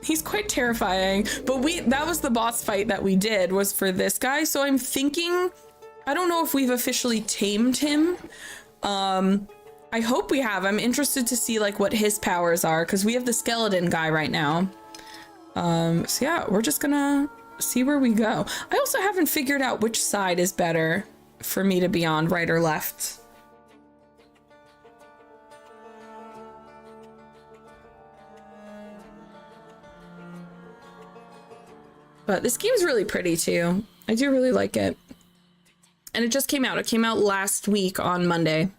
He's quite terrifying, but that was the boss fight that we did, was for this guy. So I'm thinking, I don't know if we've officially tamed him. I hope we have. I'm interested to see like what his powers are, because we have the skeleton guy right now. So yeah, we're just gonna see where we go. I also haven't figured out which side is better for me to be on, right or left. But this game's really pretty too. I do really like it. And it just came out. It came out last week on Monday.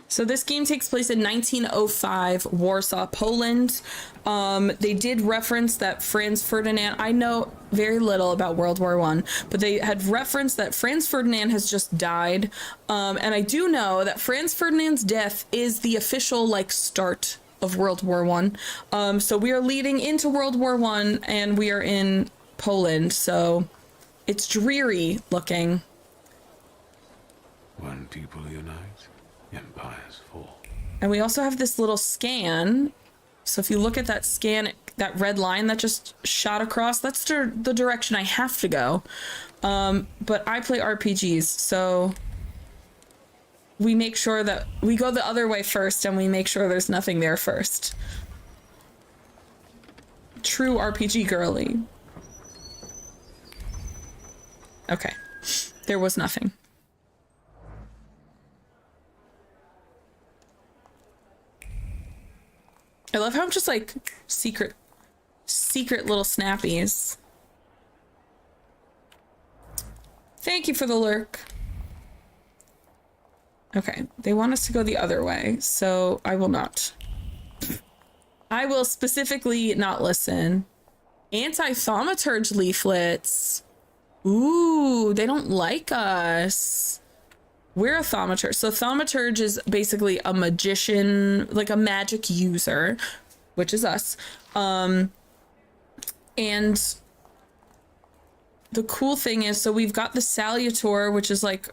So this game takes place in 1905, Warsaw, Poland. They did reference that Franz Ferdinand, I know very little about World War I, but they had referenced that Franz Ferdinand has just died. And I do know that Franz Ferdinand's death is the official like start of World War I. So we are leading into World War I and we are in Poland. So it's dreary looking. When people unite, empires fall. And we also have this little scan. So if you look at that scan, that red line that just shot across, that's the direction I have to go. But I play RPGs, so we make sure that we go the other way first and we make sure there's nothing there first. True RPG girly. Okay, there was nothing. I love how I'm just like secret little snappies. Thank you for the lurk. Okay, they want us to go the other way, so I will not. I will specifically not listen. Anti-Thaumaturge leaflets. Ooh, they don't like us. We're a Thaumaturge. So Thaumaturge is basically a magician, like a magic user, which is us. And the cool thing is, so we've got the Salutor, which is like,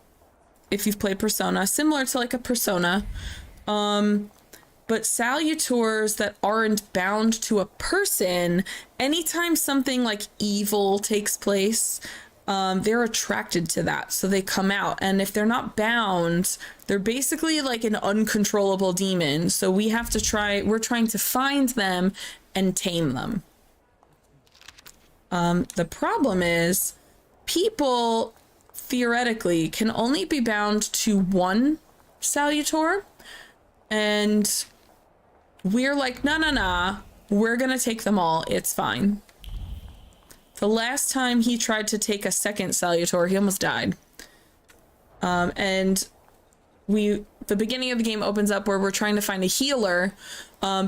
if you've played Persona, similar to like a Persona. But Salutors that aren't bound to a person, anytime something like evil takes place, they're attracted to that, so they come out. And if they're not bound, they're basically like an uncontrollable demon. So we have to we're trying to find them and tame them. The problem is people theoretically can only be bound to one Salutor, and we're like, nah, we're gonna take them all, it's fine. The last time he tried to take a second Salutor, he almost died. And the beginning of the game opens up where we're trying to find a healer,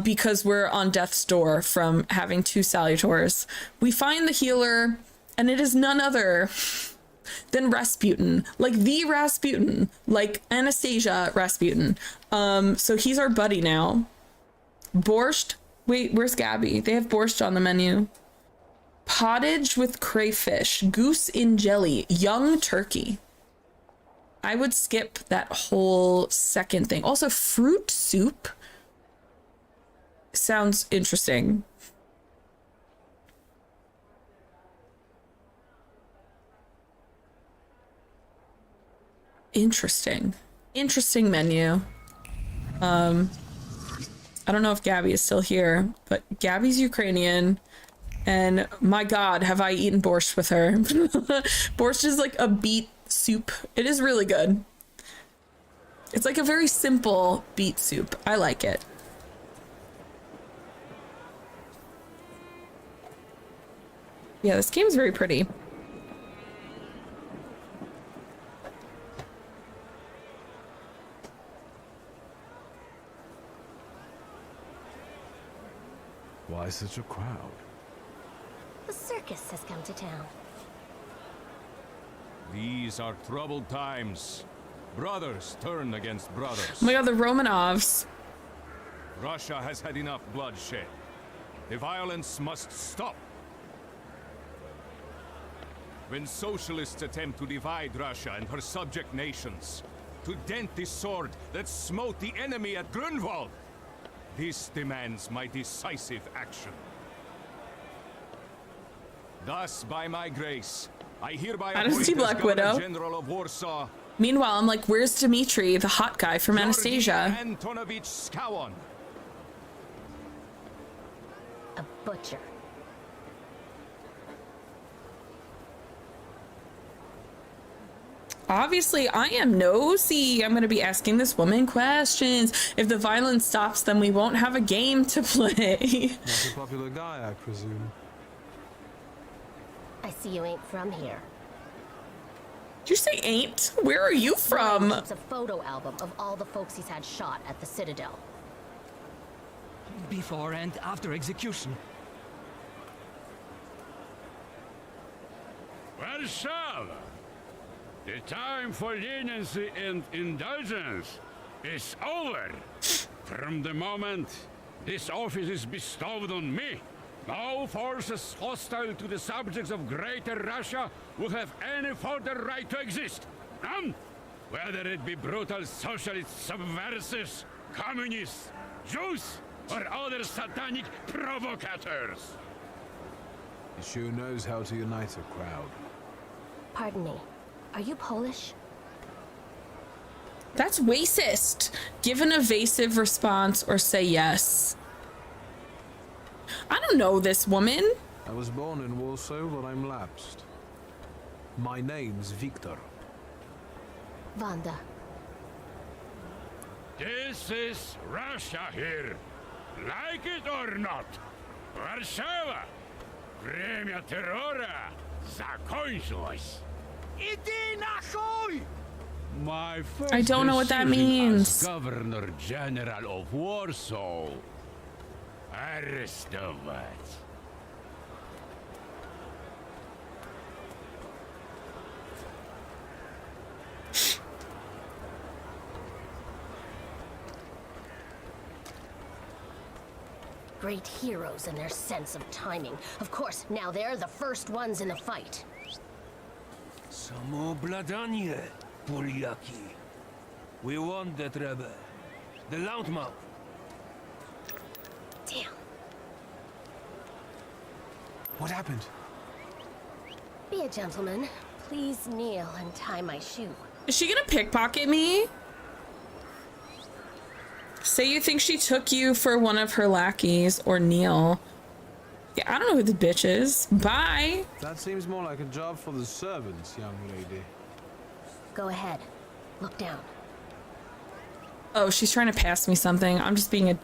because we're on death's door from having two Salutors. We find the healer, and it is none other than Rasputin, like the Rasputin, like Anastasia Rasputin. So he's our buddy now. Borscht. Wait, where's Gabby? They have borscht on the menu. Pottage with crayfish, goose in jelly, young turkey. I would skip that whole second thing. Also, fruit soup sounds interesting. Interesting menu. I don't know if Gabby is still here, but Gabby's Ukrainian. And my God, have I eaten borscht with her. Borscht is like a beet soup. It is really good. It's like a very simple beet soup. I like it. Yeah, this game's very pretty. Why such a crowd? The circus has come to town. These are troubled times. Brothers turn against brothers. Oh my God, the Romanovs. Russia has had enough bloodshed. The violence must stop. when socialists attempt to divide Russia and her subject nations, to dent the sword that smote the enemy at Grunwald. This demands my decisive action. Thus, by my grace, I hereby Honesty appoint as Black Widow. Governor-General of Warsaw, Meanwhile, I'm like, where's Dmitri, the hot guy from Anastasia? Georgi Antonovich Skowon. A butcher. Obviously, I am nosy. I'm going to be asking this woman questions. If the violence stops, then we won't have a game to play. Not a popular guy, I presume. I see you ain't from here. Did you say ain't? Where are you from? It's a photo album of all the folks he's had shot at the Citadel. Before and after execution. Warsaw! The time for leniency and indulgence is over. From the moment this office is bestowed on me, no forces hostile to the subjects of Greater Russia will have any further right to exist. None. Whether it be brutal socialist subversives, communists, Jews, or other satanic provocators. He sure knows how to unite a crowd. Pardon me. Are you Polish? That's racist. Give an evasive response or say yes. I don't know this woman. I was born in Warsaw, but I'm lapsed. My name's Wiktor. Wanda. This is Russia here. Like it or not. Warszawa. Время террора закончилось. Иди нахуй! My first I don't know what that decision means. as Governor General of Warsaw. Arrestować. Great heroes and their sense of timing. Of course, now they're the first ones in the fight. Samoobladanie, Polyaki. We want that rebel. The Loudmouth. Damn. What happened? Be a gentleman. Please kneel and tie my shoe. Is she gonna pickpocket me? Say you think she took you for one of her lackeys or kneel. Yeah, I don't know who the bitch is. Bye. That seems more like a job for the servants, young lady. Go ahead. Look down. Oh, she's trying to pass me something. I'm just being an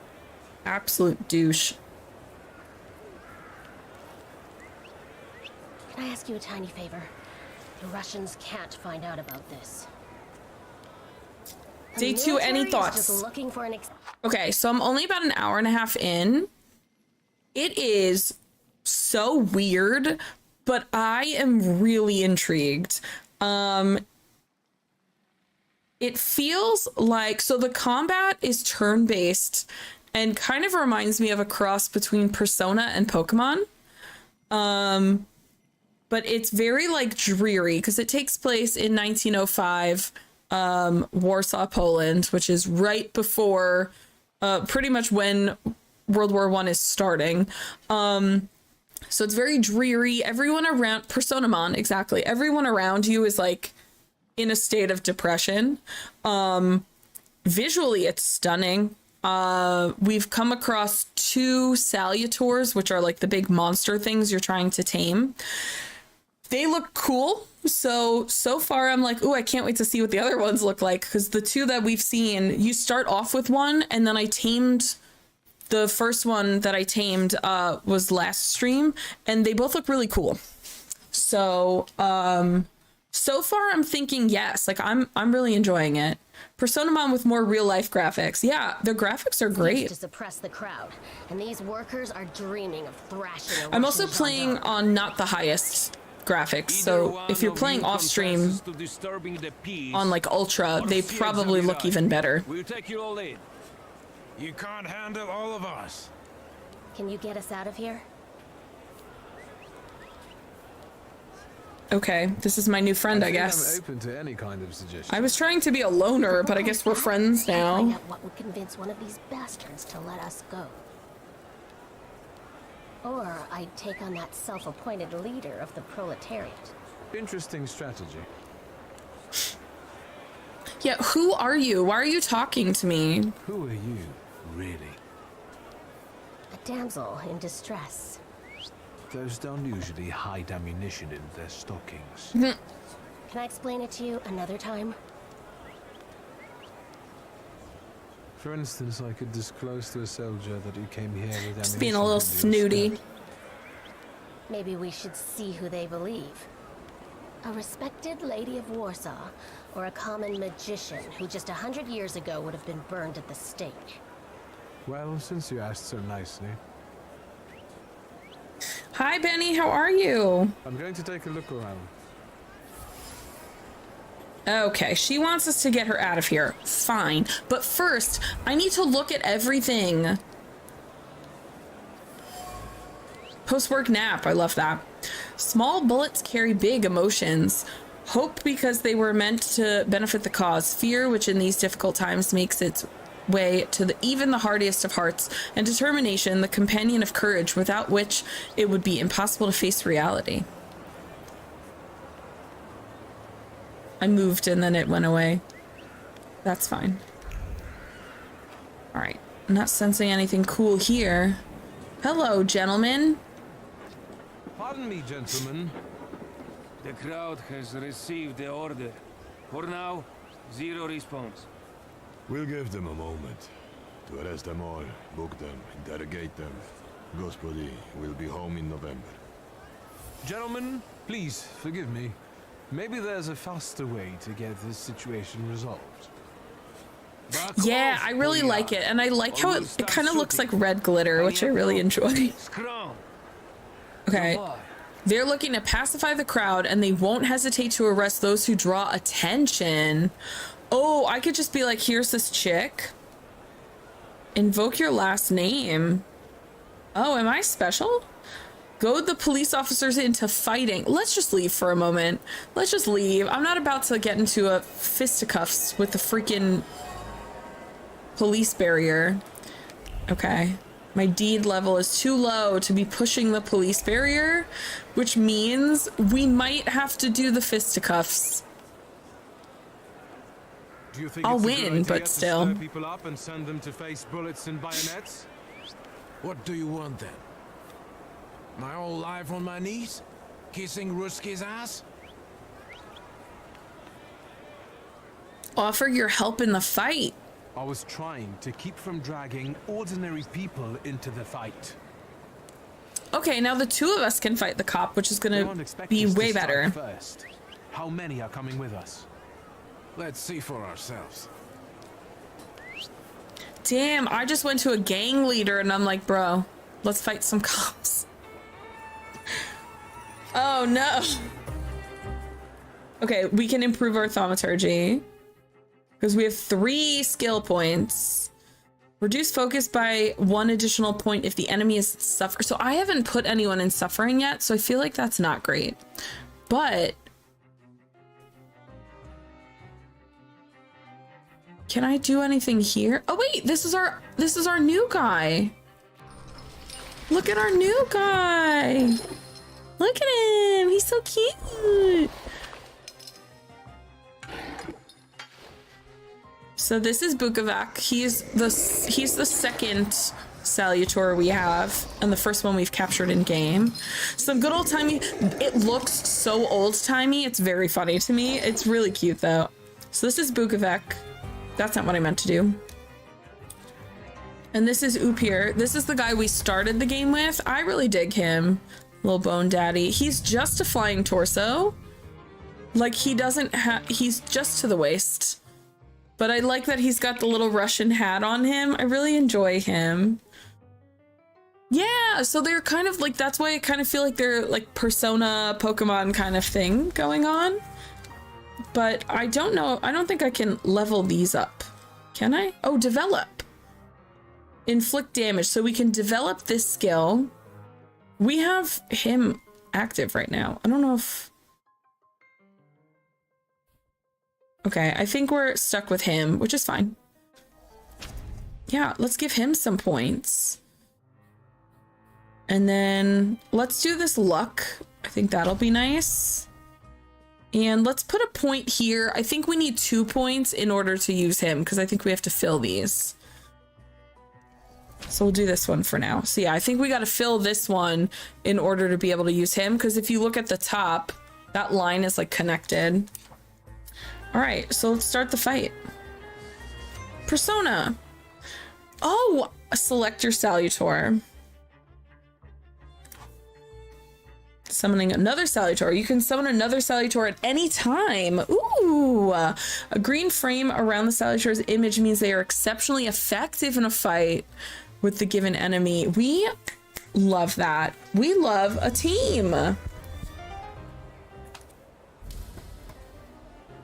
absolute douche. Can I ask you a tiny favor? The Russians can't find out about this. The Day 2, any military is thoughts? just looking for an Okay, so I'm only about an hour and a half in. It is so weird, but I am really intrigued. It feels like, so the combat is turn-based and kind of reminds me of a cross between Persona and Pokemon. But it's very like dreary because it takes place in 1905, Warsaw, Poland, which is right before pretty much when World War I is starting. So it's very dreary. Everyone around, Personamon, exactly. Everyone around you is like in a state of depression. Visually, it's stunning. We've come across 2 Salutors, which are like the big monster things you're trying to tame. They look cool. So far I'm like, ooh, I can't wait to see what the other ones look like. Because the 2 that we've seen, you start off with one, and then I tamed the first one that I tamed was last stream, and they both look really cool. So so far I'm thinking yes, like I'm really enjoying it. Personamon with more real life graphics. Yeah, the graphics are great. to suppress the crowd, and these workers are dreaming of thrashing a I'm also Russian playing gendarme. on not the highest graphics, so if you're playing off stream on like ultra, they probably look even better. We'll take you all in. You can't handle all of us. Can you get us out of here? Okay, this is my new friend, I think guess. I'm open to any kind of suggestion. I was trying to be a loner, but I guess we're friends Find now. out what would convince one of these bastards to let us go. Or I'd take on that self-appointed leader of the proletariat. Interesting strategy. Yeah, who are you? Why are you talking to me? Who are you, really? A damsel in distress. Those don't usually hide ammunition in their stockings. Can I explain it to you another time? For instance, I could disclose to a soldier that you came here with ammunition. Just being a little in your snooty. skirt. Maybe we should see who they believe. A respected lady of Warsaw, or a common magician who just 100 years ago would have been burned at the stake. Well, since you asked so nicely, Hi, Benny, how are you? I'm going to take a look around. Okay, she wants us to get her out of here. Fine. But first, I need to look at everything. Post-work nap. I love that. Small bullets carry big emotions. Hope because they were meant to benefit the cause. Fear, which in these difficult times makes its way to even the hardiest of hearts. And determination, the companion of courage, without which it would be impossible to face reality. I moved and then it went away. That's fine. All right. I'm not sensing anything cool here. Hello, gentlemen. Pardon me, gentlemen. The crowd has received the order. For now, zero response. We'll give them a moment to arrest them all, book them, interrogate them. Gospodi will be home in November. Gentlemen, please forgive me. Maybe there's a faster way to get this situation resolved. Yeah, I really like it. And I like how it kind of looks like red glitter, which I really enjoy. Scrum. Okay. They're looking to pacify the crowd and they won't hesitate to arrest those who draw attention. Oh, I could just be like, here's this chick. Invoke your last name. Oh, am I special? Goad the police officers into fighting. Let's just leave for a moment. Let's just leave. I'm not about to get into a fisticuffs with the freaking police barrier. Okay. My deed level is too low to be pushing the police barrier, which means we might have to do the fisticuffs. Do you think I'll it's a good win, idea but to still. stir people up and send them to face bullets and bayonets? What do you want then? My whole life on my knees? Kissing Ruski's ass? Offer your help in the fight. I was trying to keep from dragging ordinary people into the fight. Okay, now the two of us can fight the cop, which is They gonna won't expect be us to way strike better. First. How many are coming with us? Let's see for ourselves. Damn, I just went to a gang leader and I'm like, bro, let's fight some cops. Oh no. Okay, we can improve our thaumaturgy because we have 3 skill points. Reduce focus by 1 additional point if the enemy is suffering. So I haven't put anyone in suffering yet, so I feel like that's not great. But can I do anything here? Oh wait, this is our new guy. Look at our new guy. Look at him. He's so cute. So this is Bukovac. He's the second Salutor we have, and the first one we've captured in game. Some good old timey. It looks so old timey. It's very funny to me. It's really cute though. So this is Bukovac. That's not what I meant to do. And this is xoPEACHI. This is the guy we started the game with. I really dig him. Little bone daddy. He's just a flying torso. Like he doesn't have, he's just to the waist. But I like that he's got the little Russian hat on him. I really enjoy him. Yeah, so they're kind of like, that's why I kind of feel like they're like Persona Pokemon kind of thing going on. But I don't know. I don't think I can level these up. Can I? Oh, develop. Inflict damage. So we can develop this skill. We have him active right now. I don't know if Okay, I think we're stuck with him, which is fine. Yeah, let's give him some points. And then let's do this luck. I think that'll be nice. And let's put a point here. I think we need 2 points in order to use him because I think we have to fill these. So we'll do this one for now. So yeah, I think we got to fill this one in order to be able to use him, because if you look at the top, that line is like connected. All right, so let's start the fight. Persona. Oh, select your Salutor. Summoning another Salutor. You can summon another Salutor at any time. Ooh, a green frame around the Salutor's image means they are exceptionally effective in a fight with the given enemy. We love that. We love a team.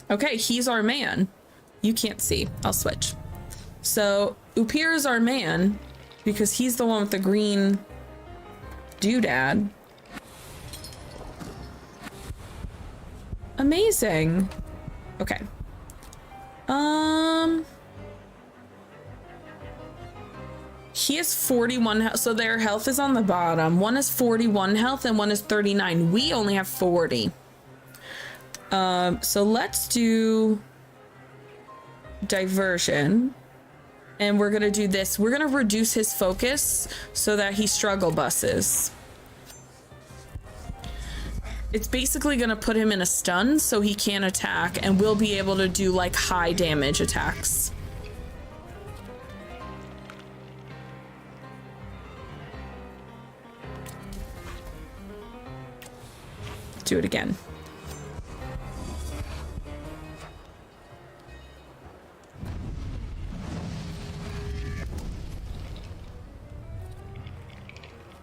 Okay, he's our man. You can't see. I'll switch. So Upir is our man because he's the one with the green doodad. Amazing. Okay. He has 41 health, so their health is on the bottom. One is 41 health and one is 39. We only have 40. So let's do diversion. And we're gonna do this. We're gonna reduce his focus so that he struggle buses. It's basically gonna put him in a stun so he can't attack, and we'll be able to do like high damage attacks. Do it again.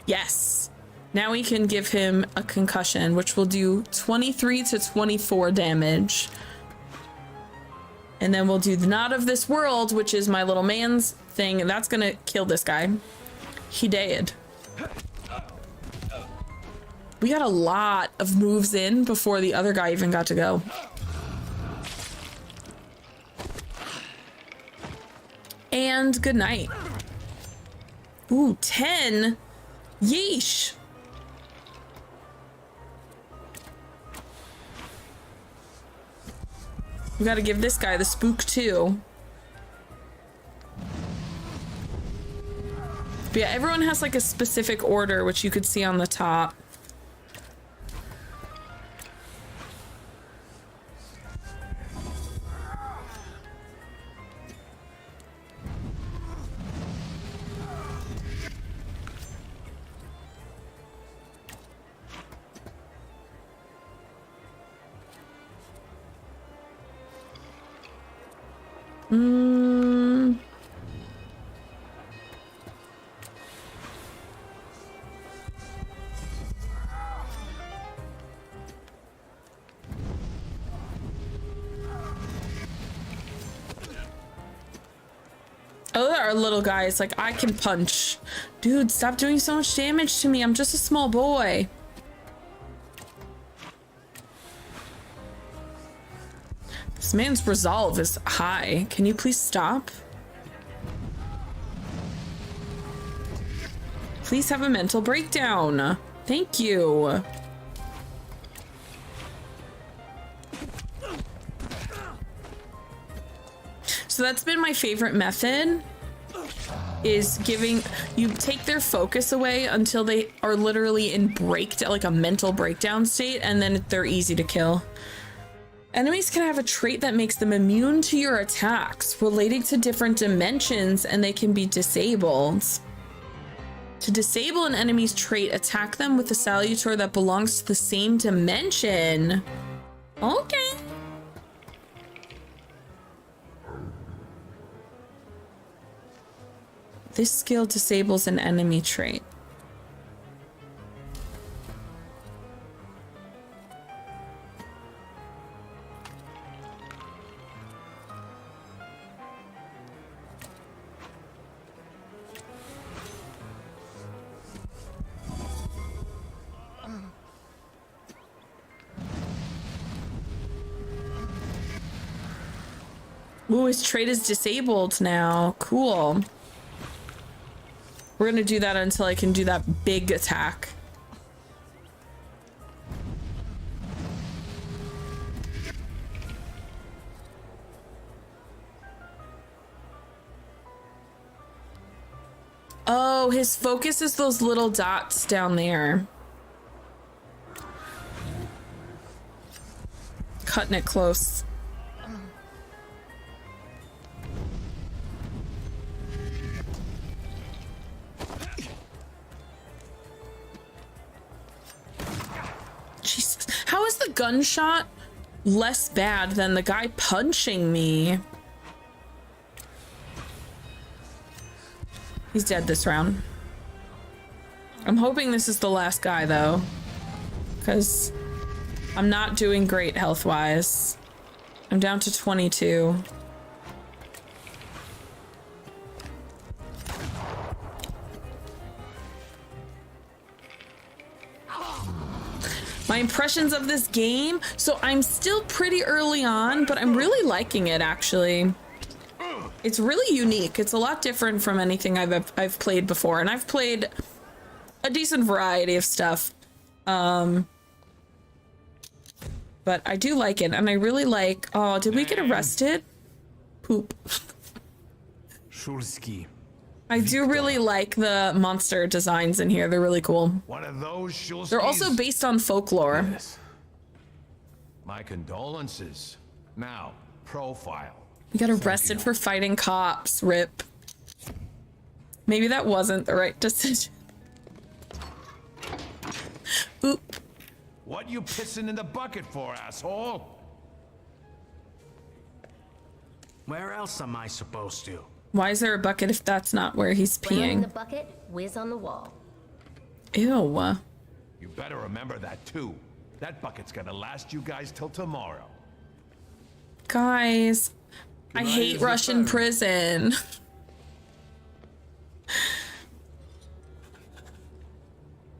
Yes. Now we can give him a concussion, which will do 23 to 24 damage. And then we'll do the Not of This World, which is my little man's thing, and that's gonna kill this guy. He dead. We got a lot of moves in before the other guy even got to go. And good night. Ooh, 10. Yeesh. We gotta give this guy the spook too. But yeah, everyone has like a specific order, which you could see on the top. Oh, our little guy is like, I can punch. Dude, stop doing so much damage to me. I'm just a small boy. This man's resolve is high. Can you please stop? Please have a mental breakdown. Thank you. So that's been my favorite method, is giving, you take their focus away until they are literally in like a mental breakdown state, and then they're easy to kill. Enemies can have a trait that makes them immune to your attacks relating to different dimensions, and they can be disabled. To disable an enemy's trait, attack them with a Salutor that belongs to the same dimension. Okay. This skill disables an enemy trait. Ooh, his trait is disabled now. Cool. We're gonna do that until I can do that big attack. Oh, his focus is those little dots down there. Cutting it close. Jesus. How is the gunshot less bad than the guy punching me? He's dead this round. I'm hoping this is the last guy though, because I'm not doing great health-wise. I'm down to 22. My impressions of this game, so I'm still pretty early on, but I'm really liking it actually. It's really unique. It's a lot different from anything I've played before, and I've played a decent variety of stuff. But I do like it, and I really like... Oh, did we get arrested? Poop. Szulski. I do really like the monster designs in here. They're really cool. One of those Szulskis. They're also based on folklore. Yes. My condolences. Now, profile. We got arrested for fighting cops. RIP. Maybe that wasn't the right decision. Oop. What you pissing in the bucket for, asshole? Where else am I supposed to? Why is there a bucket if that's not where he's Brown in the peeing? bucket, whiz on the wall. Ew. You better remember that too. That bucket's gonna last you guys till tomorrow. Guys, I hate Russian prison.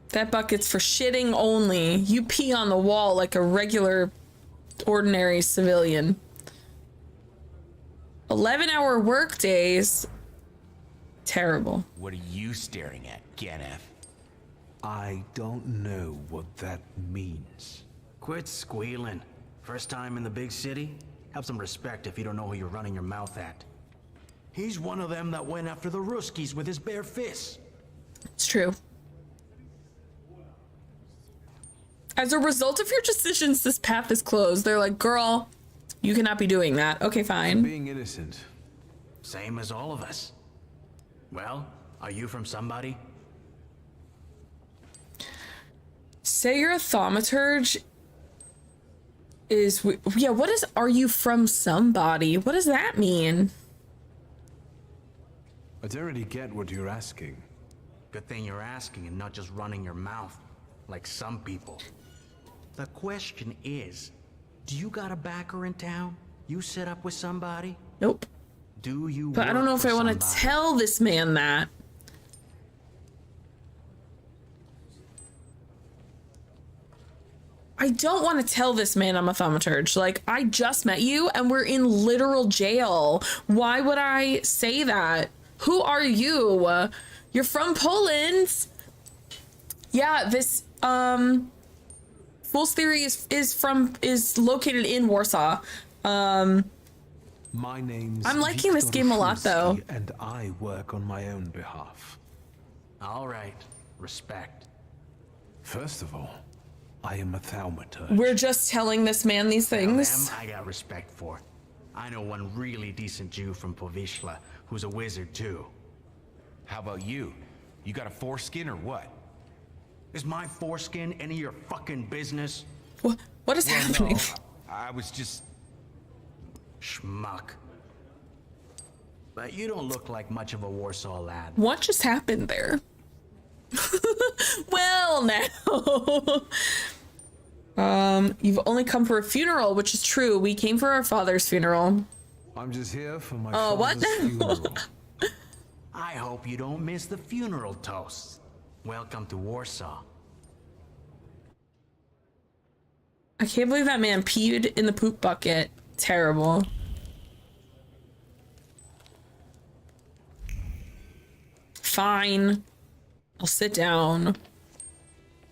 That bucket's for shitting only. You pee on the wall like a regular, ordinary civilian. 11-hour work days. Terrible. What are you staring at, Ganef? I don't know what that means. Quit squealing. First time in the big city? Have some respect if you don't know who you're running your mouth at. He's one of them that went after the Ruskies with his bare fists. It's true. As a result of your decisions, this path is closed. They're like, girl, you cannot be doing that. Okay, fine. Being innocent. Same as all of us. Well, are you from somebody? Say you're a thaumaturge is... Yeah, what is... Are you from somebody? What does that mean? I don't really get what you're asking. Good thing you're asking and not just running your mouth, like some people. The question is, do you got a backer in town? You set up with somebody? Nope. Do you But I don't know if I want to tell this man that. I don't want to tell this man I'm a thaumaturge. Like, I just met you and we're in literal jail. Why would I say that? Who are you? You're from Poland. Yeah, this Fool's Theory is located in Warsaw. My name's I'm liking this Wiktor game a lot, though. Szulski, and I work on my own behalf. All right, respect. First of all, I am a thaumaturge. We're just telling this man these things. Them I got respect for. I know one really decent Jew from Povishla who's a wizard too. How about you? You got a foreskin or what? Is my foreskin any of your fucking business? What is happening? No, I was just... Schmuck. But you don't look like much of a Warsaw lad. What just happened there? Well, now. You've only come for a funeral, which is true. We came for our father's funeral. I'm just here for my what? father's funeral. I hope you don't miss the funeral toasts. Welcome to Warsaw. I can't believe that man peed in the poop bucket. Terrible. Fine. I'll sit down.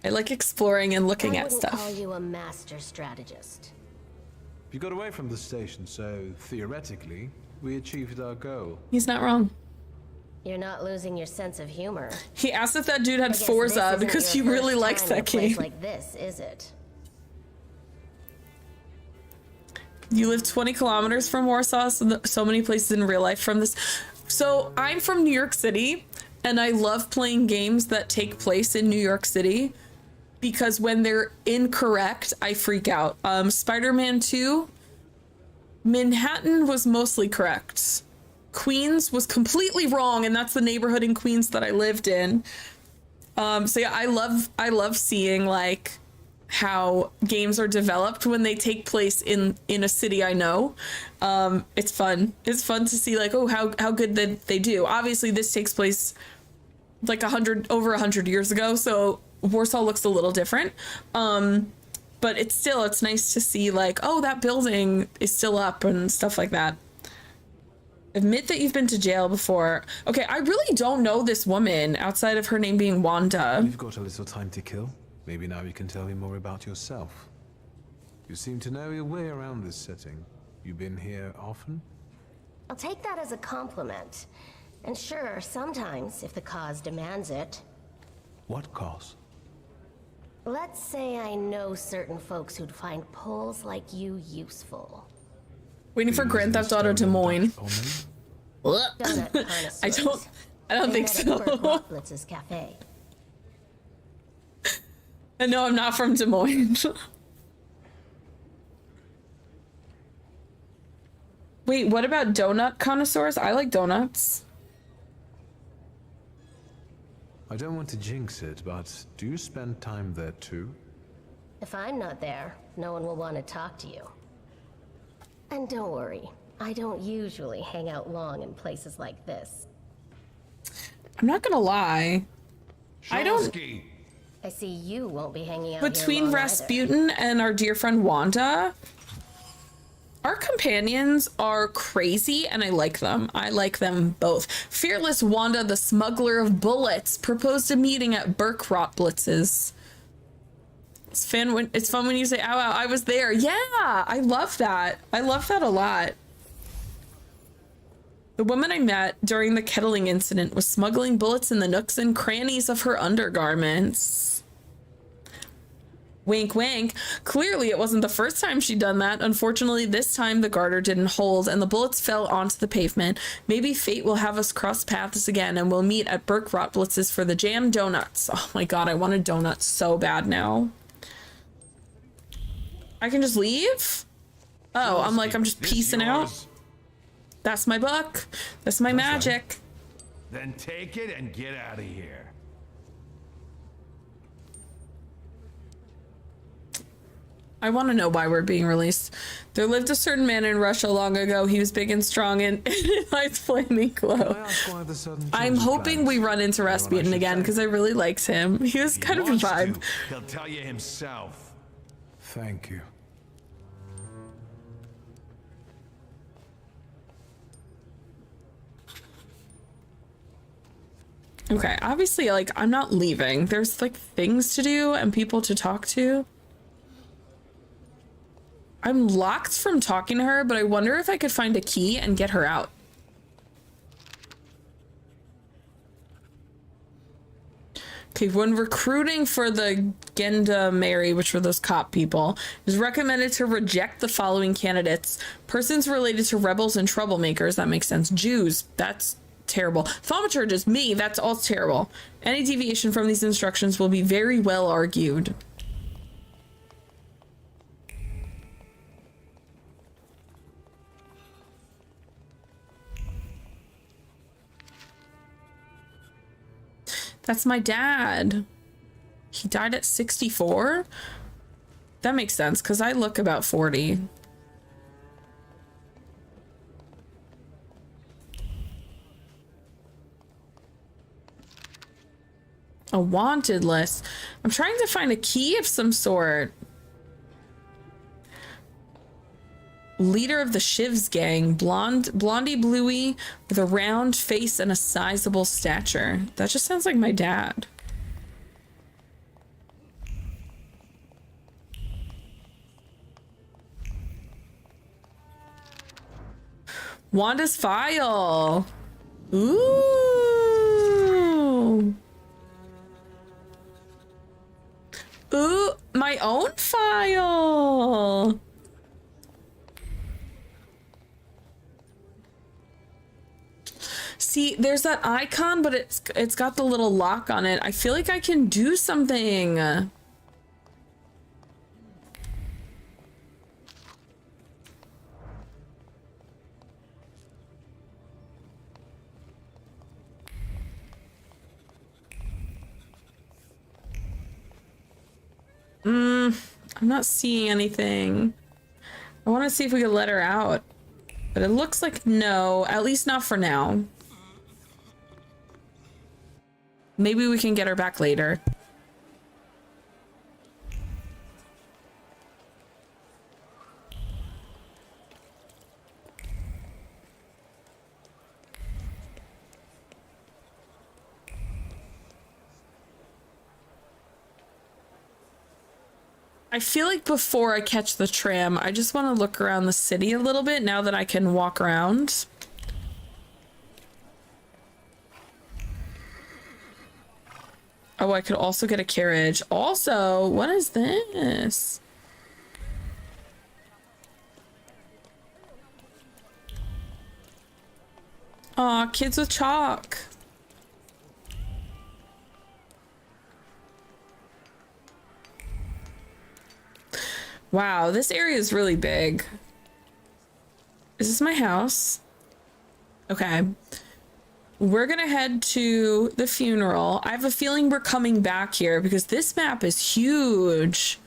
I like exploring and looking at I wouldn't stuff. call you a master strategist. You got away from the station, so theoretically, we achieved our goal. He's not wrong. You're not losing your sense of humor. He asked if that dude had I guess Forza this isn't because he your really first likes time in a that place game. like this, is it? You live 20 kilometers from Warsaw, so many places in real life from this. So I'm from New York City, and I love playing games that take place in New York City because when they're incorrect, I freak out. Spider-Man 2, Manhattan was mostly correct. Queens was completely wrong, and that's the neighborhood in Queens that I lived in. So yeah, I love seeing like how games are developed when they take place in a city I know. It's fun. It's fun to see like, oh, how good that they do. Obviously, this takes place like over 100 years ago, so Warsaw looks a little different. But it's nice to see like, oh, that building is still up and stuff like that. Admit that you've been to jail before. Okay, I really don't know this woman outside of her name being Wanda. You've got a little time to kill. Maybe now you can tell me more about yourself. You seem to know your way around this setting. You been here often? I'll take that as a compliment. And sure, sometimes, if the cause demands it. What cause? Let's say I know certain folks who'd find poles like you useful. Waiting for Grand Theft Auto Des Moines. Donut I don't think so. Blitz's cafe. And no, I'm not from Des Moines. Wait, what about donut connoisseurs? I like donuts. I don't want to jinx it, but do you spend time there too? If I'm not there, no one will want to talk to you. And don't worry, I don't usually hang out long in places like this. I'm not gonna lie. I don't. I see you won't be hanging out Between here long Rasputin and our dear friend Wanda, our companions are crazy and I like them. I like them both. Fearless Wanda, the smuggler of bullets, proposed a meeting at Burkrotblitz's. It's fun when you say, ow, ow, I was there. Yeah, I love that. I love that a lot. The woman I met during the kettling incident was smuggling bullets in the nooks and crannies of her undergarments. Wink, wink. Clearly, it wasn't the first time she'd done that. Unfortunately, this time the garter didn't hold and the bullets fell onto the pavement. Maybe fate will have us cross paths again and we'll meet at Burkrotblitz's for the jam donuts. Oh my god, I want a donut so bad now. I can just leave? Oh, I'm just piecing out. That's my book. That's my magic. Then take it and get out of here. I want to know why we're being released. There lived a certain man in Russia long ago. He was big and strong and liked flaming glow. I'm hoping we run into Rasputin again because I really liked him. He was kind of a vibe. He'll tell you himself. Thank you. Okay, obviously, like, I'm not leaving. There's, like, things to do and people to talk to. I'm locked from talking to her, but I wonder if I could find a key and get her out. Okay, when recruiting for the Gendarmerie, which were those cop people, it is recommended to reject the following candidates. Persons related to rebels and troublemakers, that makes sense. Jews, that's terrible. Thaumaturge is me, that's all terrible. Any deviation from these instructions will be very well argued. That's my dad. He died at 64? That makes sense, because I look about 40. A wanted list. I'm trying to find a key of some sort. Leader of the Shivs gang, blondie bluey with a round face and a sizable stature. That just sounds like my dad. Wanda's file. Ooh. Ooh, my own file. See, there's that icon, but it's got the little lock on it. I feel like I can do something. I'm not seeing anything. I want to see if we can let her out, but it looks like no, at least not for now. Maybe we can get her back later. I feel like before I catch the tram, I just want to look around the city a little bit now that I can walk around. Oh, I could also get a carriage. Also, what is this? Aw, kids with chalk. Wow, this area is really big. Is this my house? Okay. We're gonna head to the funeral. I have a feeling we're coming back here because this map is huge.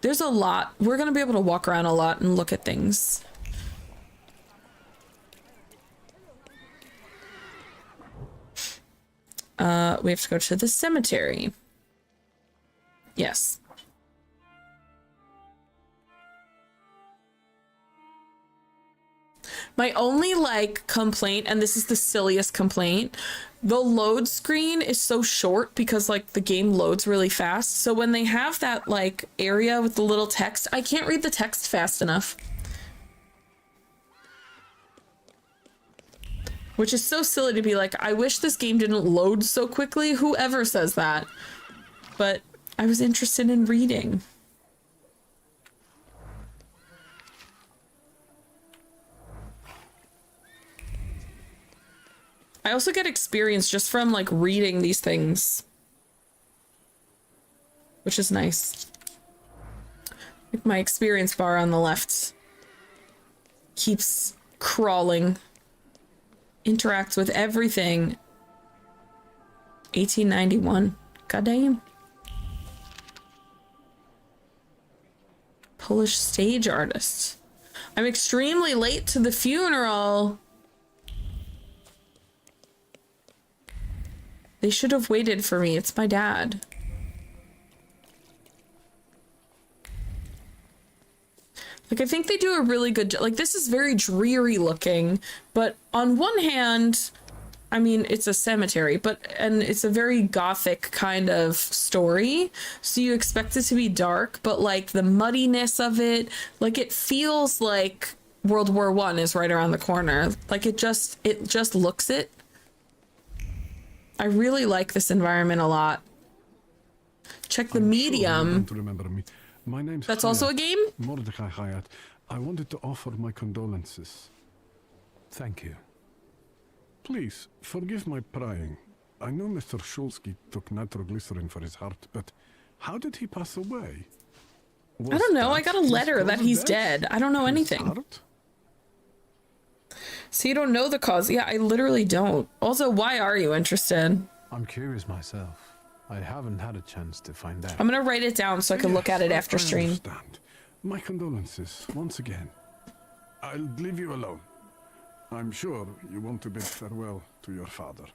There's a lot. We're gonna be able to walk around a lot and look at things. We have to go to the cemetery. Yes. My only like complaint, and this is the silliest complaint, the load screen is so short because like the game loads really fast. So when they have that like area with the little text, I can't read the text fast enough. Which is so silly to be like, I wish this game didn't load so quickly. Whoever says that. But I was interested in reading. I also get experience just from like reading these things, which is nice. Like my experience bar on the left keeps crawling. Interacts with everything. 1891. Goddamn. Polish stage artist. I'm extremely late to the funeral. They should have waited for me. It's my dad. Like, I think they do a really good job. Like, this is very dreary looking, but on one hand, I mean, it's a cemetery, and it's a very gothic kind of story. So you expect it to be dark, but like the muddiness of it, like it feels like World War I is right around the corner. Like it just looks it. I really like this environment a lot. Check the medium. Sure remember me. My name's That's Hayat, also a game? Mordecai Hayat. I wanted to offer my condolences. Thank you. Please, forgive my prying. I know Mr. Szulski took nitroglycerin for his heart, but how did he pass away? I don't know. I got a letter that he's dead. dead. I don't know anything. Heart? So you don't know the cause? Yeah, I literally don't. Also, why are you interested? I'm curious myself. I haven't had a chance to find out. I'm gonna write it down so I can look at it after stream. Understand. My condolences, once again. I'll leave you alone. I'm sure you want to bid farewell to your father.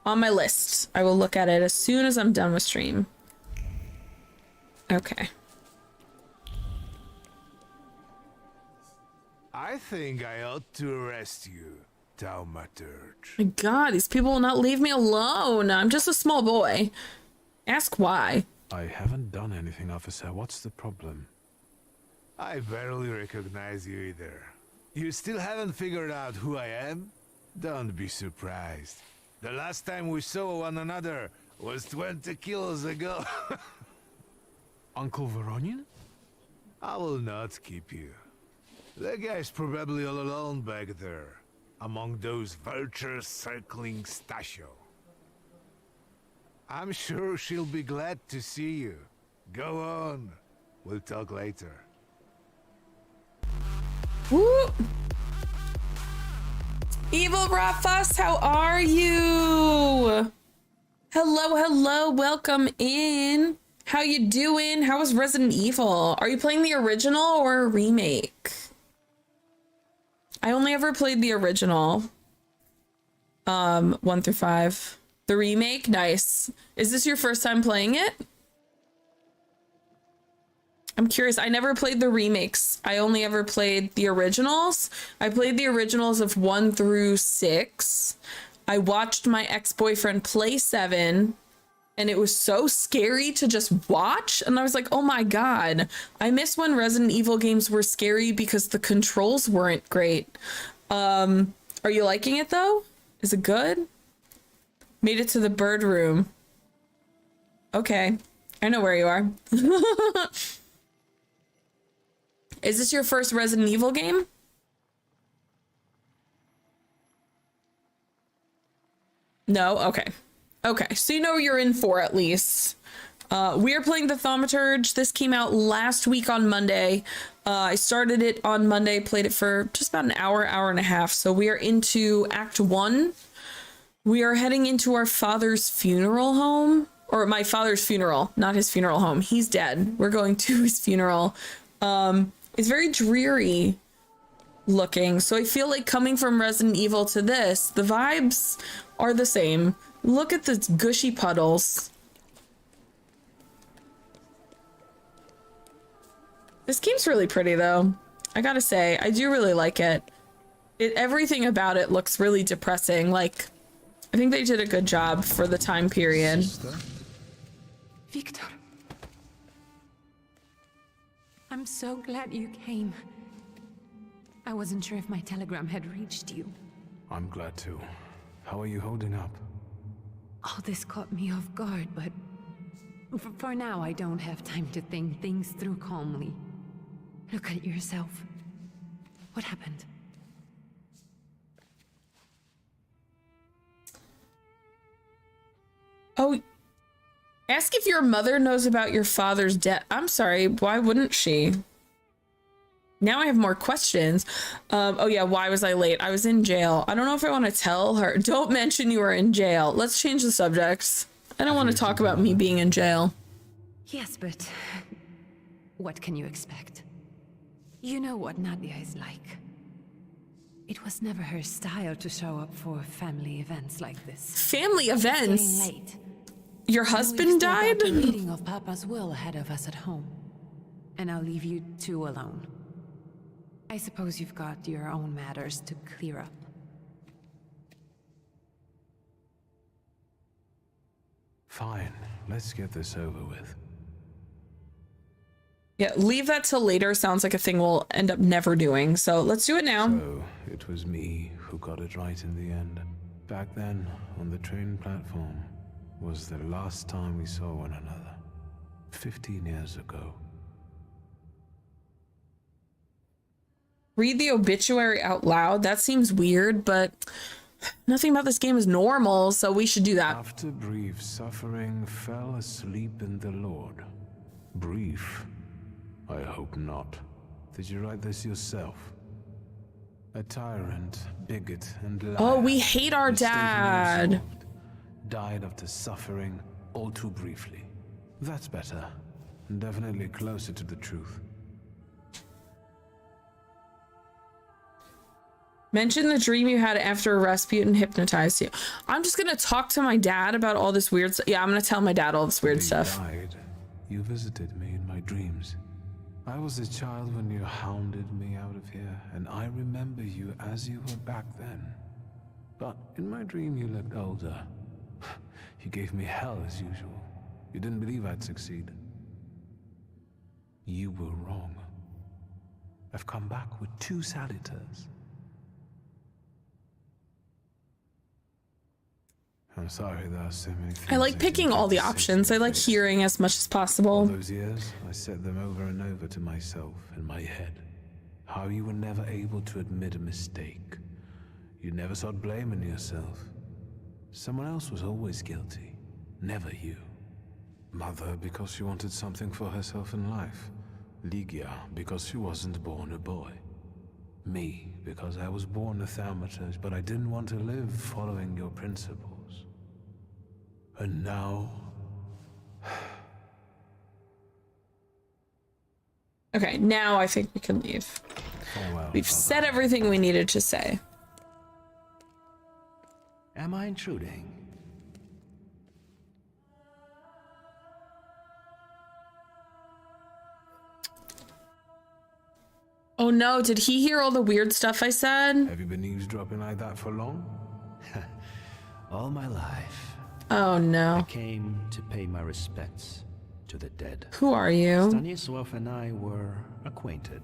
On my list. I will look at it as soon as I'm done with stream. Okay. I think I ought to arrest you, Thaumaturge. My God, these people will not leave me alone. I'm just a small boy. Ask why. I haven't done anything, officer. What's the problem? I barely recognize you either. You still haven't figured out who I am? Don't be surprised. The last time we saw one another was 20 kilos ago. Uncle Voronian? I will not keep you. The guy's probably all alone back there, among those vultures circling Stasio. I'm sure she'll be glad to see you. Go on. We'll talk later. Woo! Evil Rafus, how are you? Hello, hello, welcome in. How you doing? How was Resident Evil? Are you playing the original or a remake? I only ever played the original. 1 through 5. The remake, nice. Is this your first time playing it? I'm curious. I never played the remakes. I only ever played the originals. I played the originals of 1 through 6. I watched my ex-boyfriend play 7, and it was so scary to just watch. And I was like, oh my God, I miss when Resident Evil games were scary because the controls weren't great. Are you liking it though? Is it good? Made it to the bird room. Okay, I know where you are. Is this your first Resident Evil game? No? Okay. Okay, so you know you're in for at least. We are playing the Thaumaturge. This came out last week on Monday. I started it on Monday, played it for just about an hour, hour and a half. So we are into Act 1. We are heading into our father's funeral home. Or my father's funeral, not his funeral home. He's dead. We're going to his funeral. It's very dreary looking. So I feel like coming from Resident Evil to this, the vibes are the same. Look at the gushy puddles. This game's really pretty though. I gotta say, I do really like it. Everything about it looks really depressing. Like, I think they did a good job for the time period. Wiktor. I'm so glad you came. I wasn't sure if my telegram had reached you. I'm glad to. How are you holding up? All this caught me off guard, but for now I don't have time to think things through calmly. Look at yourself. What happened? Oh, ask if your mother knows about your father's death. I'm sorry, why wouldn't she? Now I have more questions. Oh yeah, why was I late? I was in jail. I don't know if I want to tell her. Don't mention you were in jail. Let's change the subject. I don't want to talk about me being in jail. Yes, but what can you expect? You know what Nadia is like. It was never her style to show up for family events like this. Family events? Staying late. Your husband died? The reading of Papa's will ahead of us at home. And I'll leave you two alone. I suppose you've got your own matters to clear up. Fine, let's get this over with. Yeah, leave that till later sounds like a thing we'll end up never doing. So let's do it now. So, it was me who got it right in the end. Back then, on the train platform, was the last time we saw one another. 15 years ago. Read the obituary out loud? That seems weird, but nothing about this game is normal, so we should do that. After brief suffering, fell asleep in the Lord. Brief? I hope not. Did you write this yourself? A tyrant, bigot, and liar. Oh, we hate our dad. Resolved, died after suffering, all too briefly. That's better. Definitely closer to the truth. Mention the dream you had after Rasputin hypnotized you. I'm just gonna talk to my dad about all this weird stuff. Yeah, I'm gonna tell my dad all this weird You stuff. died. You visited me in my dreams. I was a child when you hounded me out of here, and I remember you as you were back then. But in my dream you looked older. You gave me hell as usual. You didn't believe I'd succeed. You were wrong. I've come back with 2 salutors. I'm sorry there are so many things I like picking all the didn't options. I like face. hearing as much as All possible. those years, I said them over and over to myself in my head. How you were never able to admit a mistake. You never sought blame in yourself. Someone else was always guilty, never you. Mother because she wanted something for herself in life. Ligia because she wasn't born a boy. Me because I was born a Thaumaturge, but I didn't want to live following your principles. And now... Okay, now I think we can leave. Farewell, We've said everything we needed to say. Am I intruding? Oh no, did he hear all the weird stuff I said? Have you been eavesdropping like that for long? All my life. Oh I no. came to pay my respects to the dead. Who are you? Stanisław and I were acquainted.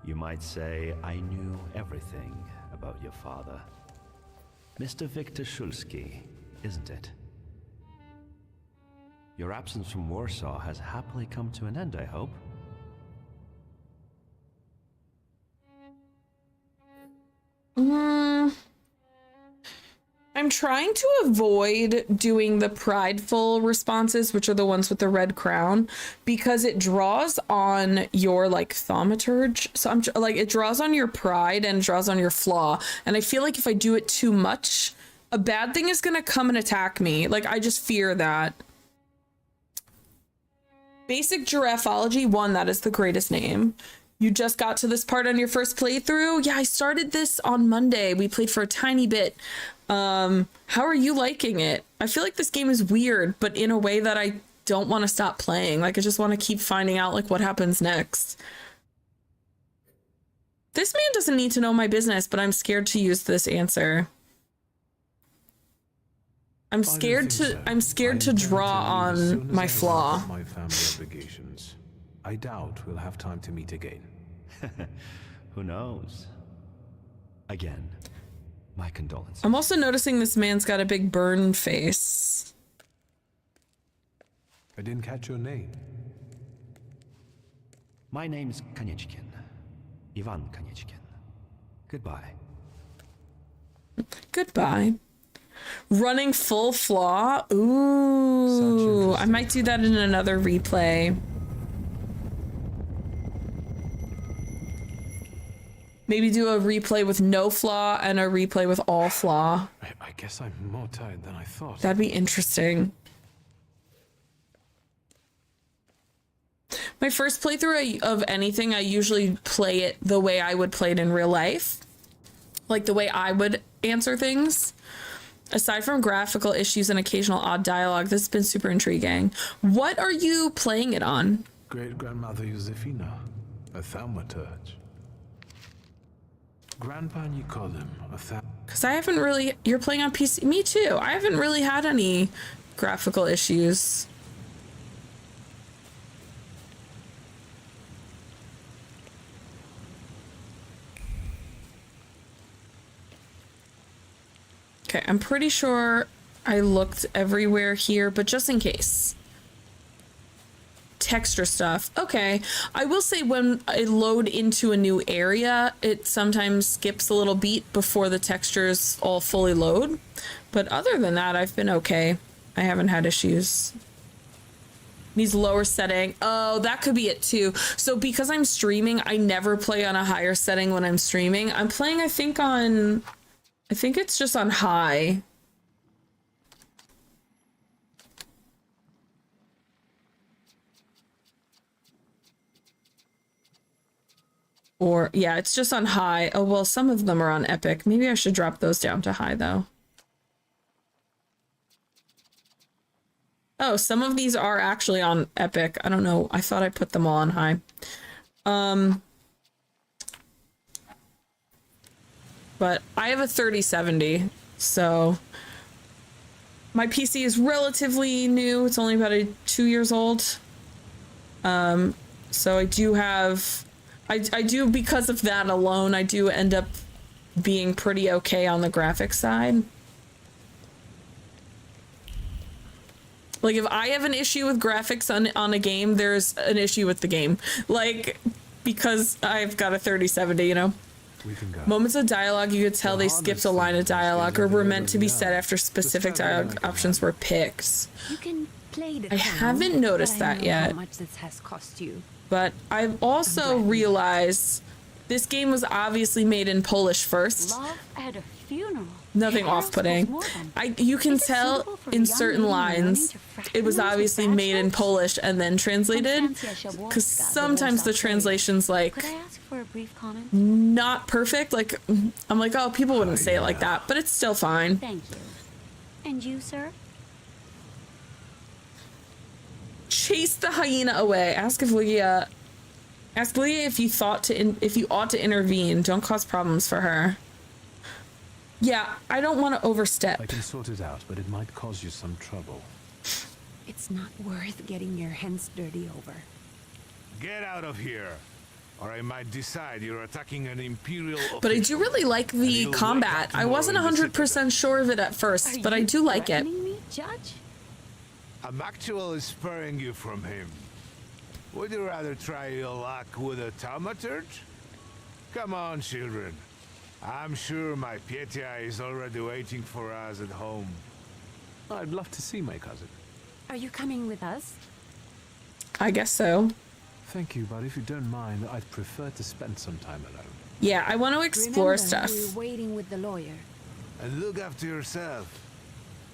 You might say I knew everything about your father. Mr. Wiktor Szulski, isn't it? Your absence from Warsaw has happily come to an end, I hope. I'm trying to avoid doing the prideful responses, which are the ones with the red crown, because it draws on your like thaumaturge. So I'm like, it draws on your pride and it draws on your flaw. And I feel like if I do it too much, a bad thing is going to come and attack me. Like, I just fear that. Basic Giraffology 1, that is the greatest name. You just got to this part on your first playthrough? Yeah, I started this on Monday. We played for a tiny bit. How are you liking it? I feel like this game is weird, but in a way that I don't want to stop playing. Like, I just want to keep finding out like what happens next. This man doesn't need to know my business, but I'm scared to use this answer. I'm scared to draw on my flaw. My family obligations. I doubt we'll have time to meet again. Who knows? Again, my condolences. I'm also noticing this man's got a big burn face. I didn't catch your name. My name's Konieczkin. Ivan Konieczkin. Goodbye. Goodbye. Running full flaw? Ooh, I might do that in another replay. Maybe do a replay with no flaw and a replay with all flaw. I guess I'm more tired than I thought. That'd be interesting. My first playthrough of anything, I usually play it the way I would play it in real life. Like the way I would answer things. Aside from graphical issues and occasional odd dialogue, this has been super intriguing. What are you playing it on? Great-grandmother Josefina, a thaumaturge. Grandpa Nikodem, a Because I haven't really... You're playing on PC? Me too. I haven't really had any graphical issues. Okay, I'm pretty sure I looked everywhere here, but just in case. Texture stuff. Okay, I will say when I load into a new area, it sometimes skips a little beat before the textures all fully load. But other than that, I've been okay. I haven't had issues. Needs lower setting. Oh, that could be it too. So because I'm streaming, I never play on a higher setting when I'm streaming. I'm playing, I think it's just on high. Or, yeah, it's just on high. Oh, well, some of them are on epic. Maybe I should drop those down to high, though. Oh, some of these are actually on epic. I don't know. I thought I put them all on high. But I have a 3070, so my PC is relatively new. It's only about 2 years old. So I do have, I do, because of that alone, I do end up being pretty okay on the graphics side. Like, if I have an issue with graphics on a game, there's an issue with the game. Like, because I've got a 3070, you know? Moments of dialogue, you could tell they skipped a line of dialogue or were meant to be said after specific dialogue options were picked. You can play the I haven't noticed that yet. How much this has cost you. But I've also realized this game was obviously made in Polish first. Love at a funeral. Nothing off-putting. You can tell in certain lines it was obviously made in Polish and then translated, because sometimes the translation's like Could I ask for a brief comment? not perfect. Like, I'm like, oh, people wouldn't say it like that, but it's still fine. Thank you. And you, sir? Chase the hyena away. Ask Leah if you ought to intervene. Don't cause problems for her. Yeah, I don't want to overstep. I can sort it out, but it might cause you some trouble. It's not worth getting your hands dirty over. Get out of here, or I might decide you're attacking an Imperial But I do official, really like and the you'll combat. wake up I wasn't tomorrow in the 100% sure of it at first, but I do like it. Me, Judge? I'm actually spurring you from him. Would you rather try your luck with a Thaumaturge? Come on, children. I'm sure my Pietia is already waiting for us at home. I'd love to see my cousin. Are you coming with us? I guess so. Thank you, but if you don't mind, I'd prefer to spend some time alone. Yeah, I want to explore Remember, stuff. we're waiting with the lawyer. And look after yourself.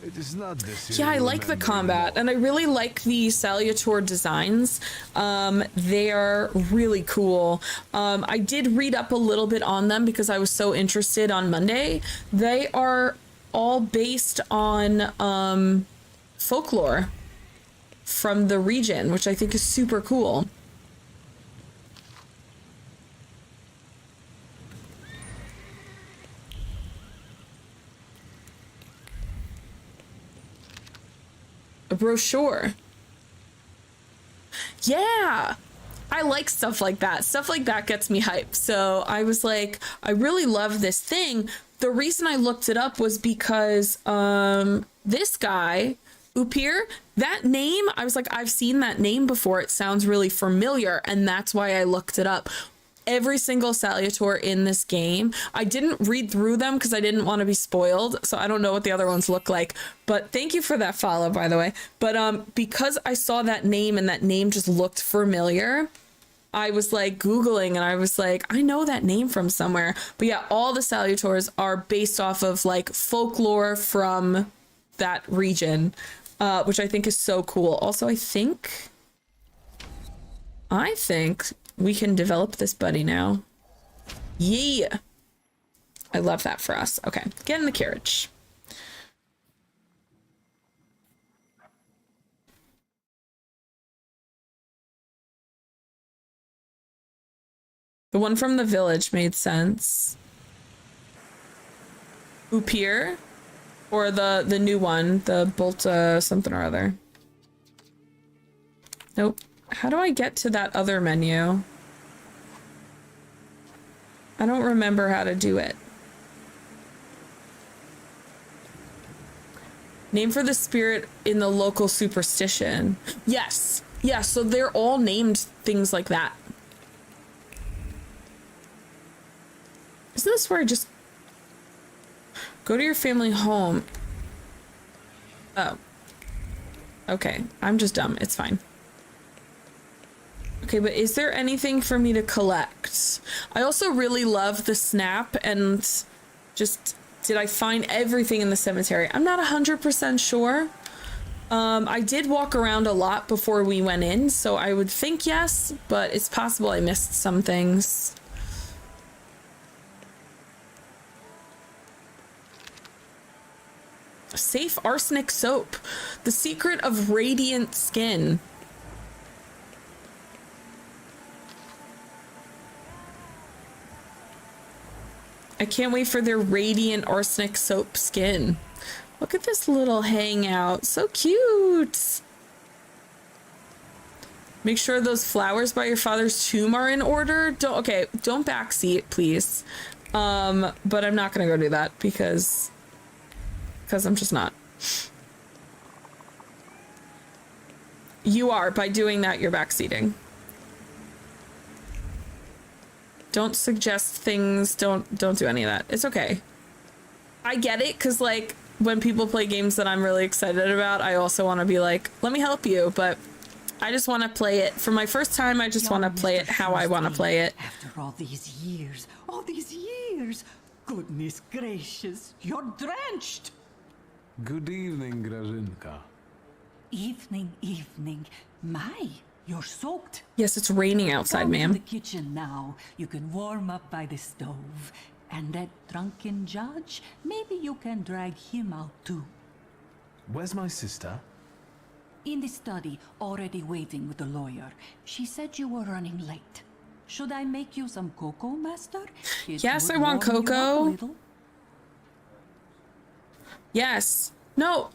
It is not the Yeah, I like the combat, and I really like the Salutor designs. They are really cool. I did read up a little bit on them because I was so interested on Monday. They are all based on folklore from the region, which I think is super cool. A brochure. Yeah, I like stuff like that. Stuff like that gets me hyped. So I was like, I really love this thing. The reason I looked it up was because this guy, Upir, that name, I was like, I've seen that name before. It sounds really familiar. And that's why I looked it up. Every single Salutor in this game, I didn't read through them because I didn't want to be spoiled, so I don't know what the other ones look like, but thank you for that follow, by the way. But because I saw that name and that name just looked familiar, I was like Googling and I was like, I know that name from somewhere. But yeah, all the Salutors are based off of like folklore from that region, which I think is so cool. Also, I think we can develop this buddy now. Yeah. I love that for us. Okay, get in the carriage. The one from the village made sense. Upir? Or the new one, the Bolta something or other. Nope. How do I get to that other menu? I don't remember how to do it. Name for the spirit in the local superstition. Yes. Yeah, so they're all named things like that. Isn't this where I just go to your family home? Oh. Okay, I'm just dumb. It's fine. Okay, but is there anything for me to collect? I also really love the snap and just, did I find everything in the cemetery? I'm not 100% sure. I did walk around a lot before we went in, so I would think yes, but it's possible I missed some things. Safe arsenic soap. The secret of radiant skin. I can't wait for their radiant arsenic soap skin. Look at this little hangout. So cute. Make sure those flowers by your father's tomb are in order. Don't backseat, please. But I'm not gonna go do that because I'm just not. You are. By doing that, you're backseating. Don't suggest things. Don't do any of that. It's okay. I get it, because like when people play games that I'm really excited about, I also want to be like, let me help you, but I just want to play it. For my first time, I just want to play it how I want to play it. After all these years, goodness gracious, you're drenched. Good evening, Grażynka. Evening. My, you're soaked. Yes, it's raining outside, Come ma'am. to the kitchen now. You can warm up by the stove. And that drunken judge, maybe you can drag him out too. Where's my sister? In the study, already waiting with the lawyer. She said you were running late. Should I make you some cocoa, master? Yes, I want cocoa. Yes. No.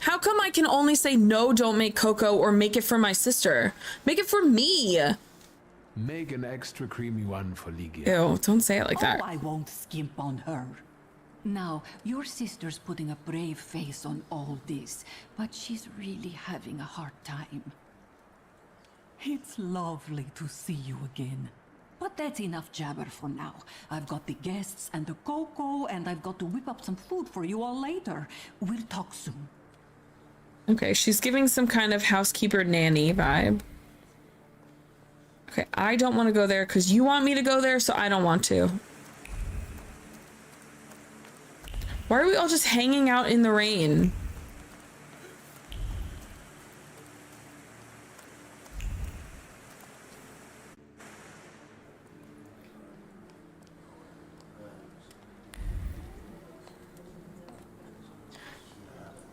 How come I can only say no, don't make cocoa, or make it for my sister? Make it for me. Make an extra creamy one for Ligia. Ew, don't say it like that. Oh, I won't skimp on her. Now, your sister's putting a brave face on all this, but she's really having a hard time. It's lovely to see you again. But that's enough jabber for now. I've got the guests and the cocoa, and I've got to whip up some food for you all later. We'll talk soon. Okay, she's giving some kind of housekeeper nanny vibe. Okay, I don't want to go there because you want me to go there, so I don't want to. Why are we all just hanging out in the rain?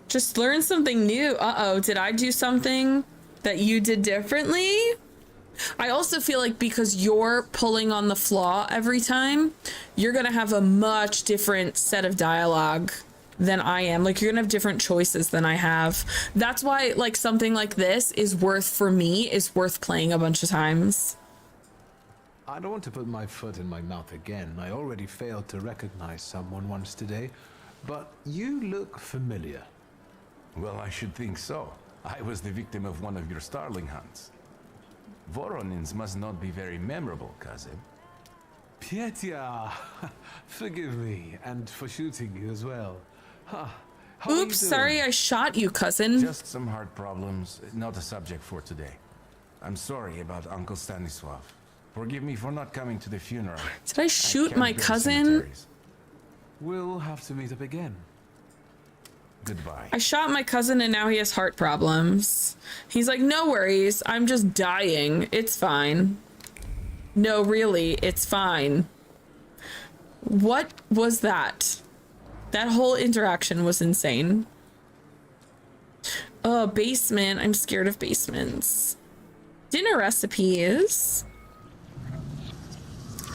Just learn something new. Uh-oh, did I do something that you did differently? I also feel like because you're pulling on the flaw every time, you're gonna have a much different set of dialogue than I am. Like, you're gonna have different choices than I have. That's why, like, something like this is worth playing a bunch of times. I don't want to put my foot in my mouth again. I already failed to recognize someone once today, but you look familiar. Well, I should think so. I was the victim of one of your starling hunts. Voronins must not be very memorable, cousin. Pietia, forgive me, and for shooting you as well. Huh. Oops, sorry I shot you, cousin. Just some heart problems, not a subject for today. I'm sorry about Uncle Stanislav. Forgive me for not coming to the funeral. Did I shoot my cousin? We'll have to meet up again. Goodbye. I shot my cousin and now he has heart problems. He's like, no worries, I'm just dying. It's fine. No, really, it's fine. What was that? That whole interaction was insane. Oh, basement. I'm scared of basements. Dinner recipes.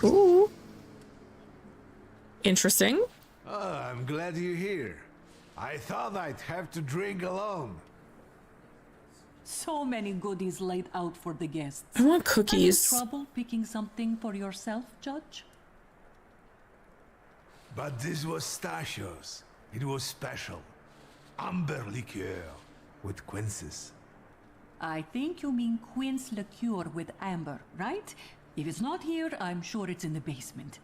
Ooh. Interesting. Oh, I'm glad you're here. I thought I'd have to drink alone. So many goodies laid out for the guests. I want cookies. Any trouble picking something for yourself, Judge? But this was Stasios. It was special. Amber liqueur with quinces. I think you mean quince liqueur with amber, right? If it's not here, I'm sure it's in the basement.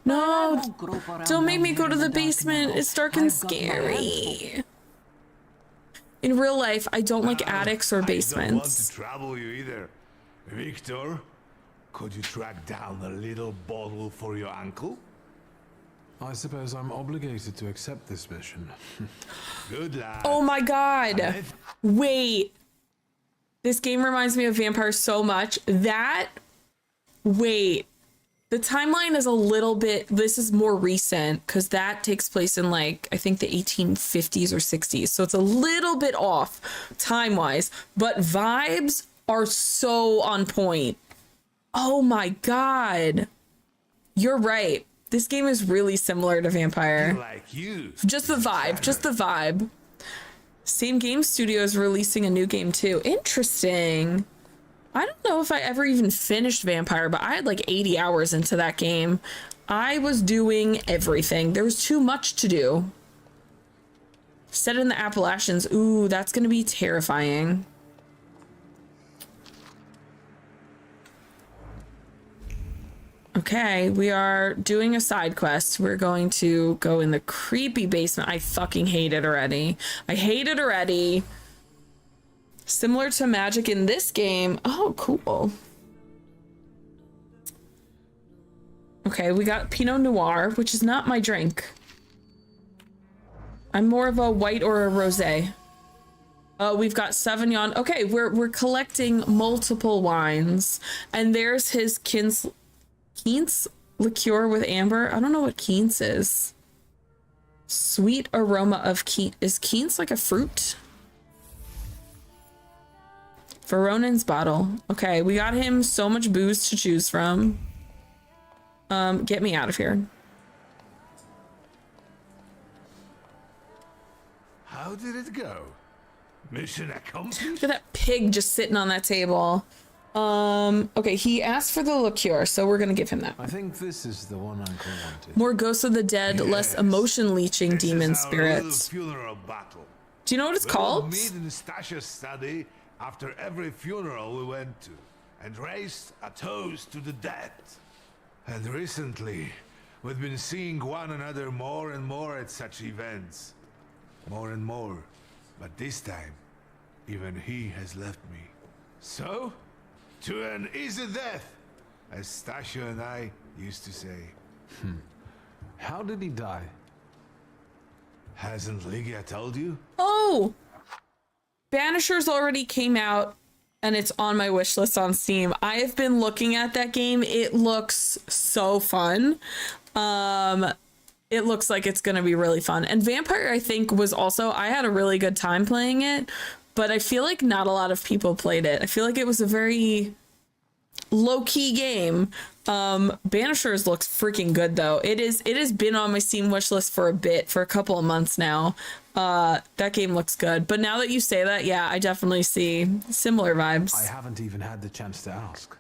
No, don't make me go to the basement. It's dark and scary. In real life, I don't like attics or basements. I don't want to trouble you either. Wiktor, could you track down a little bottle for your uncle? I suppose I'm obligated to accept this mission. Good lad. Oh my god. Wait. This game reminds me of Vampire so much. Wait. The timeline is a little bit, this is more recent because that takes place in like, I think the 1850s or 60s. So it's a little bit off time-wise, but vibes are so on point. Oh my God. You're right. This game is really similar to Vampire. Like you. Just the vibe, just the vibe. Same game studio is releasing a new game too. Interesting. I don't know if I ever even finished Vampire, but I had like 80 hours into that game. I was doing everything. There was too much to do. Set in the Appalachians. Ooh, that's going to be terrifying. Okay, we are doing a side quest. We're going to go in the creepy basement. I fucking hate it already. I hate it already. Similar to magic in this game. Oh, cool. Okay, we got Pinot Noir, which is not my drink. I'm more of a white or a rosé. Oh, we've got Sauvignon. Okay, we're collecting multiple wines. And there's his Quince liqueur with amber. I don't know what Quince is. Sweet aroma of Quince. Is Quince like a fruit? Veronan's bottle. Okay, we got him so much booze to choose from. Get me out of here. How did it go? Mission accomplished? Look at that pig just sitting on that table. Okay, he asked for the liqueur, so we're gonna give him that. I think this is the one Uncle wanted. More ghosts of the dead, less emotion leeching demon spirits. Funeral battle. Do you know what it's called? We would meet in Stasha's study after every funeral we went to, and raised a toast to the dead. And recently, we've been seeing one another more and more at such events. More and more. But this time, even he has left me. So, to an easy death, as Stasha and I used to say. How did he die? Hasn't Lygia told you? Oh! Banishers already came out, and it's on my wish list on Steam. I have been looking at that game. It looks so fun. It looks like it's going to be really fun. And Vampire, I think, was also... I had a really good time playing it, but I feel like not a lot of people played it. I feel like it was a very low-key game. Banishers looks freaking good, though. It has been on my Steam wish list for a couple of months now. That game looks good. But now that you say that, yeah, I definitely see similar vibes. I haven't even had the chance to ask.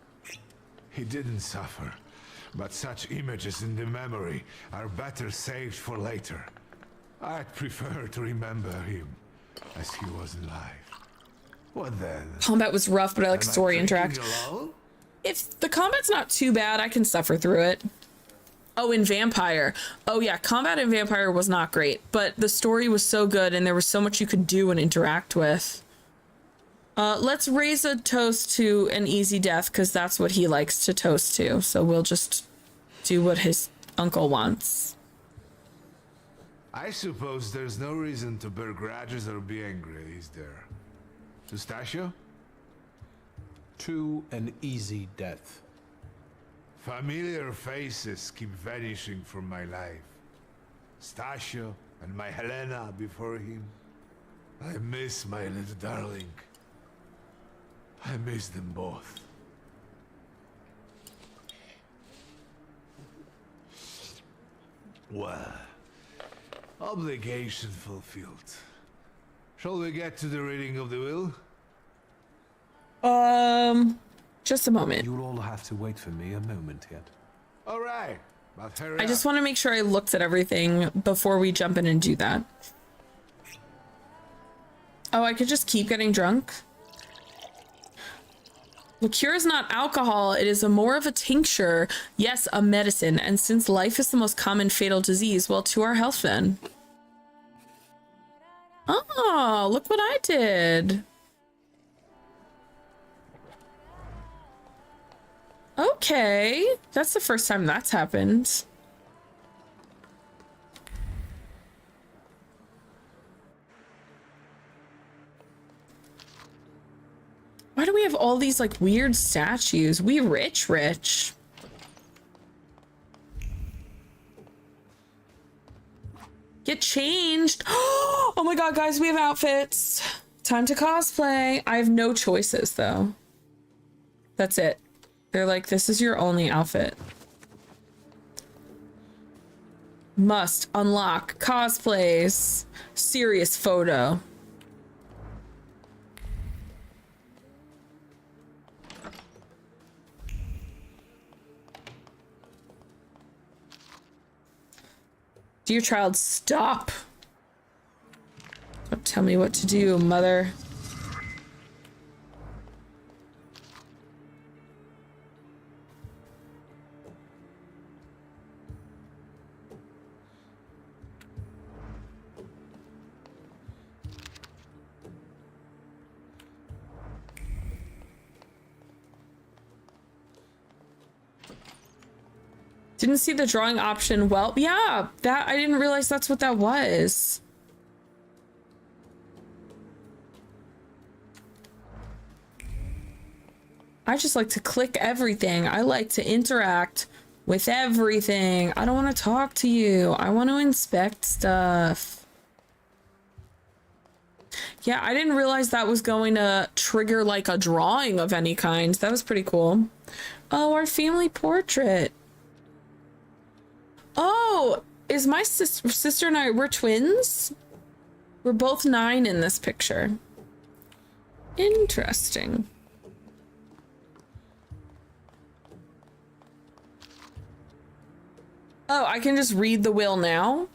He didn't suffer, but such images in the memory are better saved for later. I'd prefer to remember him as he was alive. What then? Combat was rough, but I like Am I story drinking interact. alone? If the combat's not too bad, I can suffer through it. Oh, in Vampire. Oh yeah, combat in Vampire was not great, but the story was so good and there was so much you could do and interact with. Let's raise a toast to an easy death because that's what he likes to toast to. So we'll just do what his uncle wants. I suppose there's no reason to bear grudges or be angry, is there? Stasha? To an easy death. Familiar faces keep vanishing from my life. Stasha and my Helena before him. I miss my little darling. I miss them both. Well, obligation fulfilled. Shall we get to the reading of the will? Just a moment. You'll all have to wait for me a moment yet. All right, but hurry I up. just want to make sure I looked at everything before we jump in and do that. Oh, I could just keep getting drunk? Liqueur is not alcohol, it is more of a tincture. Yes, a medicine. And since life is the most common fatal disease, well, to our health then. Oh, look what I did. Okay, that's the first time that's happened. Why do we have all these like weird statues? We rich. changed. Oh my god, guys, we have outfits. Time to cosplay. I have no choices, though. That's it. They're like, this is your only outfit. Must unlock cosplays. Serious photo. Dear child, stop. Don't tell me what to do, mother. Didn't see the drawing option. Well, yeah, that I didn't realize that's what that was. I just like to click everything. I like to interact with everything. I don't want to talk to you. I want to inspect stuff. Yeah, I didn't realize that was going to trigger like a drawing of any kind. That was pretty cool. Oh, our family portrait. Oh, is my sister and I, we're twins? We're both 9 in this picture. Interesting. Oh, I can just read the will now?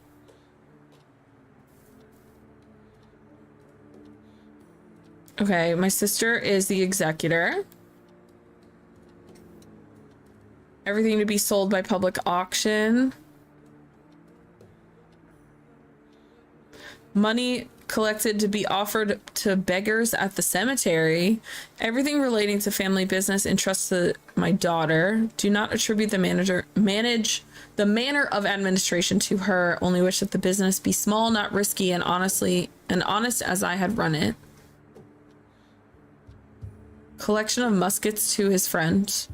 Okay, my sister is the executor. Everything to be sold by public auction. Money collected to be offered to beggars at the cemetery. Everything relating to family business entrusted to my daughter. Do not attribute the manner of administration to her. Only wish that the business be small, not risky, and honest as I had run it. Collection of muskets to his friend.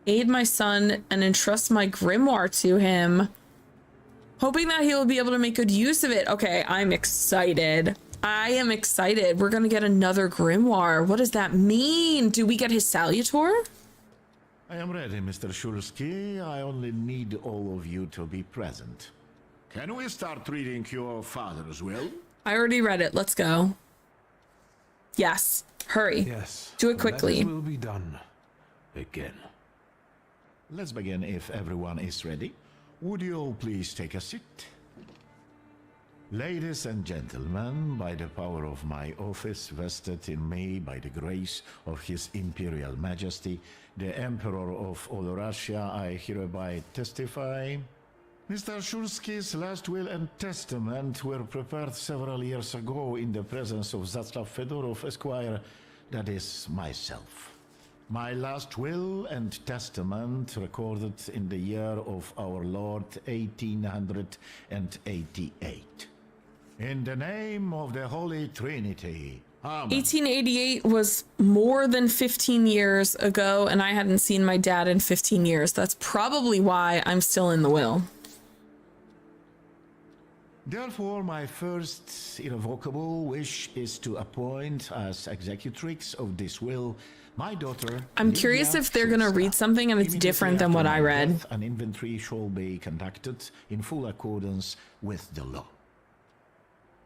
Aid my son and entrust my grimoire to him. Hoping that he will be able to make good use of it. Okay, I'm excited. I am excited. We're gonna get another grimoire. What does that mean? Do we get his salutor? I am ready, Mr. Szulski. I only need all of you to be present. Can we start reading your father's will? I already read it. Let's go. Yes. Hurry. Yes. Do it quickly. Letters will be done. Again. Let's begin if everyone is ready. Would you all please take a seat? Ladies and gentlemen, by the power of my office vested in me by the grace of His Imperial Majesty, the Emperor of all Russia, I hereby testify. Mr. Szulski's last will and testament were prepared several years ago in the presence of Zaclav Fedorov, Esquire, that is, myself. My last will and testament recorded in the year of our Lord 1888. In the name of the Holy Trinity. Amen. 1888 was more than 15 years ago, and I hadn't seen my dad in 15 years. That's probably why I'm still in the will. Therefore, my first irrevocable wish is to appoint as executrix of this will my daughter. I'm curious if they're going to read something and it's different than what I read. An inventory shall be conducted in full accordance with the law.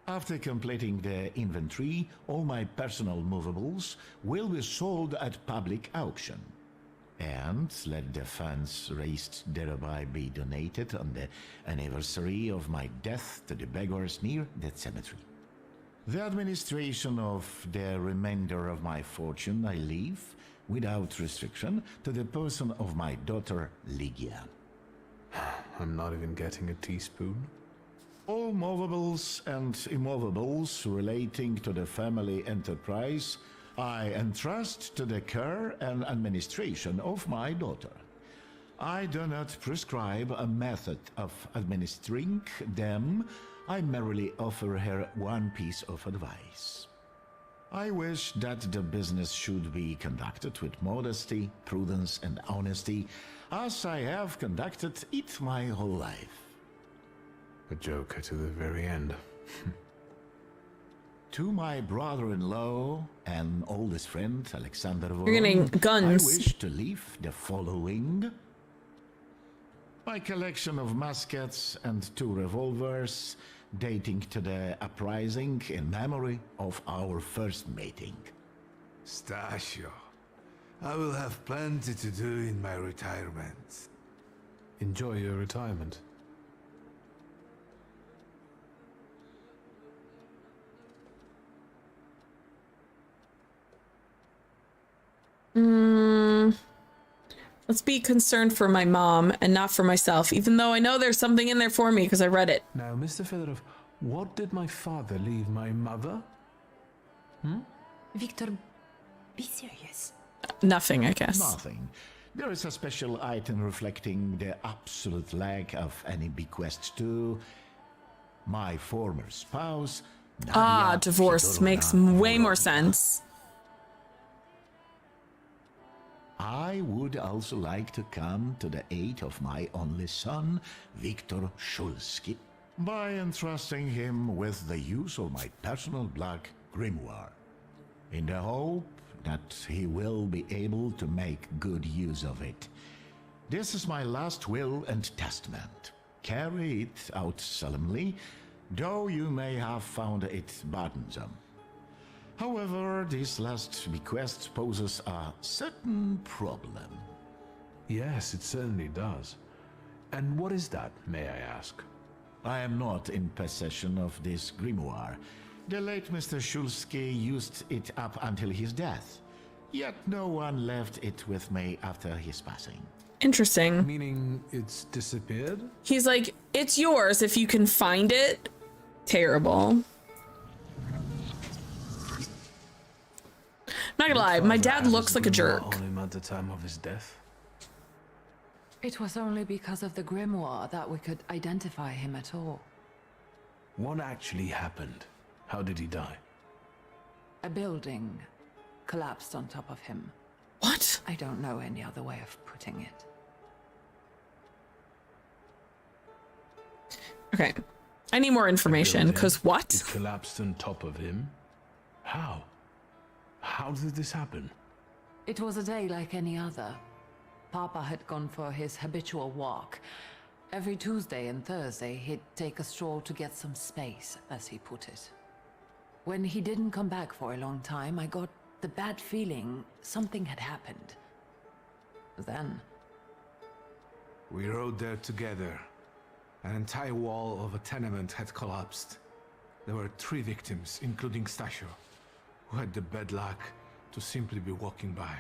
After completing the inventory, all my personal movables will be sold at public auction. And let the funds raised thereby be donated on the anniversary of my death to the beggars near that cemetery. The administration of the remainder of my fortune I leave, without restriction, to the person of my daughter Lygia. I'm not even getting a teaspoon. All movables and immovables relating to the family enterprise I entrust to the care and administration of my daughter. I do not prescribe a method of administering them. I merely offer her one piece of advice. I wish that the business should be conducted with modesty, prudence, and honesty, as I have conducted it my whole life. A joker to the very end. To my brother-in-law and oldest friend, Alexander Voron, You're getting guns. I wish to leave the following. My collection of muskets and 2 revolvers, dating to the uprising in memory of our first mating. Stasio, I will have plenty to do in my retirement. Enjoy your retirement. Let's be concerned for my mom and not for myself, even though I know there's something in there for me because I read it. Now, Mr. Fedorov, what did my father leave my mother? Wiktor, be serious. Nothing, I guess. Nothing. There is a special item reflecting the absolute lack of any bequest to my former spouse, Nadia divorce Fedorovna makes way more Voronova. sense. I would also like to come to the aid of my only son, Wiktor Szulski, by entrusting him with the use of my personal black grimoire, in the hope that he will be able to make good use of it. This is my last will and testament. Carry it out solemnly, though you may have found it burdensome. However, this last bequest poses a certain problem. Yes, it certainly does. And what is that, may I ask? I am not in possession of this grimoire. The late Mr. Szulski used it up until his death, yet no one left it with me after his passing. Interesting. Meaning it's disappeared? He's like, it's yours if you can find it. Terrible. Not gonna lie, my dad looks like a jerk. On him at the time of his death. It was only because of the grimoire that we could identify him at all. What actually happened? How did he die? A building collapsed on top of him. What? I don't know any other way of putting it. Okay. I need more information, because what? It collapsed on top of him? How? How did this happen? It was a day like any other. Papa had gone for his habitual walk. Every Tuesday and Thursday, he'd take a stroll to get some space, as he put it. When he didn't come back for a long time, I got the bad feeling something had happened. Then... We rode there together. An entire wall of a tenement had collapsed. There were 3 victims, including Stasio, who had the bad luck to simply be walking by.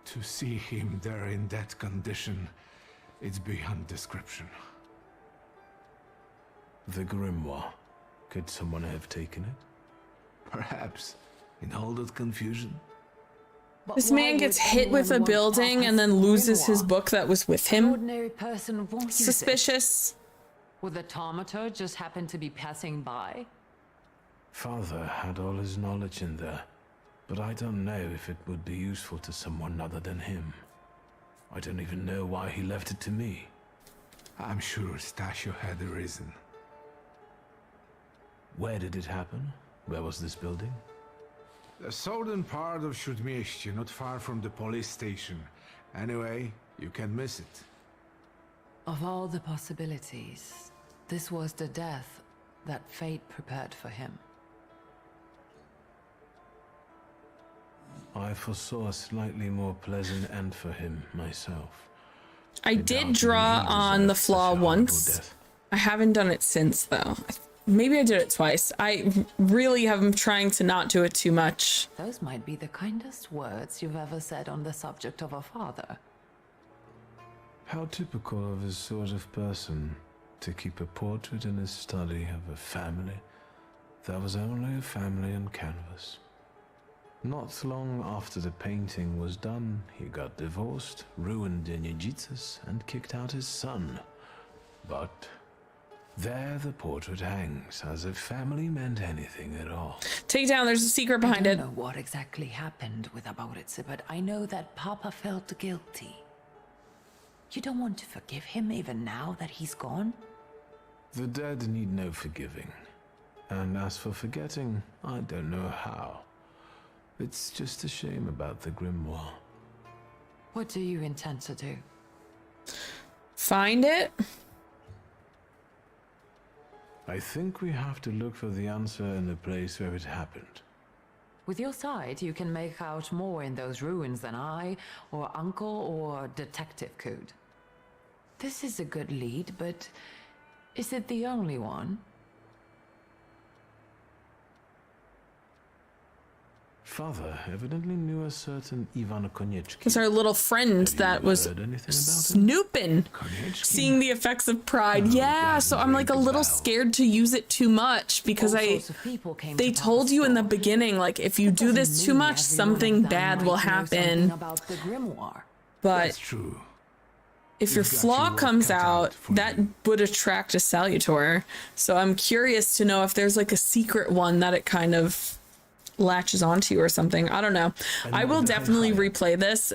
To see him there in that condition, it's beyond description. The grimoire. Could someone have taken it? Perhaps, in all that confusion. This man gets hit with a building and then loses his book that was with An him. ordinary person won't use it. Suspicious. Would the Thaumaturge just happen to be passing by? Father had all his knowledge in there, but I don't know if it would be useful to someone other than him. I don't even know why he left it to me. I'm sure Stasio had a reason. Where did it happen? Where was this building? The southern part of xoPEACHI, not far from the police station. Anyway, you can miss it. Of all the possibilities, this was the death that fate prepared for him. I foresaw a slightly more pleasant end for him myself. I did draw on the flaw once. I haven't done it since, though. Maybe I did it twice. I really am trying to not do it too much. Those might be the kindest words you've ever said on the subject of a father. How typical of his sort of person to keep a portrait in his study of a family that was only a family on canvas. Not long after the painting was done, he got divorced, ruined the Nijitas, and kicked out his son. But There the portrait hangs, as if family meant anything at all. Take down, there's a secret behind I it. don't know what exactly happened with Aboritse, but I know that Papa felt guilty. You don't want to forgive him even now that he's gone? The dead need no forgiving. And as for forgetting, I don't know how. It's just a shame about the grimoire. What do you intend to do? Find it? I think we have to look for the answer in the place where it happened. With your sight, you can make out more in those ruins than I, or Uncle, or Detective could. This is a good lead, but is it the only one? Father evidently knew a certain Ivan Konieczki. It's our little friend that was snooping, seeing the effects of pride. Yeah, so I'm like a little scared to use it too much because they told you in the beginning, like, if you do this too much, something bad will happen. But if your flaw comes out, that would attract a Salutor. So I'm curious to know if there's like a secret one that it kind of latches onto or something. I don't know. I will definitely replay this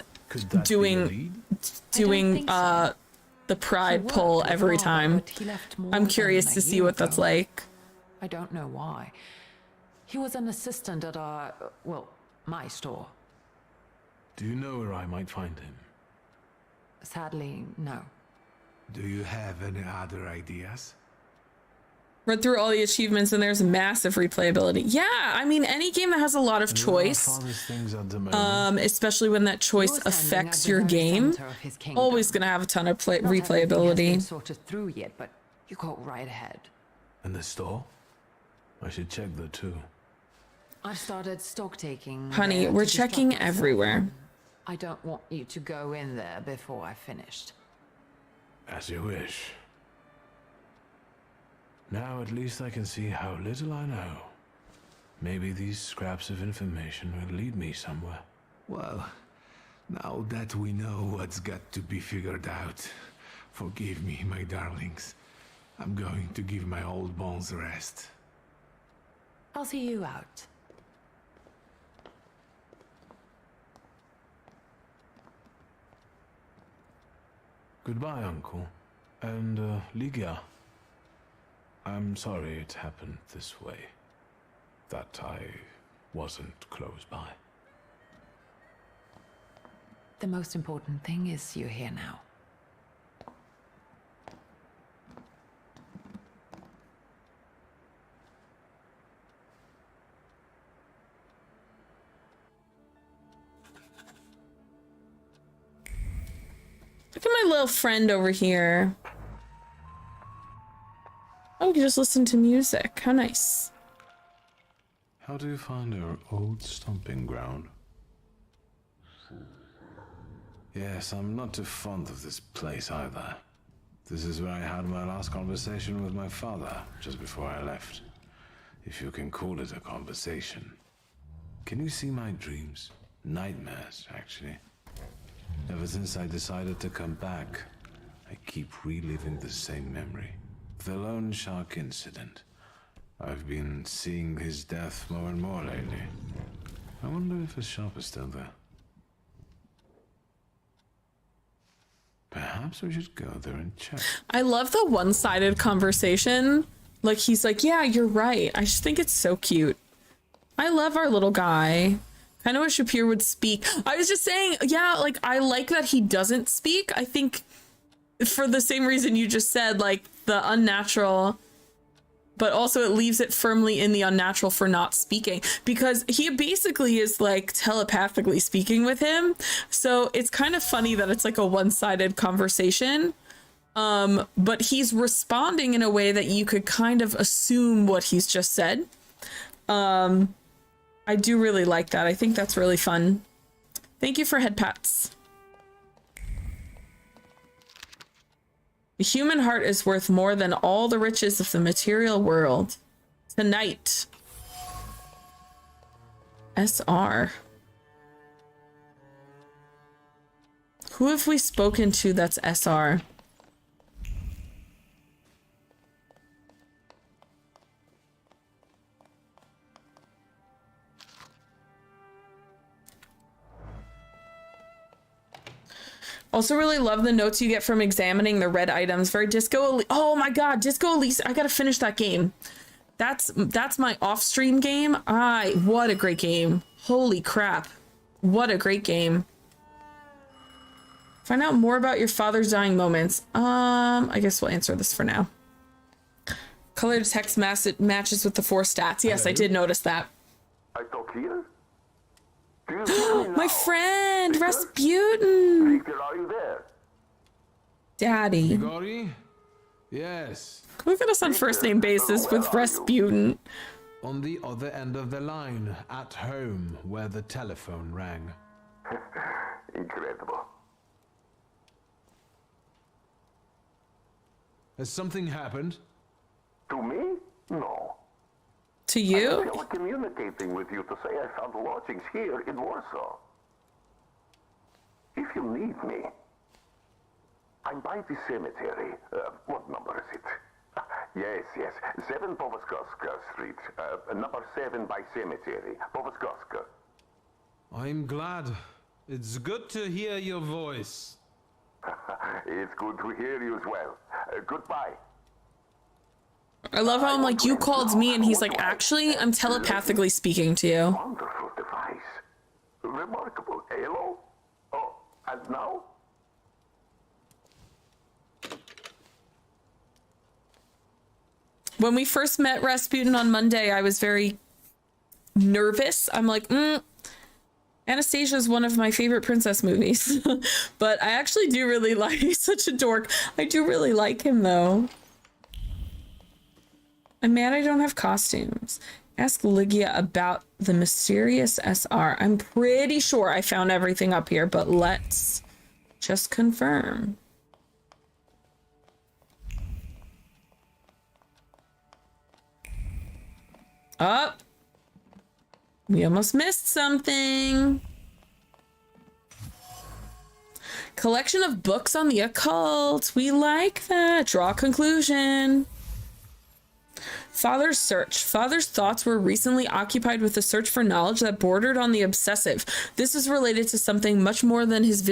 doing the pride pull every time. I'm curious to see what that's like. I don't know why. He was an assistant at our, well, my store. Do you know where I might find him? Sadly, no. Do you have any other ideas? Read through all the achievements and there's massive replayability. Yeah, I mean, any game that has a lot of choice, especially when that choice affects your game, always gonna have a ton of replayability. Sorted through yet, but you go right ahead. And the store? I should check that too. I've started stock taking. Honey, we're checking everywhere. I don't want you to go in there before I've finished. As you wish. Now at least I can see how little I know. Maybe these scraps of information will lead me somewhere. Well, now that we know what's got to be figured out, forgive me, my darlings. I'm going to give my old bones a rest. I'll see you out. Goodbye, Uncle. And, Ligia. I'm sorry it happened this way. That I wasn't close by. The most important thing is you're here now. Look at my little friend over here. Oh, we can just listen to music. How nice. How do you find our old stomping ground? Yes, I'm not too fond of this place either. This is where I had my last conversation with my father, just before I left. If you can call it a conversation. Can you see my dreams? Nightmares, actually. Ever since I decided to come back, I keep reliving the same memory. The loan shark incident. I've been seeing his death more and more lately. I wonder if his shop is still there. Perhaps we should go there and check. I love the one-sided conversation. Like, he's like, yeah, you're right. I just think it's so cute. I love our little guy. Kind of wish xoPEACHI would speak. I was just saying, yeah, like, I like that he doesn't speak. I think for the same reason you just said, like, the unnatural, but also it leaves it firmly in the unnatural for not speaking, because he basically is like telepathically speaking with him. So it's kind of funny that it's like a one-sided conversation. But he's responding in a way that you could kind of assume what he's just said. I do really like that. I think that's really fun. Thank you for head pats. The human heart is worth more than all the riches of the material world. Tonight. SR. Who have we spoken to that's SR? Also really love the notes you get from examining the red items. Very oh my god, Disco Elysium. I gotta finish that game. That's my off-stream game. What a great game. Holy crap. What a great game. Find out more about your father's dying moments. I guess we'll answer this for now. Color to text matches with the 4 stats. Yes, I did notice that. I talk here? My friend, Rasputin. Victor, are you there? Daddy. Grigori? Yes. Look at us on first name basis with Rasputin. On the other end of the line, at home, where the telephone rang. Incredible. Has something happened? To me? No. To you? I'm telecommunicating with you to say I found lodgings here in Warsaw. If you need me, I'm by the cemetery. What number is it? Yes. 7 Povoskoska Street. Number 7 by cemetery. Povoskoska. I'm glad. It's good to hear your voice. It's good to hear you as well. Goodbye. I love how I'm like, you called me, and he's like, actually, I'm telepathically speaking to you. Wonderful device. Remarkable. Hello? Oh, and now? When we first met Rasputin on Monday, I was very nervous. I'm like, Anastasia is one of my favorite princess movies. But I actually do really like, he's such a dork. I do really like him, though. I'm mad I don't have costumes. Ask Lygia about the mysterious SR. I'm pretty sure I found everything up here, but let's just confirm. Oh, we almost missed something. Collection of books on the occult. We like that. Draw a conclusion. Father's search. Father's thoughts were recently occupied with the search for knowledge that bordered on the obsessive. This is related to something much more than his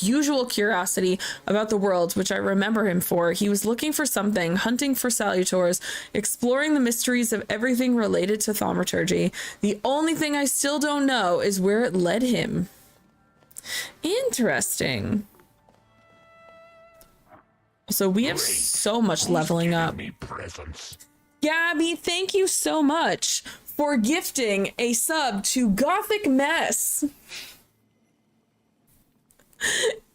usual curiosity about the world, which I remember him for. He was looking for something, hunting for salutors, exploring the mysteries of everything related to thaumaturgy. The only thing I still don't know is where it led him. Interesting. So we have so much leveling up. Gabby, thank you so much for gifting a sub to Gothic Mess.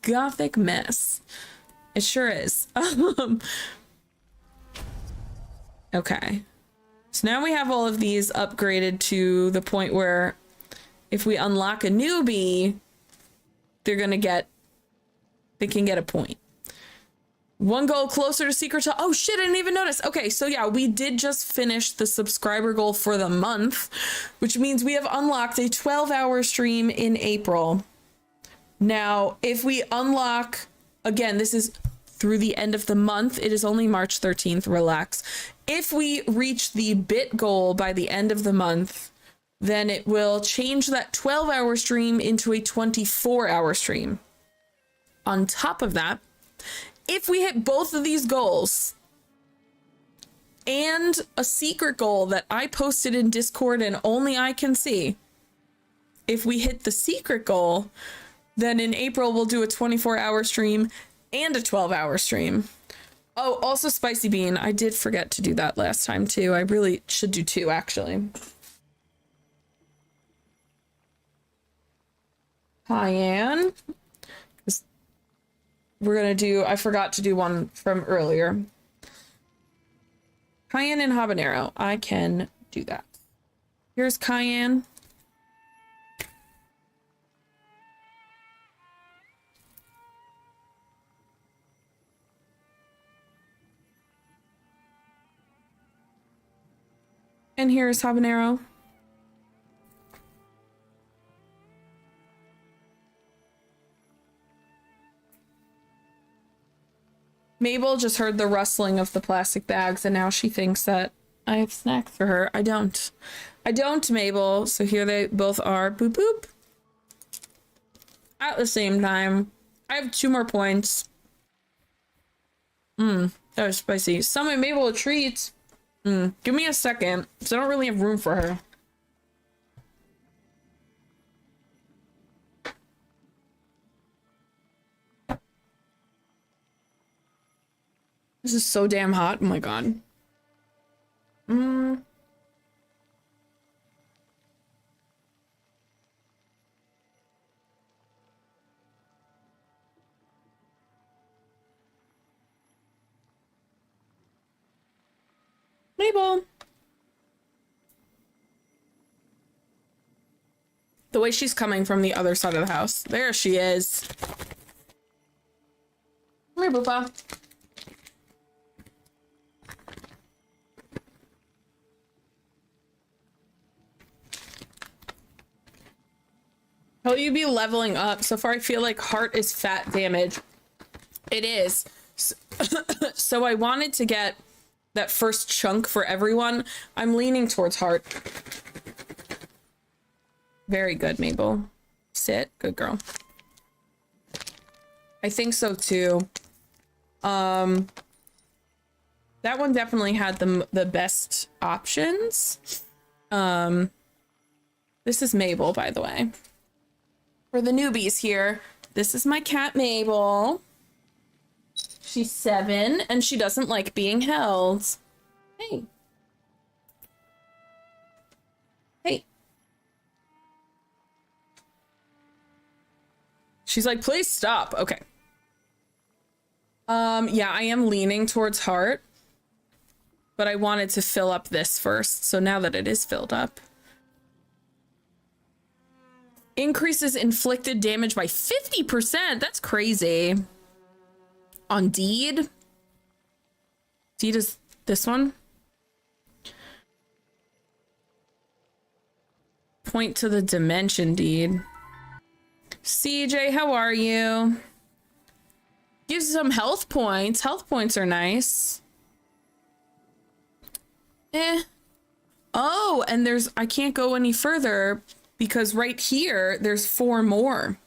Gothic Mess. It sure is. Okay. So now we have all of these upgraded to the point where if we unlock a newbie, they can get a point. 1 goal closer to secret to, oh shit, I didn't even notice. Okay, so yeah, we did just finish the subscriber goal for the month, which means we have unlocked a 12-hour stream in April. Now, if we unlock, again, this is through the end of the month. It is only March 13th, relax. If we reach the bit goal by the end of the month, then it will change that 12-hour stream into a 24-hour stream. On top of that, if we hit both of these goals and a secret goal that I posted in Discord and only I can see, if we hit the secret goal, then in April we'll do a 24-hour stream and a 12-hour stream. Oh, also Spicy Bean. I did forget to do that last time too. I really should do 2 actually. Hi, Anne. We're gonna do, I forgot to do one from earlier. Cayenne and habanero. I can do that. Here's cayenne. And here's habanero. Mabel just heard the rustling of the plastic bags and now she thinks that I have snacks for her. I don't. I don't, Mabel. So here they both are. Boop, boop. At the same time. I have 2 more points. That was spicy. Summon Mabel a treat. Give me a second, because I don't really have room for her. This is so damn hot. Oh my god. Mabel. The way she's coming from the other side of the house. There she is. Come here, Boopa. Will you be leveling up? So far I feel like heart is fat damage. It is. So I wanted to get that first chunk for everyone. I'm leaning towards heart. Very good, Mabel. Sit. Good girl. I think so too. That one definitely had the best options. This is Mabel, by the way. For the newbies here, this is my cat Mabel. She's 7 and she doesn't like being held. Hey. Hey. She's like, please stop. Okay. Yeah, I am leaning towards heart, but I wanted to fill up this first. So now that it is filled up. Increases inflicted damage by 50%. That's crazy. On deed. Deed is this one. Point to the dimension deed. CJ, how are you? Gives some health points. Health points are nice. Oh, and I can't go any further because right here, there's 4 more.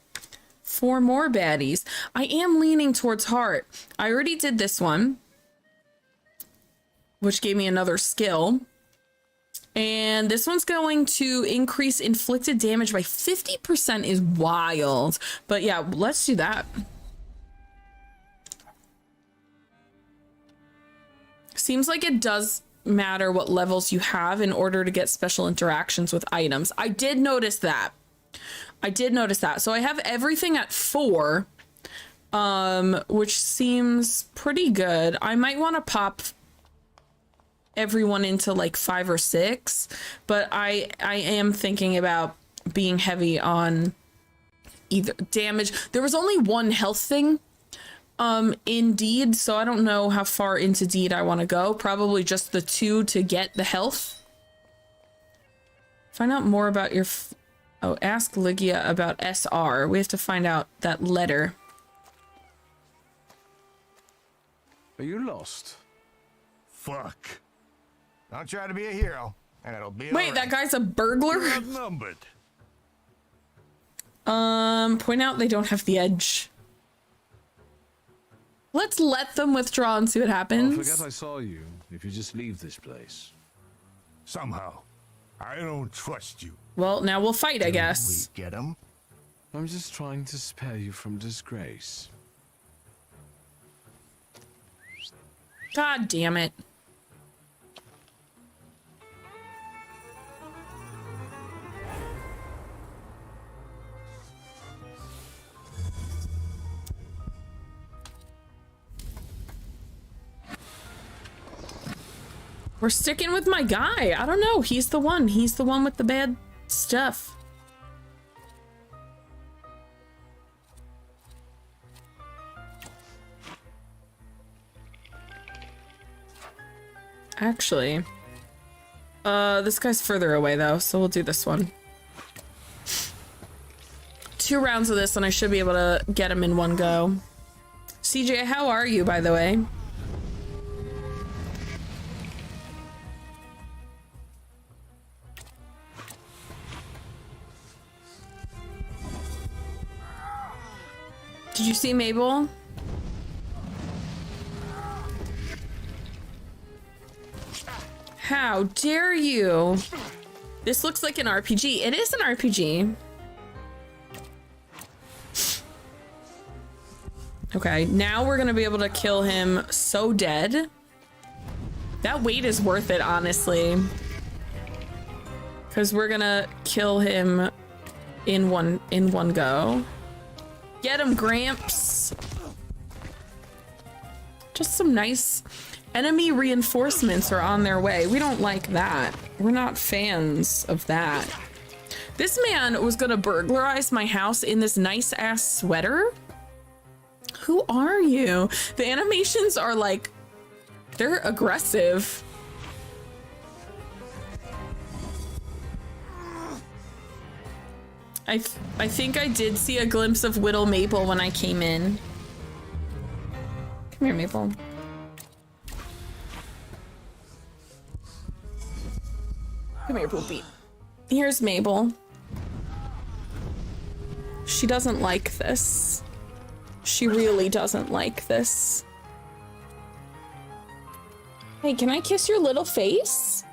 4 more baddies. I am leaning towards heart. I already did this one, which gave me another skill. And this one's going to increase inflicted damage by 50% is wild. But yeah, let's do that. Seems like it does matter what levels you have in order to get special interactions with items. I did notice that. So I have everything at 4, which seems pretty good. I might want to pop everyone into like 5 or 6, but I am thinking about being heavy on either damage. There was only 1 health thing in deed, so I don't know how far into deed I want to go. Probably just the 2 to get the health. Find out more about your ask Lygia about SR. We have to find out that letter. Are you lost? Fuck. Don't try to be a hero, and it'll be Wait, that guy's a burglar? You're outnumbered. Point out they don't have the edge. Let's let them withdraw and see what happens. I'll forget I saw you if you just leave this place. Somehow, I don't trust you. Well, now we'll fight, I guess. We get him? I'm just trying to spare you from disgrace. God damn it. We're sticking with my guy. I don't know. He's the one. He's the one with the bad stuff. Actually, this guy's further away though, so we'll do this one. 2 rounds of this and I should be able to get him in one go. CJ, how are you, by the way? Did you see Mabel? How dare you? This looks like an RPG. It is an RPG. Okay, now we're gonna be able to kill him so dead. That weight is worth it, honestly. Because we're gonna kill him in one go. Get him, Gramps. Just some nice enemy reinforcements are on their way. We don't like that. We're not fans of that. This man was gonna burglarize my house in this nice ass sweater. Who are you? The animations are like, they're aggressive. I think I did see a glimpse of Whittle Maple when I came in. Come here, Maple. Come here, Poopy. Here's Mabel. She doesn't like this. She really doesn't like this. Hey, can I kiss your little face?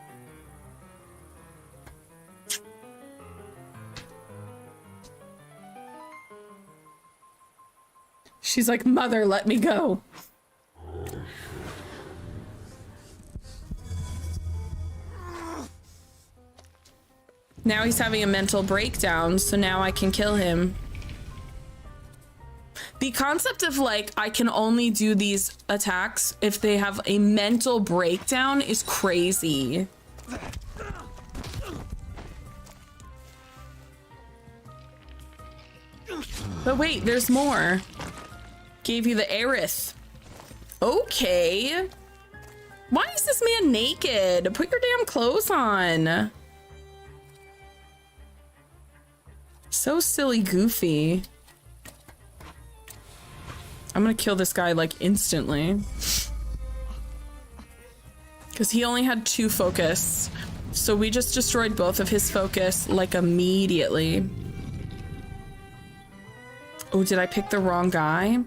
She's like, Mother, let me go. Now he's having a mental breakdown, so now I can kill him. The concept of like, I can only do these attacks if they have a mental breakdown is crazy. But wait, there's more. Gave you the Aerith. Okay. Why is this man naked? Put your damn clothes on. So silly goofy. I'm gonna kill this guy like instantly. Because he only had 2 focus. So we just destroyed both of his focus like immediately. Oh, did I pick the wrong guy?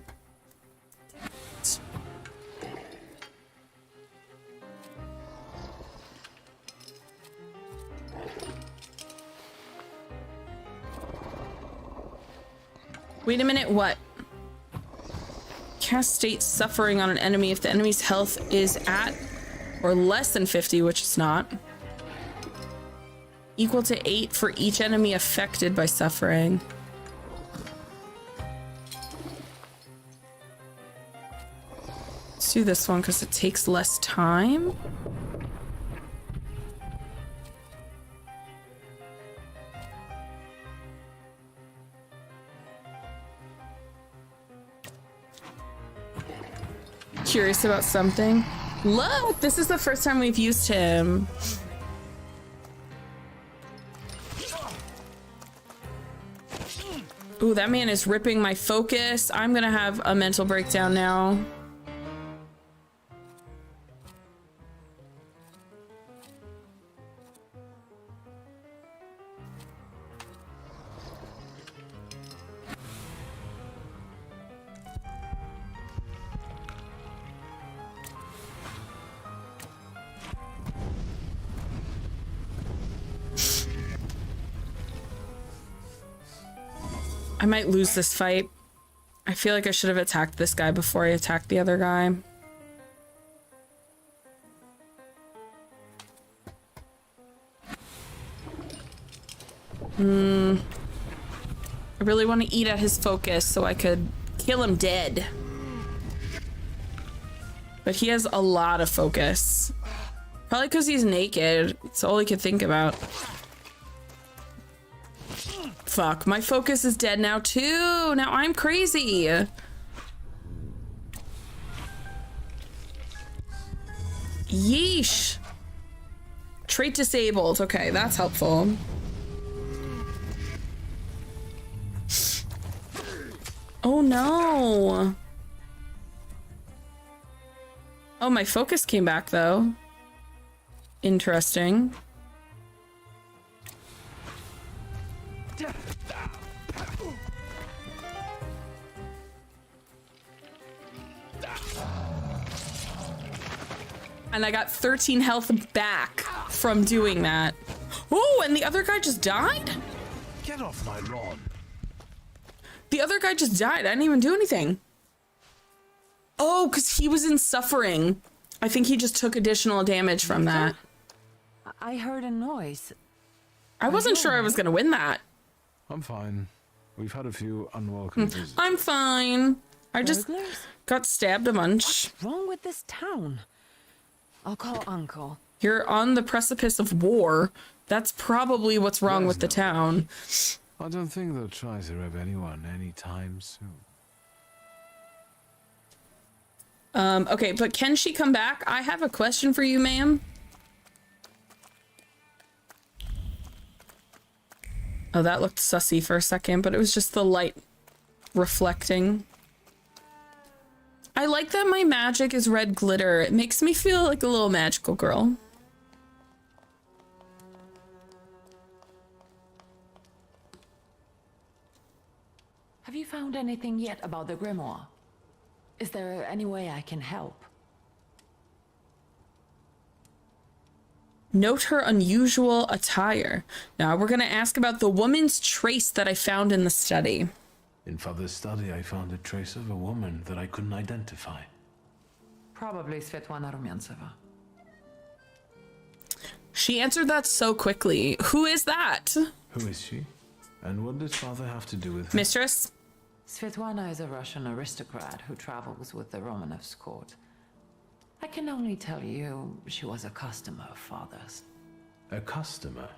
Wait a minute, what? Cast state suffering on an enemy if the enemy's health is at or less than 50, which it's not. Equal to 8 for each enemy affected by suffering. Let's do this one because it takes less time. Curious about something. Look, this is the first time we've used him. Ooh, that man is ripping my focus. I'm gonna have a mental breakdown now. I might lose this fight. I feel like I should have attacked this guy before I attacked the other guy. I really want to eat at his focus so I could kill him dead. But he has a lot of focus. Probably because he's naked. It's all he could think about. Fuck, my focus is dead now too. Now I'm crazy. Yeesh. Trait disabled. Okay, that's helpful. Oh no. Oh, my focus came back though. Interesting. And I got 13 health back from doing that. Oh, and the other guy just died? Get off my lawn. The other guy just died. I didn't even do anything. Oh, because he was in suffering. I think he just took additional damage from that. I heard a noise. I wasn't sure I was going to win that. I'm fine. We've had a few unwelcome visitors. I'm fine. I just Burglars? got stabbed a bunch. What's wrong with this town? I'll call Uncle. You're on the precipice of war. That's probably what's wrong with the town. I don't think they'll try to rob anyone anytime soon. Okay, but can she come back? I have a question for you, ma'am. Oh, that looked sussy for a second, but it was just the light reflecting. I like that my magic is red glitter. It makes me feel like a little magical girl. Have you found anything yet about the grimoire? Is there any way I can help? Note her unusual attire. Now we're gonna ask about the woman's trace that I found in the study. In Father's study, I found a trace of a woman that I couldn't identify. Probably Svetlana Rumyantseva. She answered that so quickly. Who is that? Who is she? And what does Father have to do with her? Mistress? Svetlana is a Russian aristocrat who travels with the Romanovs' court. I can only tell you she was a customer of Father's. A customer?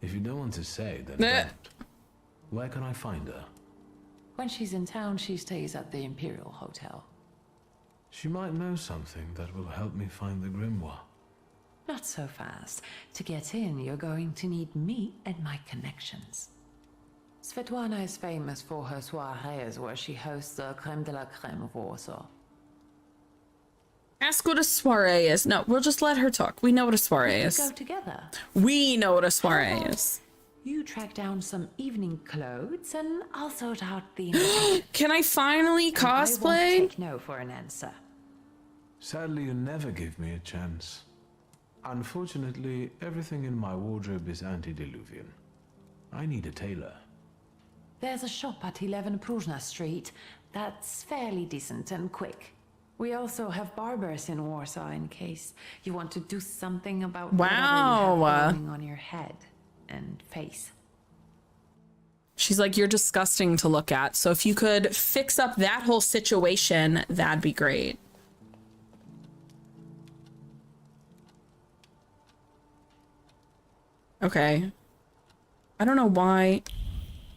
If you don't want to say, then Nah. don't. Where can I find her? When she's in town, she stays at the Imperial Hotel. She might know something that will help me find the grimoire. Not so fast. To get in, you're going to need me and my connections. Svetlana is famous for her soirees where she hosts the creme de la creme of Warsaw. Ask what a soiree is. No, we'll just let her talk. We know what a soiree We is. could go together. We know what a soiree is. You track down some evening clothes and I'll sort out the invitation. Can I finally And I won't cosplay? take no for an answer. Sadly, you never give me a chance. Unfortunately, everything in my wardrobe is antediluvian. I need a tailor. There's a shop at 11 Pruzhna Street that's fairly decent and quick. We also have barbers in Warsaw in case you want to do something about whatever you have Wow. growing on your head and face. She's like, you're disgusting to look at. So if you could fix up that whole situation, that'd be great. Okay. I don't know why.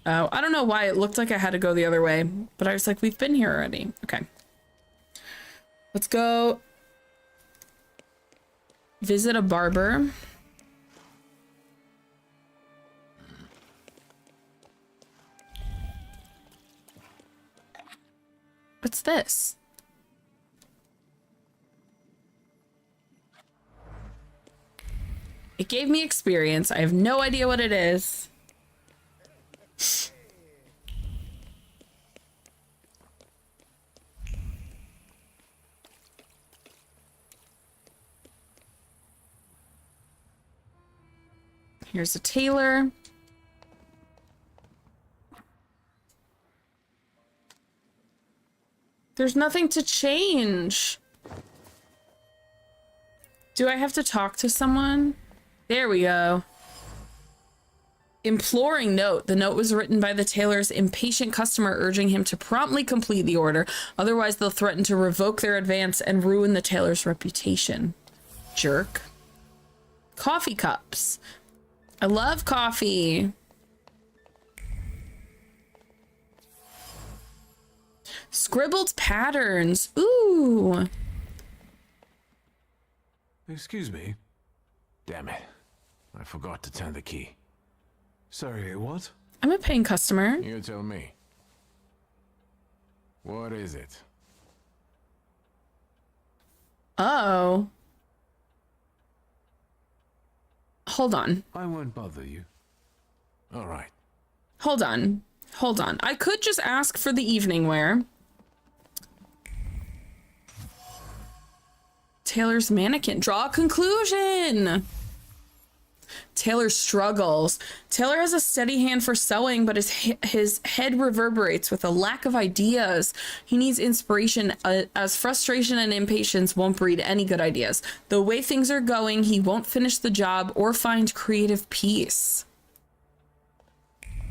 Oh, I don't know why it looked like I had to go the other way, but I was like, we've been here already. Okay. Let's go visit a barber. What's this? It gave me experience. I have no idea what it is. Here's a tailor. There's nothing to change. Do I have to talk to someone? There we go. Imploring note. The note was written by the tailor's impatient customer urging him to promptly complete the order. Otherwise, they'll threaten to revoke their advance and ruin the tailor's reputation. Jerk. Coffee cups. I love coffee. Scribbled patterns. Ooh. Excuse me. Damn it. I forgot to turn the key. Sorry, what? I'm a paying customer. You tell me. What is it? Oh. Hold on. I won't bother you. All right. Hold on. Hold on. I could just ask for the evening wear. Taylor's mannequin. Draw a conclusion. Taylor struggles. Taylor has a steady hand for sewing, but his head reverberates with a lack of ideas. He needs inspiration, as frustration and impatience won't breed any good ideas. The way things are going, he won't finish the job or find creative peace.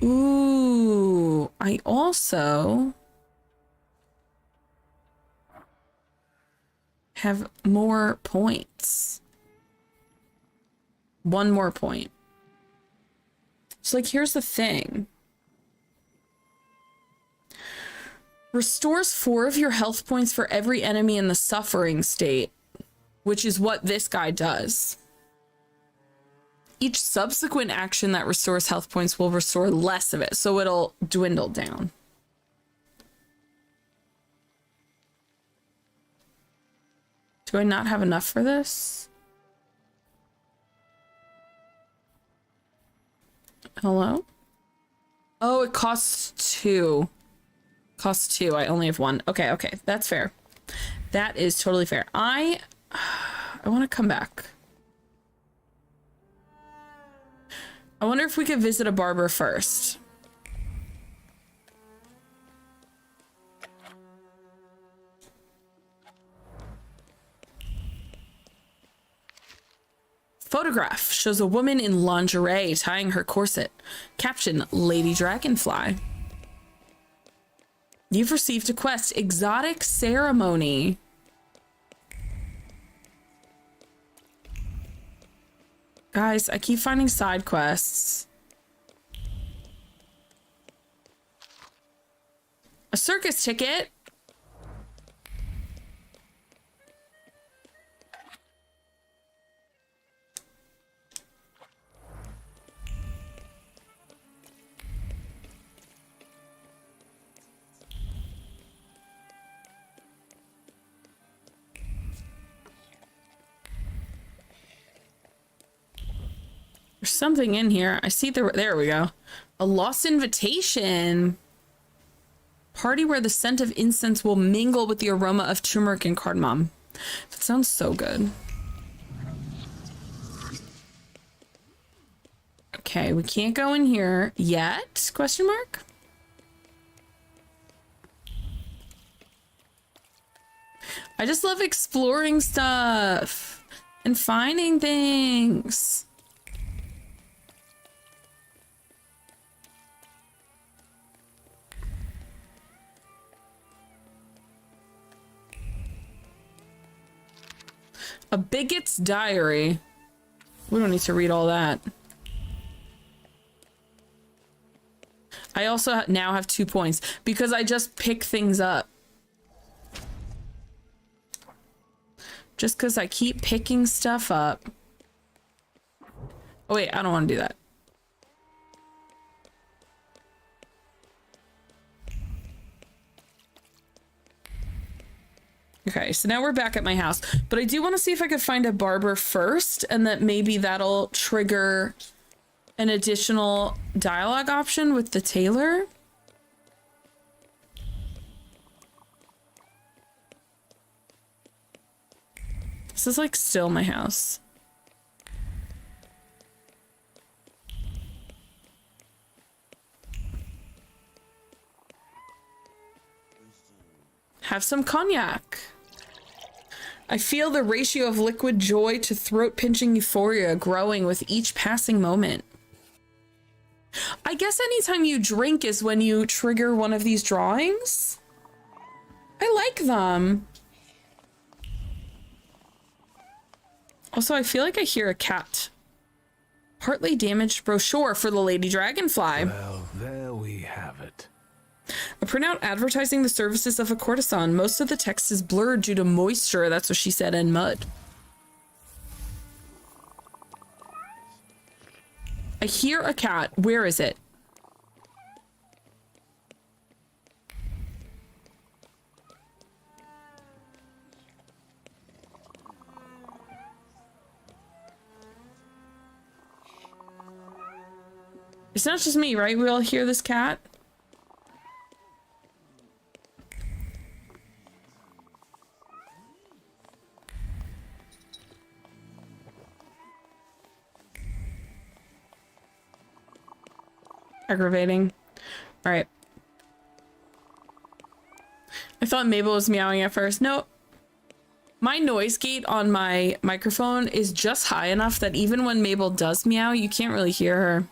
Ooh, I also have more points. One more point. So, like, here's the thing. Restores 4 of your health points for every enemy in the suffering state, which is what this guy does. Each subsequent action that restores health points will restore less of it, so it'll dwindle down. Do I not have enough for this? Hello? Oh, it costs 2. Costs 2. I only have 1. Okay, okay. That's fair. That is totally fair. I want to come back. I wonder if we could visit a barber first. Photograph shows a woman in lingerie tying her corset. Caption, Lady Dragonfly. You've received a quest, Exotic Ceremony. Guys, I keep finding side quests. A circus ticket. There's something in here. I see there we go. A lost invitation. Party where the scent of incense will mingle with the aroma of turmeric and cardamom. That sounds so good. Okay, we can't go in here yet? Question mark? I just love exploring stuff and finding things. A Bigot's Diary. We don't need to read all that. I also now have 2 points because I just pick things up. Just because I keep picking stuff up. Oh wait, I don't want to do that. Okay, so now we're back at my house, but I do want to see if I could find a barber first, and that maybe that'll trigger an additional dialogue option with the tailor. This is like still my house. Have some cognac. I feel the ratio of liquid joy to throat-pinching euphoria growing with each passing moment. I guess anytime you drink is when you trigger one of these drawings. I like them. Also, I feel like I hear a cat. Partly damaged brochure for the Lady Dragonfly. Well, there we have it. A printout advertising the services of a courtesan. Most of the text is blurred due to moisture, that's what she said, and mud. I hear a cat. Where is it? It's not just me, right? We all hear this cat. aggravating. All right. I thought Mabel was meowing at first. No. My noise gate on my microphone is just high enough that even when Mabel does meow, you can't really hear her.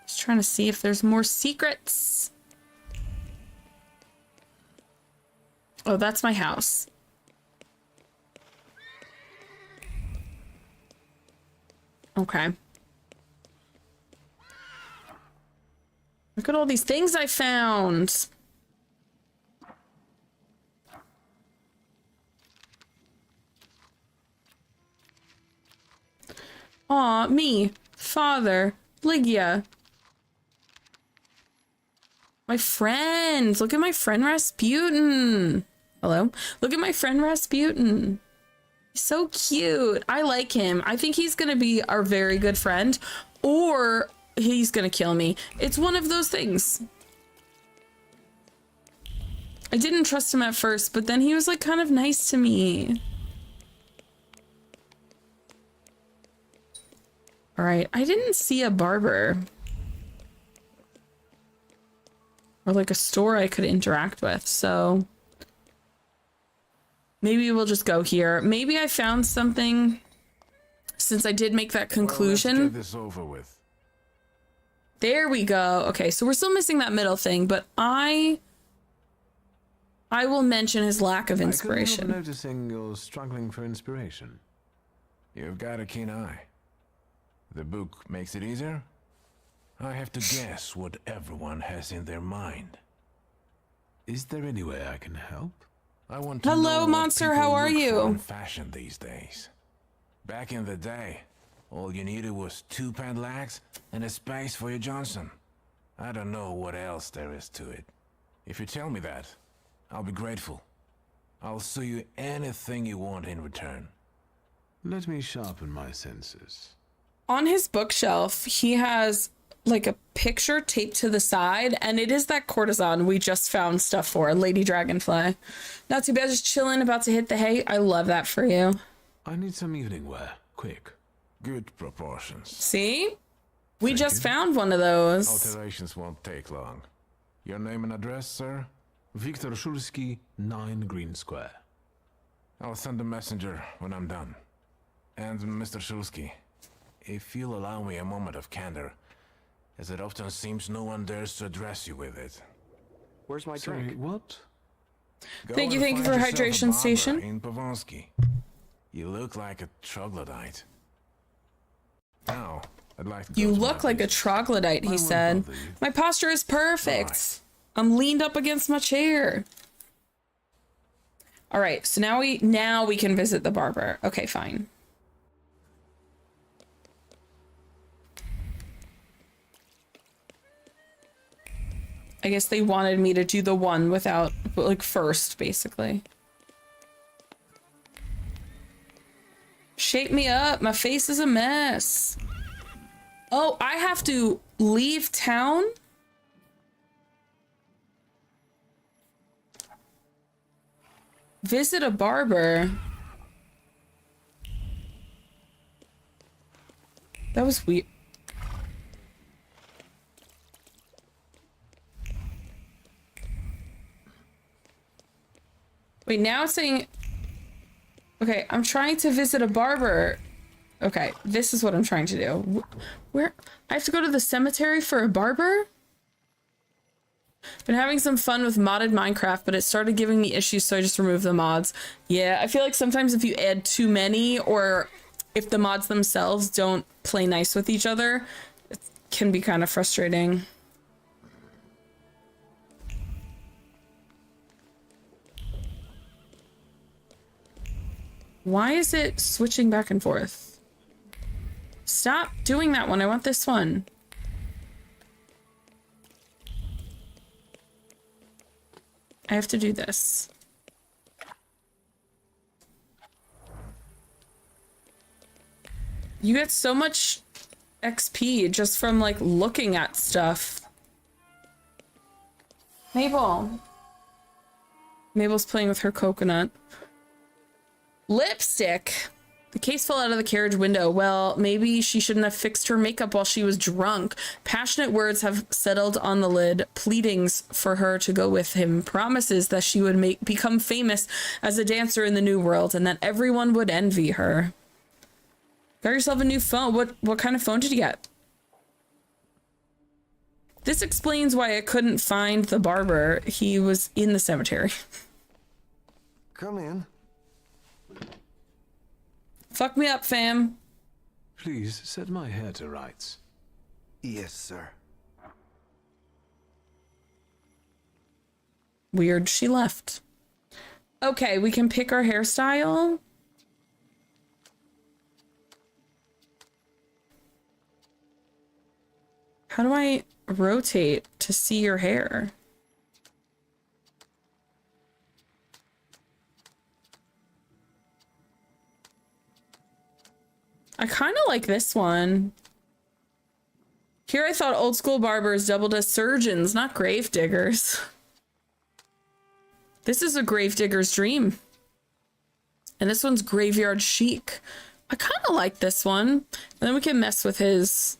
Just trying to see if there's more secrets. Oh, that's my house. Okay. Look at all these things I found. Aw, me, father, Lygia. My friends. Look at my friend Rasputin. Hello? Look at my friend Rasputin. He's so cute. I like him. I think he's gonna be our very good friend, or he's gonna kill me. It's one of those things. I didn't trust him at first, but then he was like kind of nice to me. All right, I didn't see a barber. Or like a store I could interact with, so maybe we'll just go here. Maybe I found something since I did make that conclusion. Well, let's get this over with. There we go. Okay, so we're still missing that middle thing, but I will mention his lack of inspiration. I couldn't help noticing you're struggling for inspiration. You've got a keen eye. The book makes it easier? I have to guess what everyone has in their mind. Is there any way I can help? I want to Hello, know monster. what How people are look you? for in fashion these days. Back in the day, all you needed was 2 padlocks and a space for your Johnson. I don't know what else there is to it. If you tell me that, I'll be grateful. I'll sue you anything you want in return. Let me sharpen my senses. On his bookshelf, he has like a picture taped to the side, and it is that courtesan we just found stuff for, Lady Dragonfly. Not too bad, just chilling, about to hit the hay. I love that for you. I need some evening wear, quick. Good proportions. See? We just found one of those. Alterations won't take long. Your name and address, sir? Wiktor Szulski, 9 Green Square. I'll send a messenger when I'm done. And Mr. Szulski, if you'll allow me a moment of candor, as it often seems no one dares to address you with it. Where's my Sorry, drink? what? Thank you for find yourself a hydration barber station. in Pavonsky. You look like a troglodyte. Now, I'd like to go You to my look like a business. troglodyte, he said. My posture is perfect. I'm leaned up against my chair. All right, so now we can visit the barber. Okay, fine. I guess they wanted me to do the one without, like, first, basically. Shape me up. My face is a mess. Oh, I have to leave town? Visit a barber. That was weird. Wait, now it's saying... Okay, I'm trying to visit a barber. Okay, this is what I'm trying to do. Where? I have to go to the cemetery for a barber? Been having some fun with modded Minecraft, but it started giving me issues, so I just removed the mods. Yeah, I feel like sometimes if you add too many, or if the mods themselves don't play nice with each other, it can be kind of frustrating. Why is it switching back and forth? Stop doing that one. I want this one. I have to do this. You get so much XP just from like looking at stuff. Mabel. Mabel's playing with her coconut. Lipstick. The case fell out of the carriage window. Well, maybe she shouldn't have fixed her makeup while she was drunk. Passionate words have settled on the lid. Pleadings for her to go with him. Promises that she would become famous as a dancer in the new world and that everyone would envy her. Got yourself a new phone. What kind of phone did you get? This explains why I couldn't find the barber. He was in the cemetery. Come in. Fuck me up, fam. Please set my hair to rights. Yes, sir. Weird, she left. Okay, we can pick our hairstyle. How do I rotate to see your hair? I kind of like this one. Here I thought old school barbers doubled as surgeons, not grave diggers. This is a grave digger's dream. And this one's graveyard chic. I kind of like this one. And then we can mess with his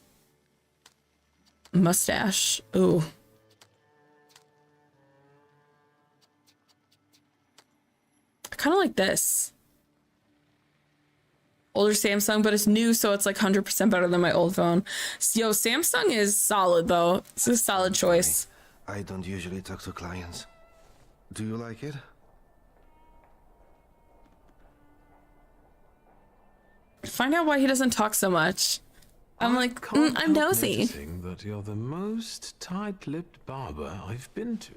mustache. Ooh. I kind of like this. Older Samsung, but it's new, so it's like 100% better than my old phone. Yo, Samsung is solid, though. It's a solid choice. I don't usually talk to clients. Do you like it? Find out why he doesn't talk so much. I'm like, I'm nosy. Noticing that you're the most tight-lipped barber I've been to.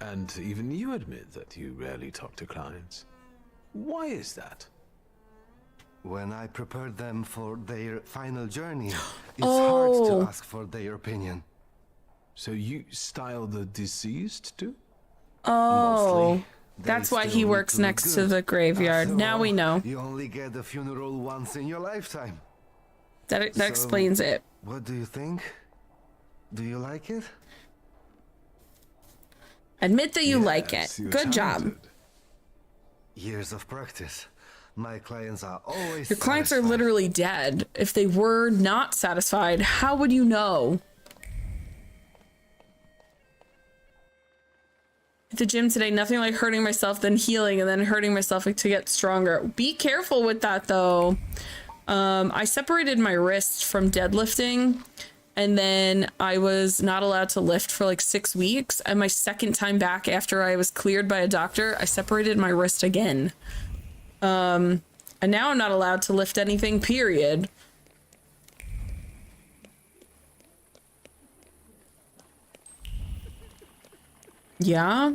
And even you admit that you rarely talk to clients. Why is that? When I prepared them for their final journey, it's hard to ask for their opinion. So you style the deceased too? Oh, Mostly, that's they why still he look works good. next to the graveyard. After Now all, we know. You only get a funeral once in your lifetime. That So, explains it. What do you think? Do you like it? Admit that you like it. you're Good job. Years of practice. My clients are always Your clients are literally dead. If they were not satisfied, how would you know? At the gym today, nothing like hurting myself, then healing, and then hurting myself to get stronger. Be careful with that, though. I separated my wrist from deadlifting, and then I was not allowed to lift for like 6 weeks. And my second time back after I was cleared by a doctor, I separated my wrist again. And now I'm not allowed to lift anything, period. Yeah.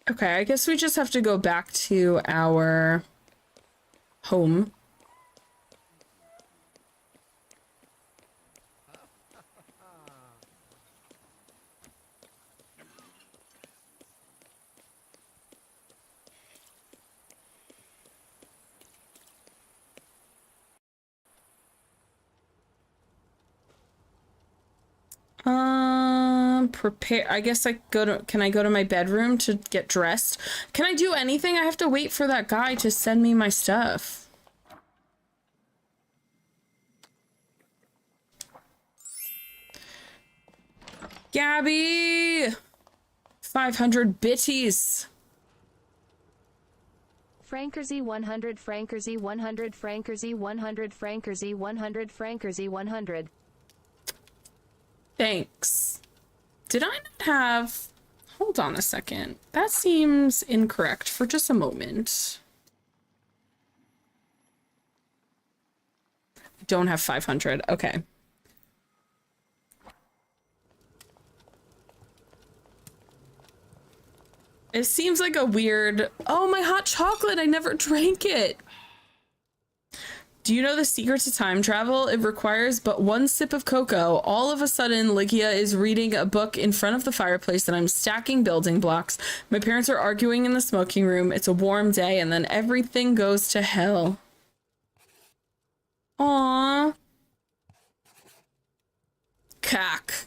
Okay, I guess we just have to go back to our home. Prepare. I guess can I go to my bedroom to get dressed? Can I do anything? I have to wait for that guy to send me my stuff. Gabby! 500 bitties. Frankersy 100, Frankersy 100, Frankersy 100, Frankersy 100, Frankersy 100. Thanks. Did I not have... Hold on a second. That seems incorrect for just a moment. Don't have 500. Okay. It seems like a weird... Oh, my hot chocolate! I never drank it! Do you know the secret to time travel? It requires but one sip of cocoa. All of a sudden, Lygia is reading a book in front of the fireplace and I'm stacking building blocks. My parents are arguing in the smoking room. It's a warm day and then everything goes to hell. Aww. Cack.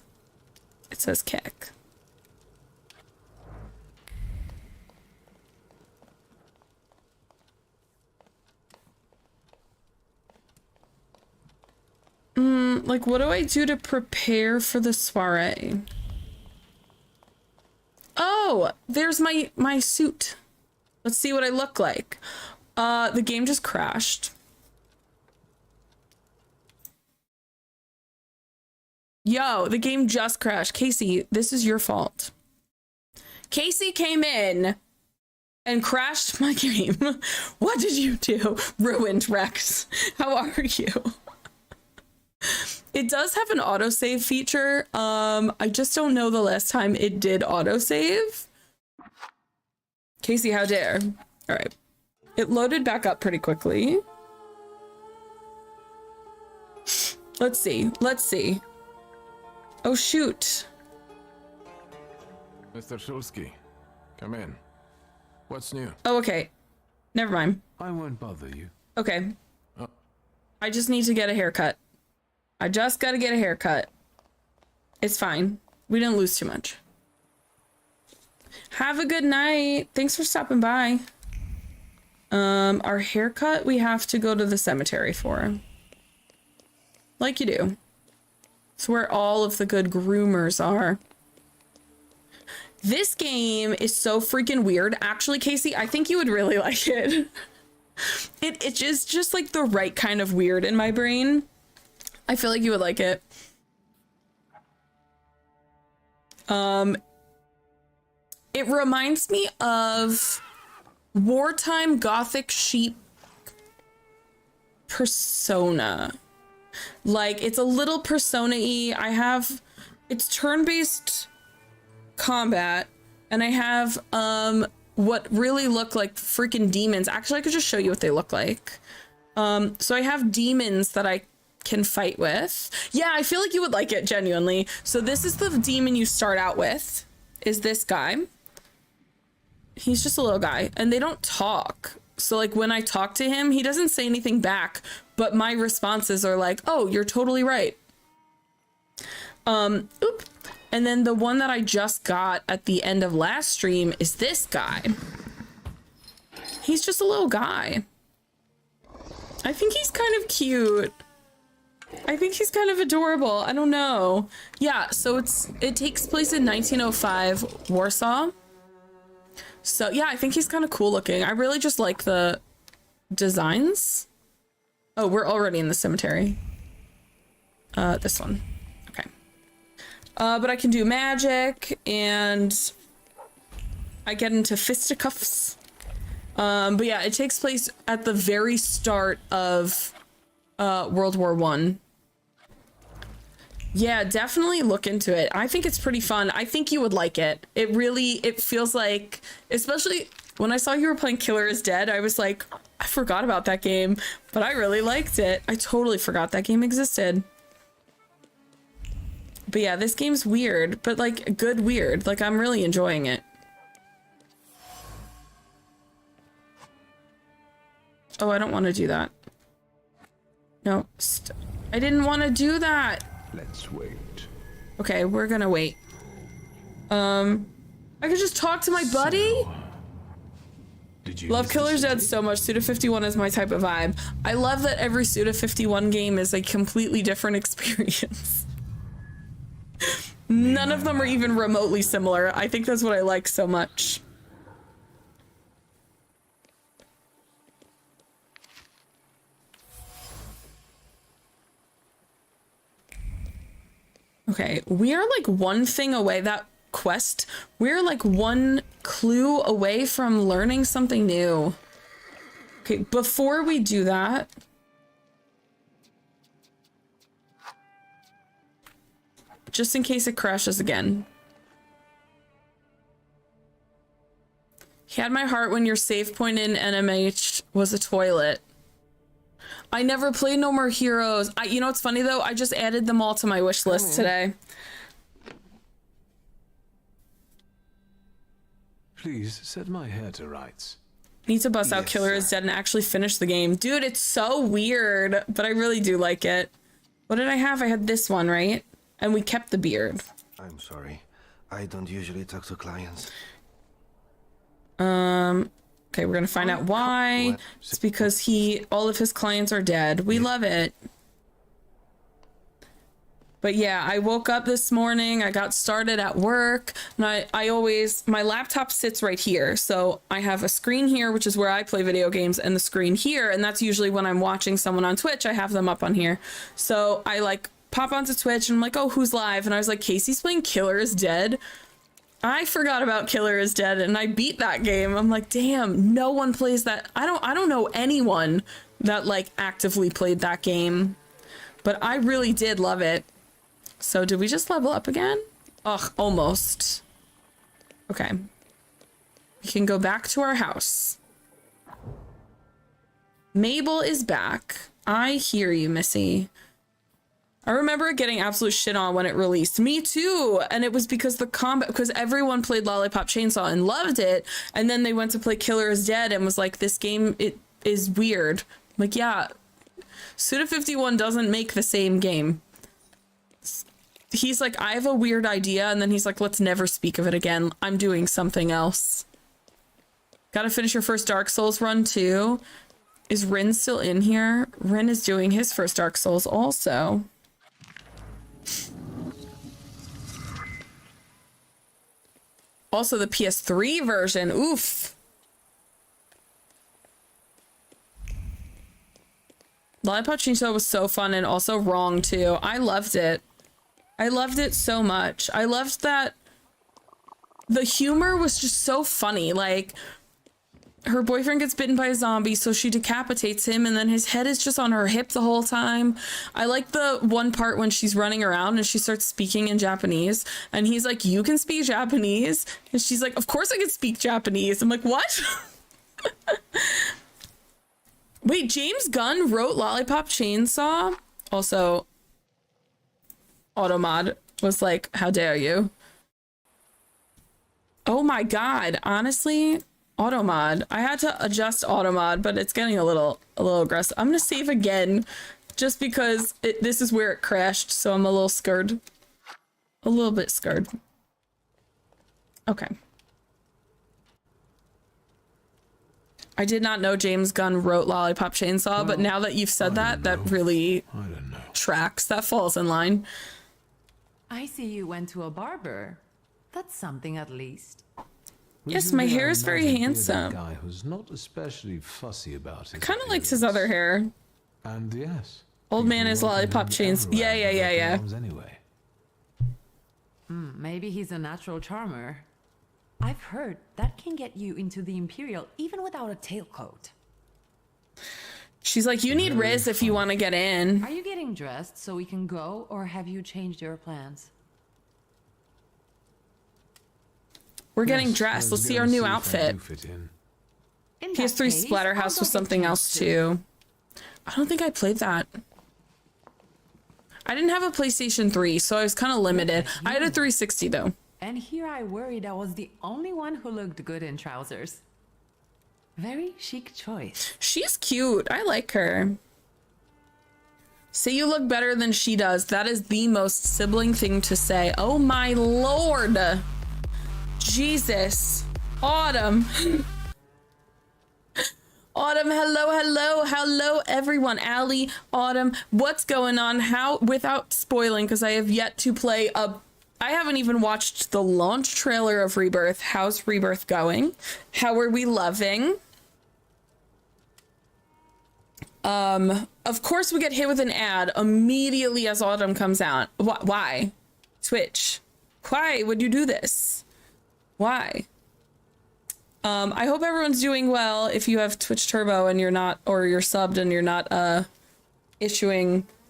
It says cack. Like, what do I do to prepare for the soiree? Oh, there's my suit. Let's see what I look like. The game just crashed. Yo, the game just crashed. Casey, this is your fault. Casey came in and crashed my game. What did you do? Ruined Rex. How are you? It does have an autosave feature. I just don't know the last time it did autosave. Casey, how dare. All right. It loaded back up pretty quickly. Let's see. Let's see. Oh, shoot. Mr. Szulski, come in. What's new? Oh, okay. Never mind. I won't bother you. Okay. I just need to get a haircut. I just gotta get a haircut. It's fine. We didn't lose too much. Have a good night. Thanks for stopping by. Our haircut, we have to go to the cemetery for. Like you do. It's where all of the good groomers are. This game is so freaking weird. Actually, Casey, I think you would really like it. It is just like the right kind of weird in my brain. I feel like you would like it. It reminds me of wartime gothic sheep Persona. Like, it's a little Persona-y. It's turn-based combat, and I have what really look like freaking demons. Actually, I could just show you what they look like. So I have demons that I can fight with. Yeah, I feel like you would like it, genuinely. So this is the demon you start out with, is this guy. He's just a little guy, and they don't talk. So like when I talk to him, he doesn't say anything back, but my responses are like, oh, you're totally right. Oop. And then the one that I just got at the end of last stream is this guy. He's just a little guy. I think he's kind of cute. I think he's kind of adorable. I don't know. Yeah, so it takes place in 1905 Warsaw. So yeah, I think he's kind of cool looking. I really just like the designs. Oh, we're already in the cemetery. This one. Okay. But I can do magic and I get into fisticuffs. But yeah, it takes place at the very start of World War I. Yeah, definitely look into it. I think it's pretty fun. I think you would like it. It feels like, especially when I saw you were playing Killer is Dead, I was like, I forgot about that game, but I really liked it. I totally forgot that game existed. But yeah, this game's weird, but like good weird. Like I'm really enjoying it. Oh, I don't want to do that. No, I didn't want to do that. Let's wait. Okay, we're gonna wait. I could just talk to my buddy. Did you Love Killer's Dead so much. Suda 51 is my type of vibe. I love that every Suda 51 game is a completely different experience. None of them are even remotely similar. I think that's what I like so much. Okay, we are like one thing away, that quest, we're like one clue away from learning something new. Okay, before we do that, just in case it crashes again. Had my heart when your save point in NMH was a toilet. I never played No More Heroes. You know what's funny though? I just added them all to my wish list today. Please set my hair to rights. Need to bust out Killer is Dead and actually finish the game. Dude, it's so weird, but I really do like it. What did I have? I had this one, right? And we kept the beard. I'm sorry. I don't usually talk to clients. Okay, we're gonna find out why. It's because all of his clients are dead. We love it. But yeah, I woke up this morning, I got started at work, and my laptop sits right here. So I have a screen here, which is where I play video games, and the screen here, and that's usually when I'm watching someone on Twitch, I have them up on here. So I like pop onto Twitch and I'm like, oh, who's live? And I was like, Casey's playing Killer is Dead. I forgot about Killer is Dead and I beat that game. I'm like, damn, no one plays that. I don't know anyone that like actively played that game, but I really did love it. So did we just level up again? Ugh, almost. Okay. We can go back to our house. Mabel is back. I hear you, Missy. I remember getting absolute shit on when it released. Me too. And it was because because everyone played Lollipop Chainsaw and loved it. And then they went to play Killer is Dead and was like, this game, it is weird. I'm like, yeah, Suda51 doesn't make the same game. He's like, I have a weird idea. And then he's like, let's never speak of it again. I'm doing something else. Gotta finish your first Dark Souls run too. Is Rin still in here? Rin is doing his first Dark Souls also. Also the PS3 version. Oof. Lollipop Chainsaw was so fun and also wrong too. I loved it. I loved it so much. I loved that the humor was just so funny. Like, her boyfriend gets bitten by a zombie, so she decapitates him, and then his head is just on her hip the whole time. I like the one part when she's running around and she starts speaking in Japanese, and he's like, you can speak Japanese? And she's like, of course I can speak Japanese. I'm like, what? Wait, James Gunn wrote Lollipop Chainsaw? Also, Automod was like, how dare you? Oh my god, honestly, Automod. I had to adjust Automod, but it's getting a little aggressive. I'm gonna save again, just because this is where it crashed, so I'm a little scared. A little bit scared. Okay. I did not know James Gunn wrote Lollipop Chainsaw, but now that you've said that, that really tracks. That falls in line. I see you went to a barber. That's something at least. Yes, my hair is very handsome. Guy who's not especially fussy about it. Kind of likes his other hair. And yes, old man is Lollipop Chains. Yeah. Anyway. Maybe he's a natural charmer. I've heard that can get you into the Imperial even without a tailcoat. She's like, you need Riz if you want to get in. Are you getting dressed so we can go, or have you changed your plans? We're getting dressed. Let's see our new outfit. PS3 Splatterhouse was something else too. I don't think I played that. I didn't have a PlayStation 3, so I was kind of limited. I had a 360 though. And here I worried I was the only one who looked good in trousers. Very chic choice. She's cute. I like her. Say you look better than she does. That is the most sibling thing to say. Oh my lord. Jesus. Autumn. Autumn, hello everyone. Allie, Autumn, what's going on? How, without spoiling, because I have yet to play I haven't even watched the launch trailer of Rebirth. How's Rebirth going? How are we loving? Of course we get hit with an ad immediately as Autumn comes out. Why? Twitch. Why would you do this? Why? I hope everyone's doing well. If you have Twitch Turbo and you're not, or you're subbed and you're not,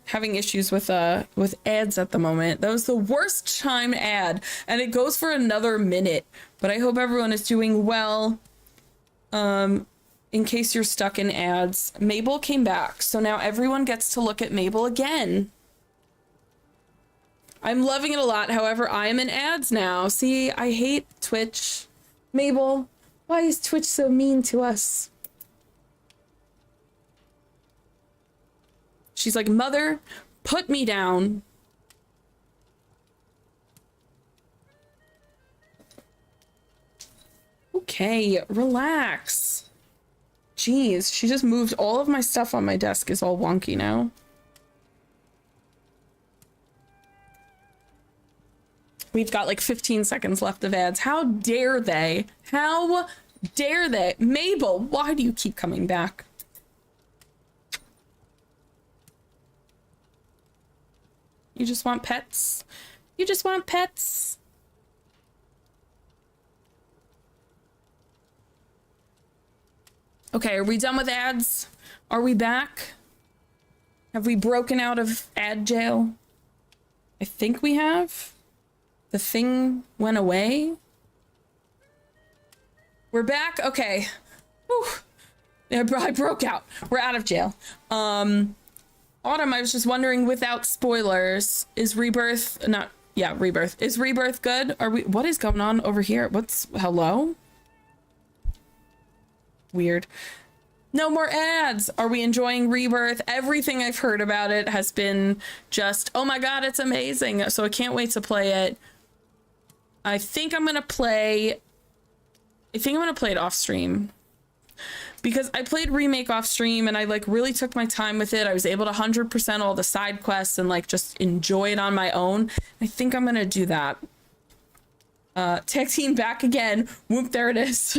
having issues with ads at the moment. That was the worst time ad, and it goes for another minute, but I hope everyone is doing well. In case you're stuck in ads, Mabel came back. So now everyone gets to look at Mabel again. I'm loving it a lot. However, I am in ads now. See, I hate Twitch. Mabel, why is Twitch so mean to us? She's like, Mother, put me down. Okay, relax. Jeez, she just moved all of my stuff on my desk is all wonky now. We've got like 15 seconds left of ads. How dare they? How dare they? Mabel, why do you keep coming back? You just want pets? You just want pets? Okay, are we done with ads? Are we back? Have we broken out of ad jail? I think we have. The thing went away. We're back? Okay. Whew. Yeah, I broke out. We're out of jail. Autumn, I was just wondering, without spoilers, is Rebirth Rebirth. Is Rebirth good? What is going on over here? Hello? Weird. No more ads. Are we enjoying Rebirth? Everything I've heard about it has been just, oh my god, it's amazing. So I can't wait to play it. I think I'm gonna play it off stream. Because I played Remake off stream and I like really took my time with it. I was able to 100% all the side quests and like just enjoy it on my own. I think I'm gonna do that. Tech team back again. Whoop, there it is.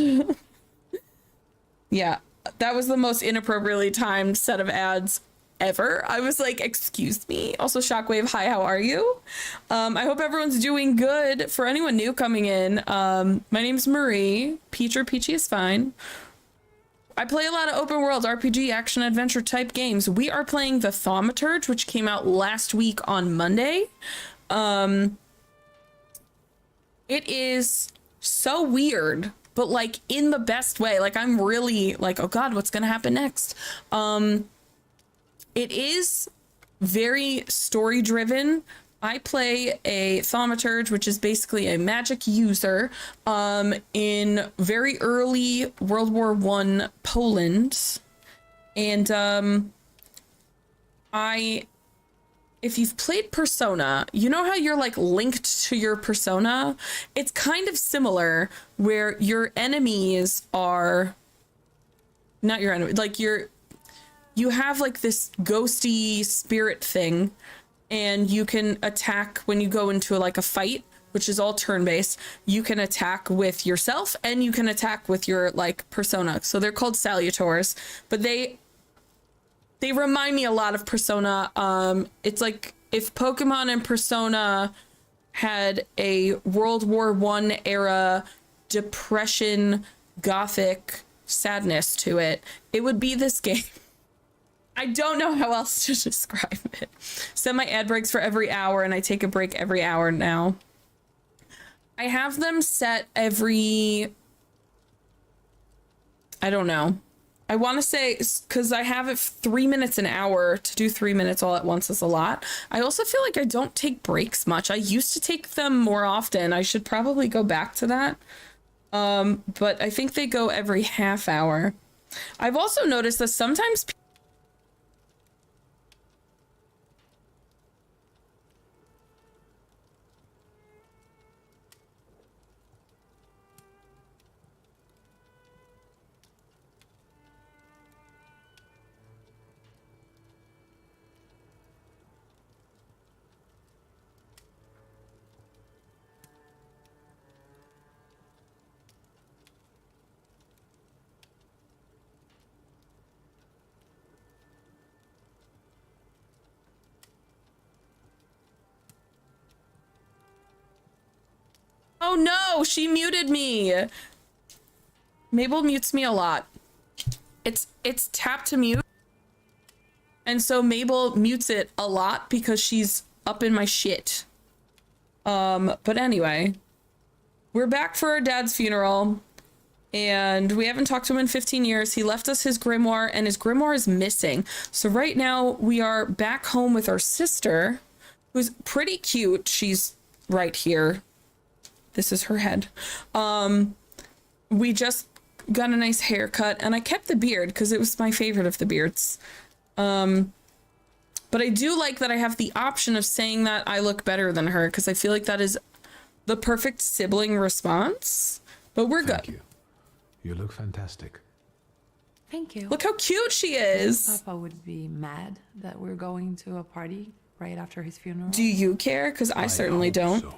Yeah, that was the most inappropriately timed set of ads ever. I was like, excuse me. Also, Shockwave, hi, how are you? I hope everyone's doing good. For anyone new coming in, my name's Marie. Peach or Peachy is fine. I play a lot of open world RPG action adventure type games. We are playing the Thaumaturge, which came out last week on Monday. It is so weird, but like in the best way. Like I'm really like, oh god, what's gonna happen next? It is very story driven. I play a Thaumaturge, which is basically a magic user in very early World War I Poland. And if you've played Persona, you know how you're like linked to your persona? It's kind of similar where your enemies are not your enemy, like you have like this ghosty spirit thing, and you can attack when you go into like a fight, which is all turn-based. You can attack with yourself and you can attack with your like persona. So they're called salutors, but they remind me a lot of Persona. It's like if Pokemon and Persona had a World War I era depression, gothic sadness to it, it would be this game. I don't know how else to describe it. Set my ad breaks for every hour, and I take a break every hour now. I have them set every... I don't know. I want to say, because I have it 3 minutes an hour, to do 3 minutes all at once is a lot. I also feel like I don't take breaks much. I used to take them more often. I should probably go back to that. But I think they go every half hour. I've also noticed that sometimes oh no, she muted me. Mabel mutes me a lot. It's tap to mute. And so Mabel mutes it a lot because she's up in my shit. But anyway, we're back for our dad's funeral. And we haven't talked to him in 15 years. He left us his grimoire, and his grimoire is missing. So right now we are back home with our sister, who's pretty cute. She's right here. This is her head. We just got a nice haircut, and I kept the beard because it was my favorite of the beards. But I do like that I have the option of saying that I look better than her, because I feel like that is the perfect sibling response. But we're good. Thank you. You look fantastic. Thank you. Look how cute she is. Papa would be mad that we're going to a party right after his funeral. Do you care? Because I certainly don't. So.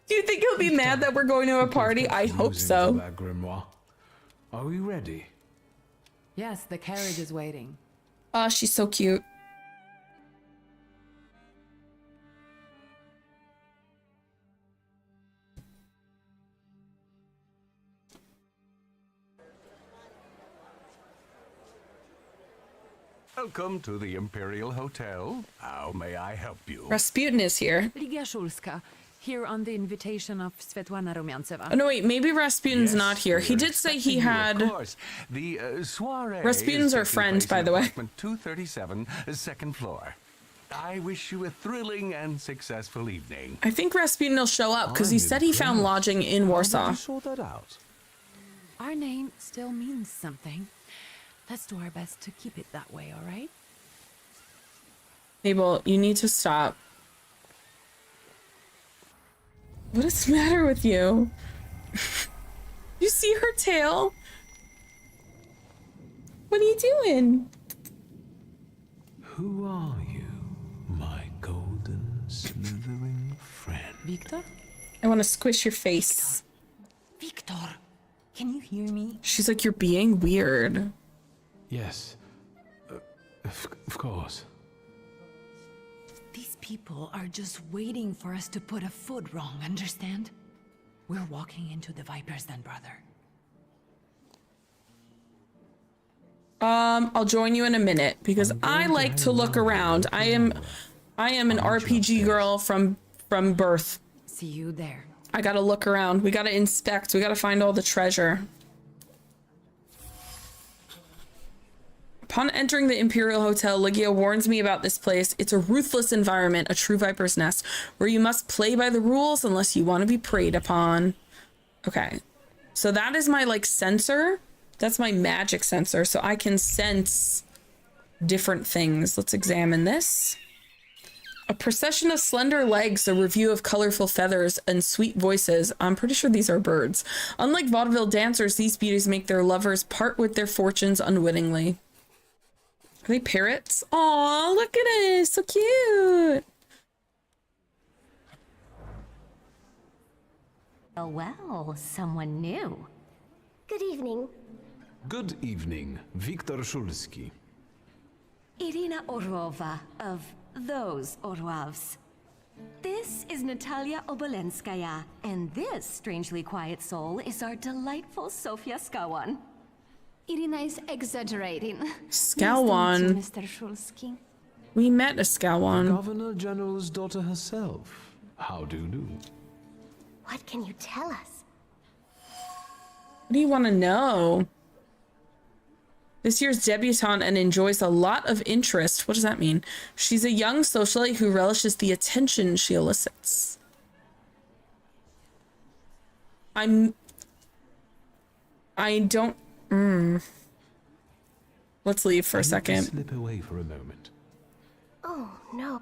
Do you think he'll be mad that we're going to a party? I hope so. That grimoire. Are we ready? Yes, the carriage is waiting. Oh, she's so cute. Welcome to the Imperial Hotel. How may I help you? Rasputin is here. Ligia Szulska, here on the invitation of Svetlana Rumyantseva. Oh, no, wait. Maybe Rasputin's not here. He did say he had... Of course. The soiree Rasputin's our friend, by the way. 237, second floor. I wish you a thrilling and successful evening. I think Rasputin will show up because he said he found lodging in Warsaw. Sort that out. Our name still means something. Let's do our best to keep it that way, all right? Mabel, you need to stop. What is the matter with you? You see her tail? What are you doing? Who are you, my golden slithering friend? Wiktor? I want to squish your face. Wiktor, can you hear me? She's like, you're being weird. Yes, of course. These people are just waiting for us to put a foot wrong, understand? We're walking into the Viper's Den, brother. I'll join you in a minute because I like to look around. I am an RPG girl from birth. See you there. I gotta look around. We gotta inspect. We gotta find all the treasure. Upon entering the Imperial Hotel, Ligia warns me about this place. It's a ruthless environment, a true viper's nest, where you must play by the rules unless you want to be preyed upon. Okay. So that is my, like, sensor. That's my magic sensor, so I can sense different things. Let's examine this. A procession of slender legs, a review of colorful feathers, and sweet voices. I'm pretty sure these are birds. Unlike vaudeville dancers, these beauties make their lovers part with their fortunes unwittingly. Are they parrots? Aw, look at it. So cute. Oh, well, someone new. Good evening. Good evening, Wiktor Szulski. Irina Orlova of those Orlovs. This is Natalia Obolenskaya, and this strangely quiet soul is our delightful Sofia Skawan. Irina is exaggerating. Skawan. Nice to meet you, Mr. Szulski. We met a Skawan. The Governor General's daughter herself. How do you do? What can you tell us? What do you want to know? This year's debutante and enjoys a lot of interest. What does that mean? She's a young socialite who relishes the attention she elicits. I don't... Let's leave for a second. Slip away for a moment. Oh, no.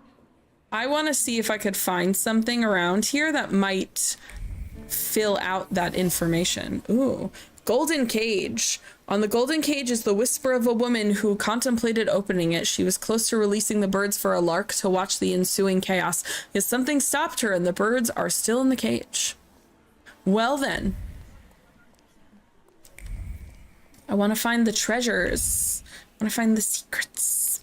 I want to see if I could find something around here that might fill out that information. Ooh. Golden cage. On the golden cage is the whisper of a woman who contemplated opening it. She was close to releasing the birds for a lark to watch the ensuing chaos. Yet something stopped her and the birds are still in the cage. Well then. I want to find the treasures. I want to find the secrets.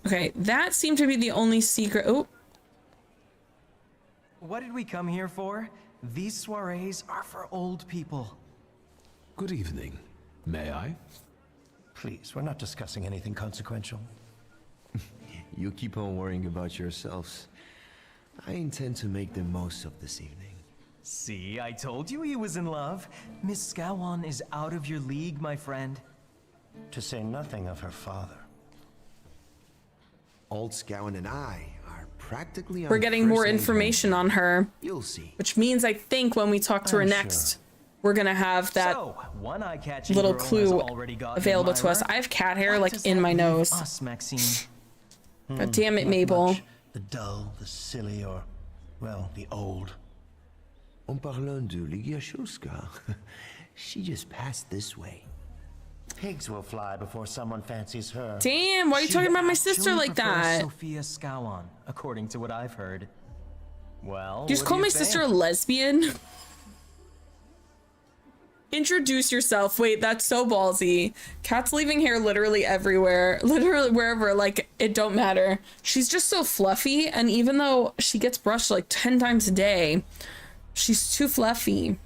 Okay, that seemed to be the only secret. Oh. What did we come here for? These soirees are for old people. Good evening. May I? Please, we're not discussing anything consequential. You keep on worrying about yourselves. I intend to make the most of this evening. See, I told you he was in love. Miss Scowan is out of your league, my friend. To say nothing of her father. Old Scowan and I are practically on We're getting more first name information terms. on her. You'll see. Which means I think when we talk to her I'm next, we're gonna have that So, one eye-catching little girl has clue already got an available to us. admirer. I have cat hair What like does in that my leave nose. us, Maxine? God damn it, Not Mabel. much. The dull, the silly, or, well, the old. En parlant de Lydia Szulska, she just passed this way. Pigs will fly before someone fancies her. Damn, why are you talking about my sister Actually like prefers that? Sophia Scowan, according to what I've heard. Well, You just what call do my you sister a think? lesbian? Introduce yourself. Wait, that's so ballsy. Cat's leaving hair literally everywhere. Literally wherever, like, it don't matter. She's just so fluffy, and even though she gets brushed like 10 times a day, she's too fluffy.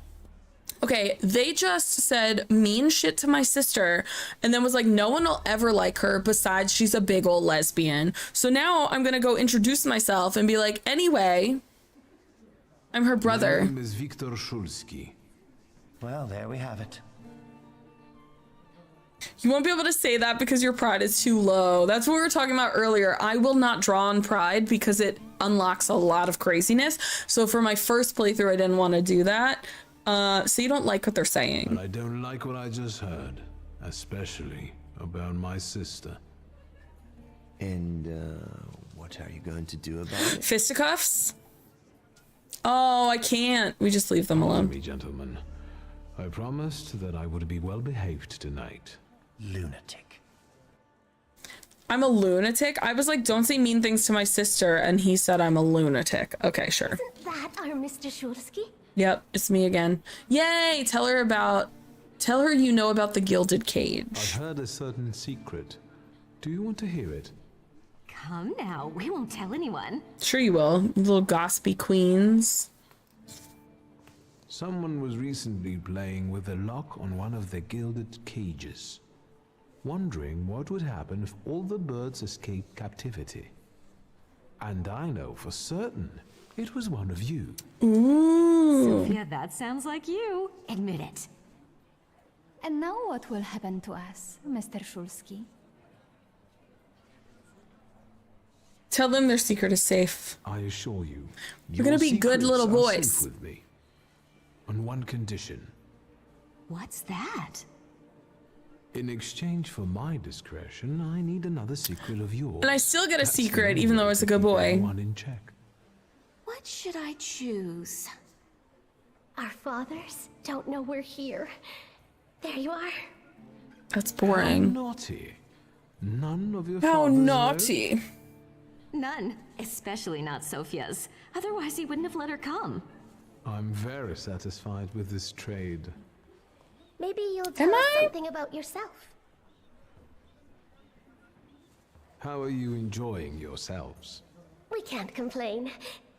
Okay, they just said mean shit to my sister and then was like, no one will ever like her besides she's a big old lesbian. So now I'm gonna go introduce myself and be like, anyway, I'm her brother. My name is Wiktor Szulski. Well, there we have it. You won't be able to say that because your pride is too low. That's what we were talking about earlier. I will not draw on pride because it unlocks a lot of craziness. So for my first playthrough, I didn't want to do that. So you don't like what they're saying. But I don't like what I just heard, especially about my sister. And, what are you going to do about it? Fisticuffs? Oh, I can't. We just leave them Pardon alone. me, gentlemen. I promised that I would be well behaved tonight. Lunatic. I'm a lunatic? I was like, don't say mean things to my sister, and he said I'm a lunatic. Okay, sure. Isn't that our Mr. Szulski? Yep, it's me again. Yay! Tell her you know about the gilded cage. I've heard a certain secret. Do you want to hear it? Come now, we won't tell anyone. Sure you will, little gossipy queens. Someone was recently playing with a lock on one of the gilded cages, wondering what would happen if all the birds escaped captivity. And I know for certain it was one of you. Ooh. Sophia, that sounds like you. Admit it. And now what will happen to us, Mr. Szulski? Tell them their secret is safe. I assure you, You're gonna be good little boys. Safe with me, on one condition. What's that? In exchange for my discretion, I need another secret of yours. And I still get a That's the secret, only even though way it's a to good keep boy. everyone in check. What should I choose? Our fathers don't know we're here. There you are. That's How boring. naughty. None of your How fathers know? naughty. None. Especially not Sophia's. Otherwise he wouldn't have let her come. I'm very satisfied with this trade. Maybe you'll tell us something about yourself. How are you enjoying yourselves? We can't complain.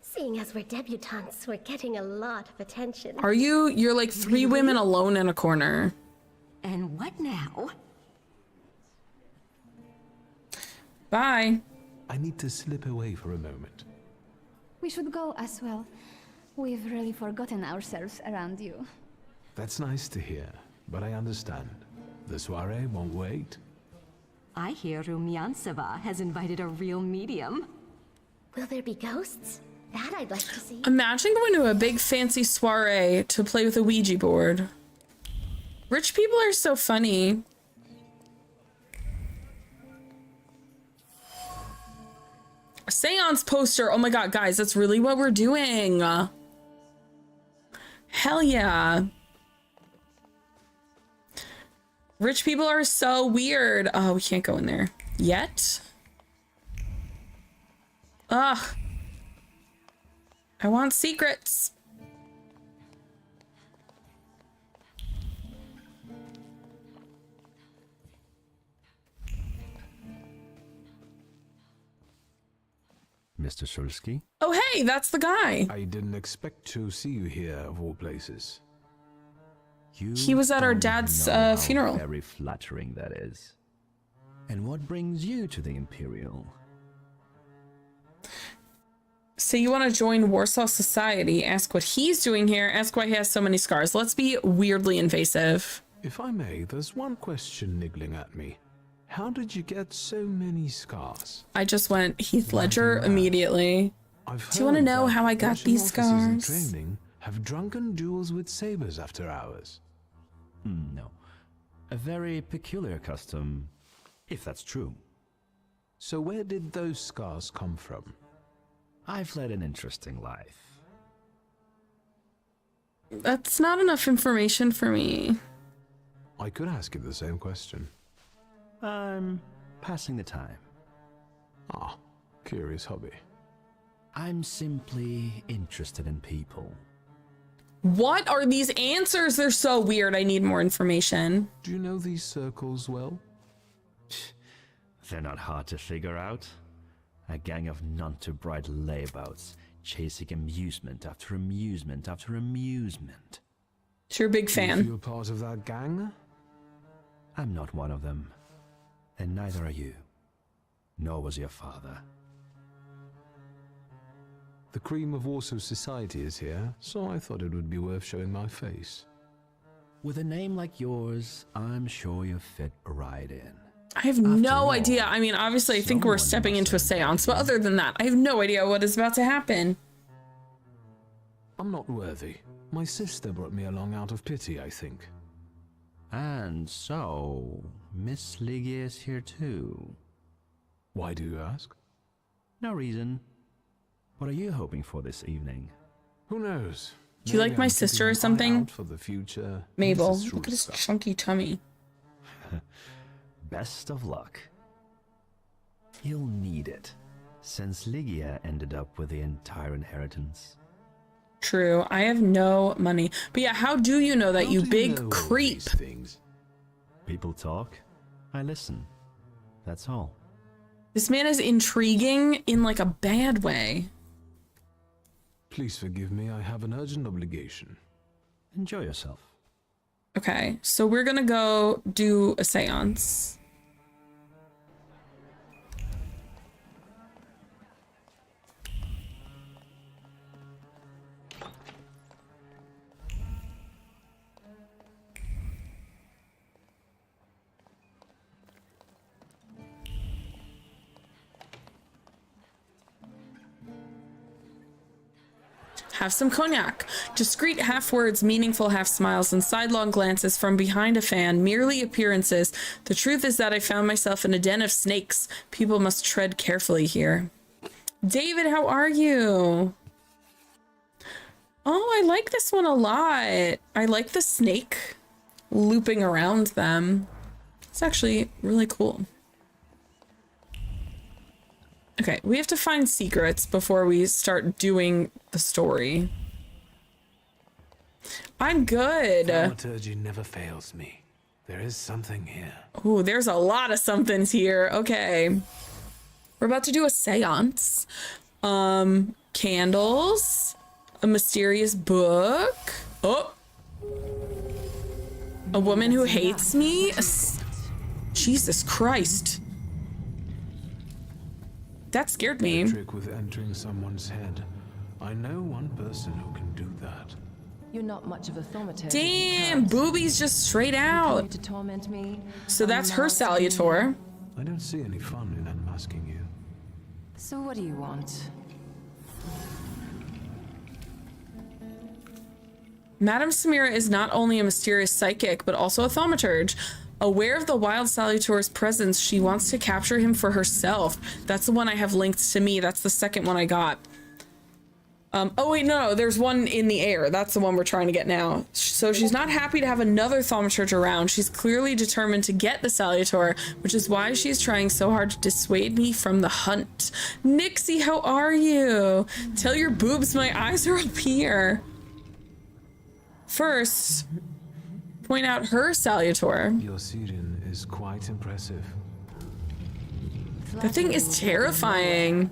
Seeing as we're debutantes, we're getting a lot of attention. Are you? You're like 3 women alone in a corner. And what now? Bye. I need to slip away for a moment. We should go as well. We've really forgotten ourselves around you. That's nice to hear, but I understand. The soiree won't wait. I hear Rumyantseva has invited a real medium. Will there be ghosts? That I'd like to see. Imagine going to a big fancy soiree to play with a Ouija board. Rich people are so funny. A seance poster. Oh my god, guys, that's really what we're doing. Hell yeah. Rich people are so weird. Oh, we can't go in there yet. Ugh. I want secrets. Mr. Szulski? Oh, hey, that's the guy. I didn't expect to see you here, of all places. He was at our dad's funeral. Very flattering, that is. And what brings you to the Imperial? Say you want to join Warsaw society. Ask what he's doing here. Ask why he has so many scars. Let's be weirdly invasive. If I may, there's one question niggling at me. How did you get so many scars? I just went Heath Ledger immediately. Do you want to know how I got these scars? Training have drunken duels with sabers after hours. No. A very peculiar custom, if that's true. So where did those scars come from? I've led an interesting life. That's not enough information for me. I could ask you the same question. I'm passing the time. Ah, curious hobby. I'm simply interested in people. What are these answers? They're so weird. I need more information. Do you know these circles well? They're not hard to figure out. A gang of none-too-bright layabouts, chasing amusement after amusement after amusement. So you're a big fan. You feel part of that gang? I'm not one of them. And neither are you. Nor was your father. The cream of Warsaw society is here, so I thought it would be worth showing my face. With a name like yours, I'm sure you fit right in. I have no idea. I mean, obviously, I think we're stepping into a seance, but other than that, I have no idea what is about to happen. I'm not worthy. My sister brought me along out of pity, I think. And so, Miss Ligia is here too. Why do you ask? No reason. What are you hoping for this evening? Who knows? Do you like my sister or something? For the future, Mabel, Mrs. look at his Szulska. chunky tummy. Best of luck. You'll need it, since Ligia ended up with the entire inheritance. True, I have no money. But yeah, how do you know that, How you do you big know all creep? these things? People talk, I listen. That's all. This man is intriguing in like a bad way. Please forgive me, I have an urgent obligation. Enjoy yourself. Okay, so we're gonna go do a seance. Have some cognac. Discreet half words, meaningful half smiles, and sidelong glances from behind a fan, merely appearances. The truth is that I found myself in a den of snakes. People must tread carefully here. David, how are you? Oh, I like this one a lot. I like the snake looping around them. It's actually really cool. Okay, we have to find secrets before we start doing the story. I'm good. Thaumaturge never fails me. There is something here. Ooh, there's a lot of somethings here. Okay. We're about to do a seance. Candles. A mysterious book. Oh. A woman who hates me. Jesus Christ. That scared me. A trick with entering someone's head. I know one person who can do that. You're not much of a thaumaturge. Damn, boobies just straight out. To torment me. So that's her salutor. I don't see any fun in unmasking you. So what do you want? Madame Samira is not only a mysterious psychic, but also a thaumaturge. Aware of the wild salutor's presence, she wants to capture him for herself. That's the one I have linked to me. That's the second one I got. Oh wait, no, there's one in the air. That's the one we're trying to get now. So she's not happy to have another thaumaturge around. She's clearly determined to get the salutor, which is why she's trying so hard to dissuade me from the hunt. Nixie, how are you? Tell your boobs my eyes are up here. First, point out her salutor. Your Syrian is quite impressive. The thing is terrifying.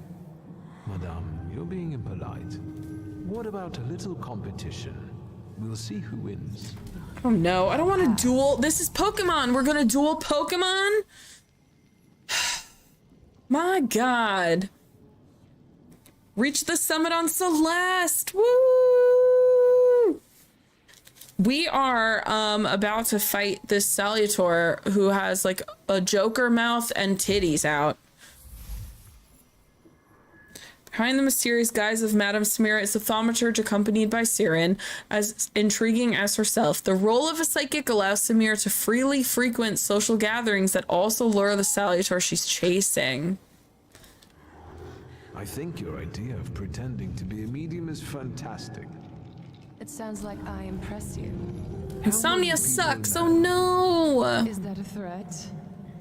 Madame, you're being impolite. What about a little competition? We'll see who wins. Oh no, I don't want to duel. This is Pokemon. We're gonna duel Pokemon? My God. Reach the summit on Celeste. Woo! We are about to fight this Salutor who has like a Joker mouth and titties out. Behind the mysterious guise of Madame Samira is a thaumaturge accompanied by Siren, as intriguing as herself. The role of a psychic allows Samira to freely frequent social gatherings that also lure the Salutor she's chasing. I think your idea of pretending to be a medium is fantastic. It sounds like I impress you. Insomnia sucks, oh no! Is that a threat?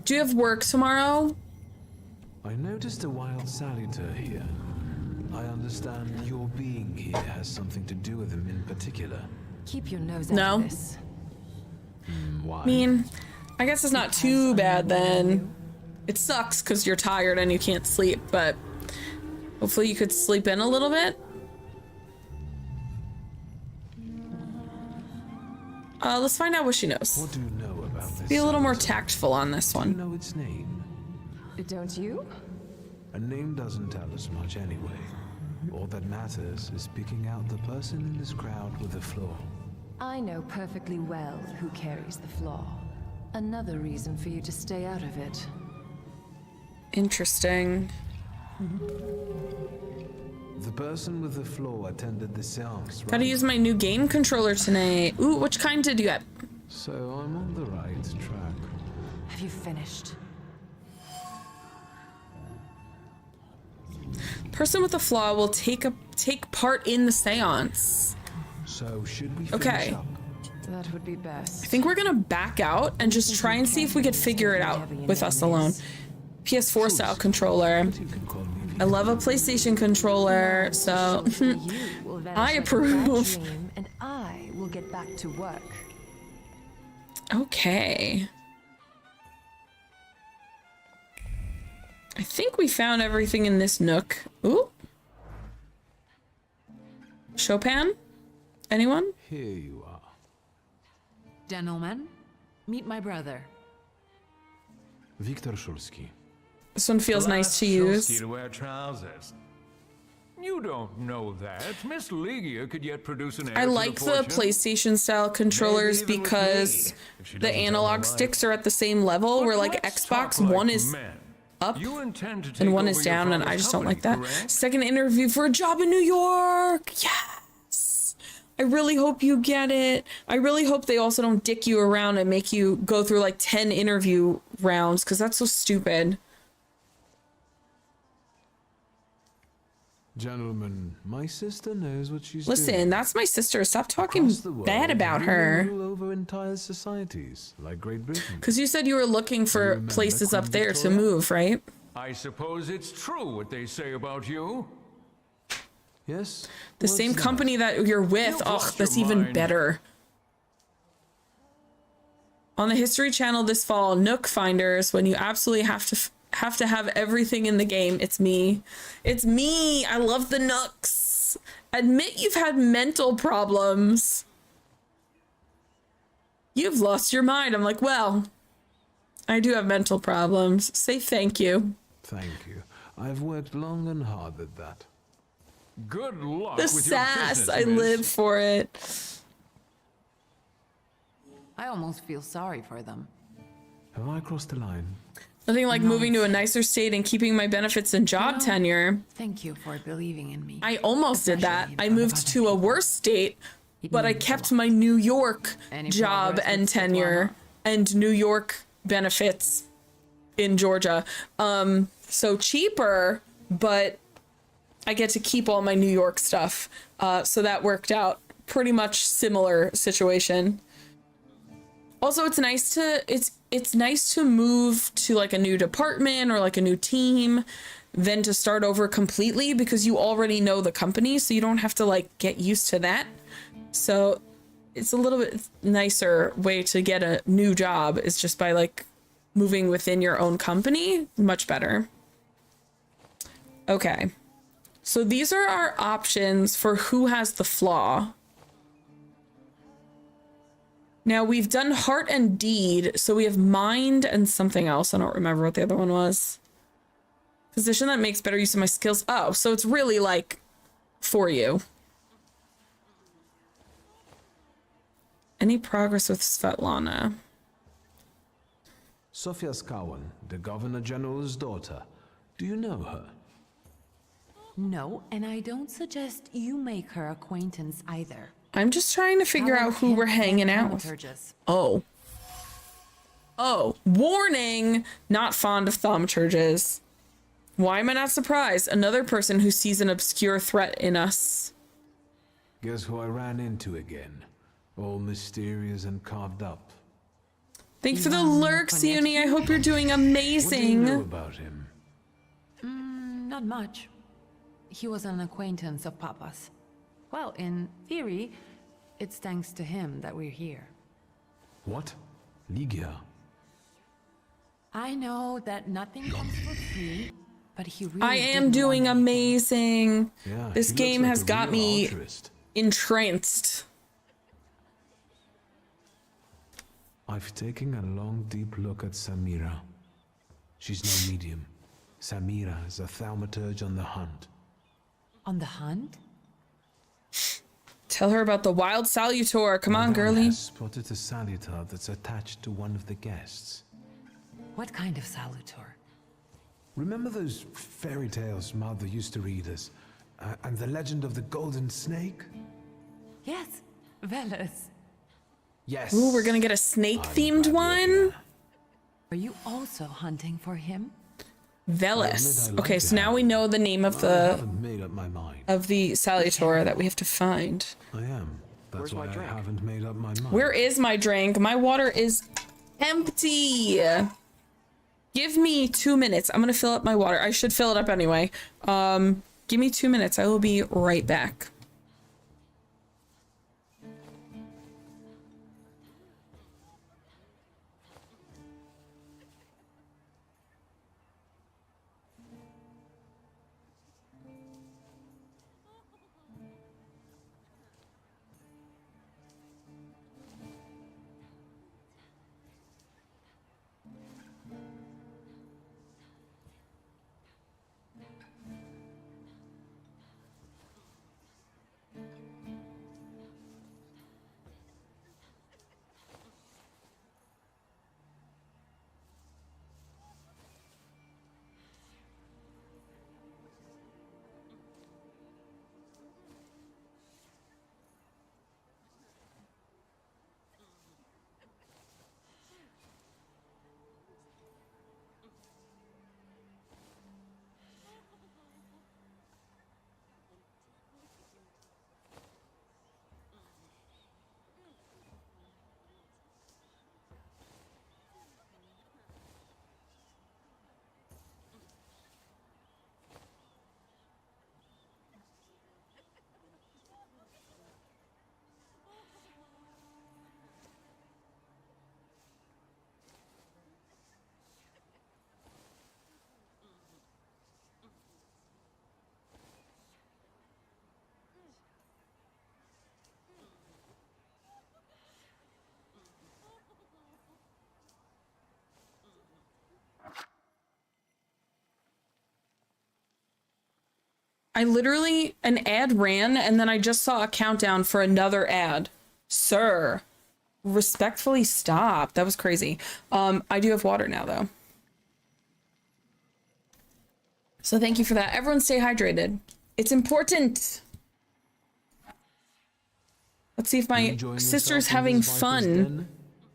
Do you have work tomorrow? I noticed a wild Salutor here. I understand your being here has something to do with him in particular. Keep your nose out of this. Why? I mean, I guess it's not too bad then. It sucks because you're tired and you can't sleep, but hopefully you could sleep in a little bit. Let's find out what she knows. What do you know about this? Be a little more tactful on this one. Do you know its name? Don't you? A name doesn't tell us much anyway. All that matters is picking out the person in this crowd with a flaw. I know perfectly well who carries the flaw. Another reason for you to stay out of it. Interesting. The person with the flaw attended the seance, right? Gotta use my new game controller tonight. Ooh, which kind did you get? So I'm on the right track. Have you finished? Person with a flaw will take part in the seance. So should we okay. up? That would be best. I think we're gonna back out and just try and see if we could figure it out with us alone. PS4 style controller. I love a PlayStation controller, so I approve. And I will get back to work. Okay. I think we found everything in this nook. Ooh. Chopin? Anyone? Here you are. Gentlemen, meet my brother. Wiktor Szulski. This one feels nice to use. Szulski to wear trousers. You don't know that. Miss Ligia could yet produce an heir I to like the fortune. PlayStation style controllers Maybe even with because me, if she the doesn't analog tell me sticks are at the same level, where like Xbox one is up and one is down, and I just don't like that. Second interview for a job in New York. Yes. I really hope you get it. I really hope they also don't dick you around and make you go through like 10 interview rounds, because that's so stupid. Gentlemen, my sister knows what she's Listen, doing. that's my sister. Stop talking bad about her. Rule over entire societies, like Great Britain. Because you said you were looking for places up there to move, right? I suppose it's true what they say about you. Yes. The same company that you're with. Oh, that's even better. On the History Channel this fall, Nook Finders, when you absolutely have to have everything in the game. It's me. It's me. I love the Nooks. Admit you've had mental problems. You've lost your mind. I'm like, well, I do have mental problems. Say thank you. Thank you. I've worked long and hard at that. Good luck The with sass. your business, I miss. live for it. I almost feel sorry for them. Have I crossed the line? Nothing like moving to a nicer state and keeping my benefits and job tenure. Thank you for believing in me. I almost did that. I moved to a worse state, but I kept my New York job and tenure and New York benefits in Georgia. So cheaper, but I get to keep all my New York stuff. So that worked out. Pretty much similar situation. Also, it's nice to move to like a new department or like a new team than to start over completely, because you already know the company, so you don't have to like get used to that. So it's a little bit nicer way to get a new job is just by like moving within your own company. Much better. Okay. So these are our options for who has the flaw. Now we've done heart and deed, so we have mind and something else. I don't remember what the other one was. Position that makes better use of my skills. Oh, so it's really like for you. Any progress with Svetlana? Sofia Skawan, the Governor General's daughter. Do you know her? No, and I don't suggest you make her acquaintance either. I'm just trying to figure out who we're hanging out with. Oh. Oh, warning! Not fond of thaumaturges. Why am I not surprised? Another person who sees an obscure threat in us. Guess who I ran into again? All mysterious and carved up. Thanks for the lurks, Uni. I hope you're doing amazing. What do you know about him? Not much. He was an acquaintance of Papa's. Well, in theory, it's thanks to him that we're here. What? Ligia? I know that nothing comes for free, but he really I am doing amazing. Yeah, This game has got me entranced. I've taken a long, deep look at Samira. She's no medium. Samira is a thaumaturge on the hunt. On the hunt? Tell her about the wild salutor. Come on, girlie. I spotted a salutor that's attached to one of the guests. What kind of salutor? Remember those fairy tales Mother used to read us? And the legend of the golden snake? Yes, Veles. Yes. Ooh, we're gonna get a snake-themed one? Are you also hunting for him? Veles. Okay, so now we know the name of the salutor that we have to find. I am. That's why I haven't made up my mind. Where is my drink? My water is empty. Give me 2 minutes. I'm gonna fill up my water. I should fill it up anyway. Give me 2 minutes. I will be right back. I literally, an ad ran and then I just saw a countdown for another ad. Sir, respectfully stop. That was crazy. I do have water now though. So thank you for that. Everyone stay hydrated. It's important. Let's see if my sister's having fun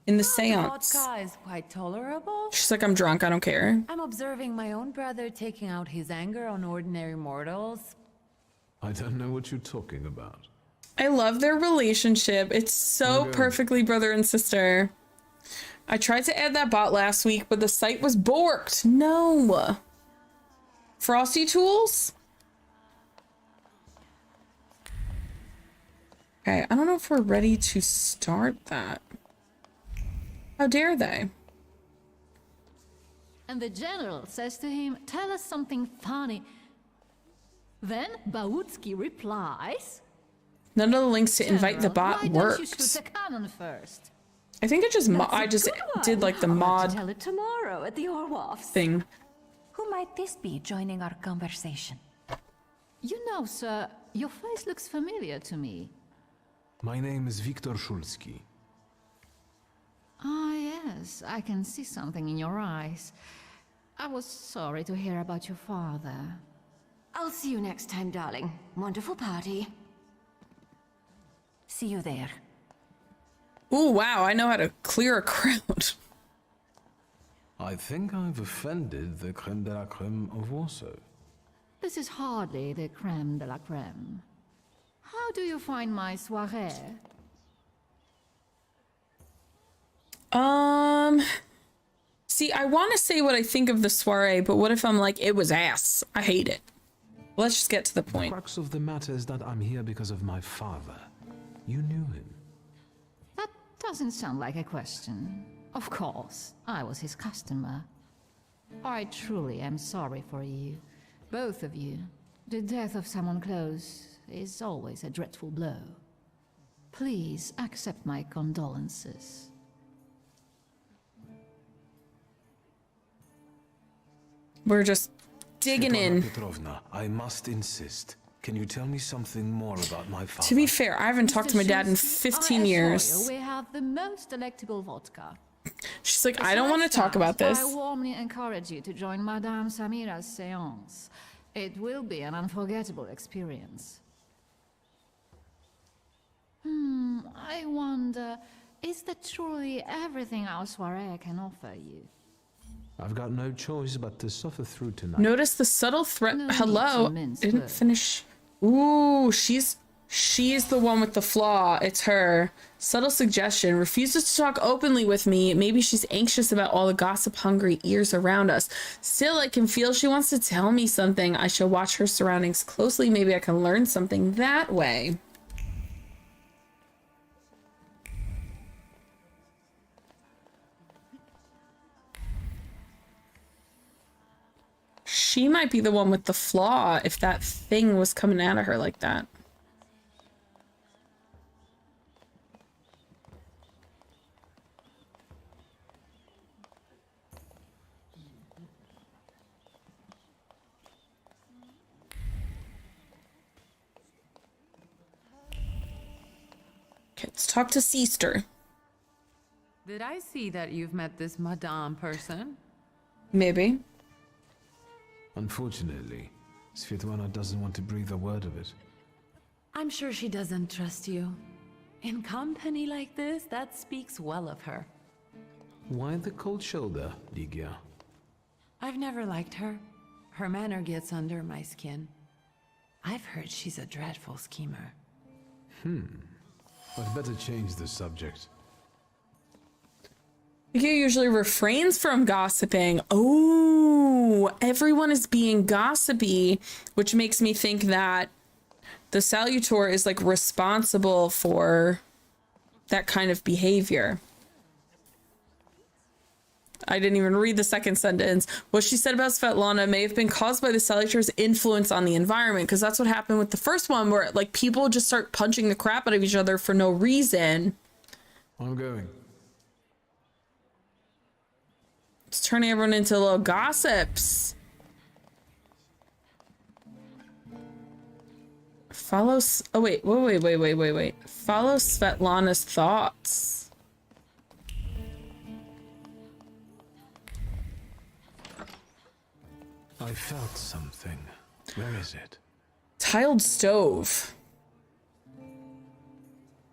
in the seance. Vodka is quite tolerable. She's like, I'm drunk, I don't care. I'm observing my own brother taking out his anger on ordinary mortals. I don't know what you're talking about. I love their relationship. It's so perfectly brother and sister. I tried to add that bot last week, but the site was borked. No. Frosty tools? Okay, I don't know if we're ready to start that. How dare they? And the general says to him, tell us something funny. Then Bautsky replies, None of the links to invite the bot why don't you shoot works. the cannon first? I think it just I just did like the mod Tell it tomorrow at the Orwoffs. thing. Who might might this be joining our conversation? You know, sir, your face looks familiar to me. My name is Wiktor Szulski. Ah, yes, I can see something in your eyes. I was sorry to hear about your father. I'll see you next time, darling. Wonderful party. See you there. Ooh, wow, I know how to clear a crowd. I think I've offended the creme de la creme of Warsaw. This is hardly the creme de la creme. How do you find my soirée? See, I want to say what I think of the soiree, but what if I'm like, it was ass? I hate it. Let's just get to the point. The crux of the matter is that I'm here because of my father. You knew him. That doesn't sound like a question. Of course, I was his customer. I truly am sorry for you, both of you. The death of someone close is always a dreadful blow. Please accept my condolences. We're just digging in. Petrovna, I must insist. Can you tell me something more about my father? To be fair, I haven't talked to my dad in 15 years. We have the most delectable vodka. She's like, I don't want to talk about this. I warmly encourage you to join Madame Samira's séance. It will be an unforgettable experience. I wonder, is that truly everything our soirée can offer you? I've got no choice but to suffer through tonight. Notice the subtle threat. No Hello. need to Didn't mince finish. Ooh, she's the one with the flaw. It's her. Subtle suggestion. Refuses to talk openly with me. Maybe she's anxious about all the gossip-hungry ears around us. Still, I can feel she wants to tell me something. I shall watch her surroundings closely. Maybe I can learn something that way. She might be the one with the flaw if that thing was coming out of her like that. Okay, let's talk to Sister. Did I see that you've met this Madame person? Maybe. Unfortunately, Svetlana doesn't want to breathe a word of it. I'm sure she doesn't trust you. In company like this, that speaks well of her. Why the cold shoulder, Ligia? I've never liked her. Her manner gets under my skin. I've heard she's a dreadful schemer. I'd better change the subject. He usually refrains from gossiping. Oh, everyone is being gossipy, which makes me think that the Salutor is like responsible for that kind of behavior. I didn't even read the second sentence. What she said about Svetlana may have been caused by the Salutor's influence on the environment, because that's what happened with the first one, where like people just start punching the crap out of each other for no reason. I'm going. It's turning everyone into little gossips. Follow. Oh wait. Follow Svetlana's thoughts. I felt something. Where is it? Tiled stove.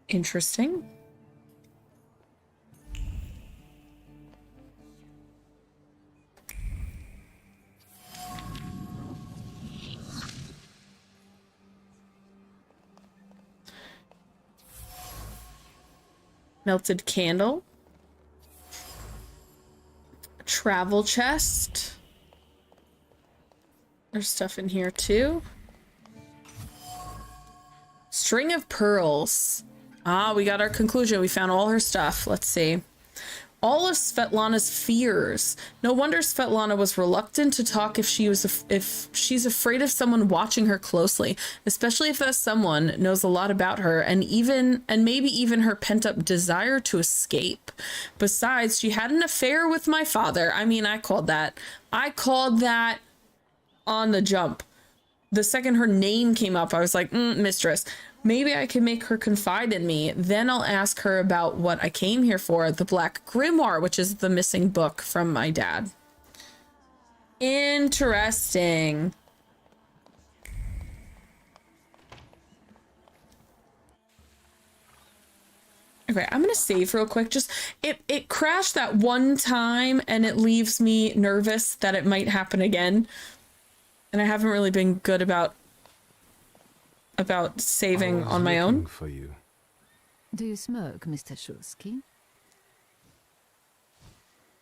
Interesting. Melted candle. Travel chest. There's stuff in here too. String of pearls. Ah, we got our conclusion. We found all her stuff. Let's see. All of Svetlana's fears. No wonder Svetlana was reluctant to talk if she's afraid of someone watching her closely, especially if that someone knows a lot about her and maybe even her pent-up desire to escape. Besides, she had an affair with my father. I mean, I called that on the jump. The second her name came up, I was like, mistress, maybe I can make her confide in me. Then I'll ask her about what I came here for, the Black Grimoire, which is the missing book from my dad. Interesting. Okay, I'm gonna save real quick. Just it crashed that one time and it leaves me nervous that it might happen again. And I haven't really been good about saving on my own. For you. Do you smoke, Mr. Szulski?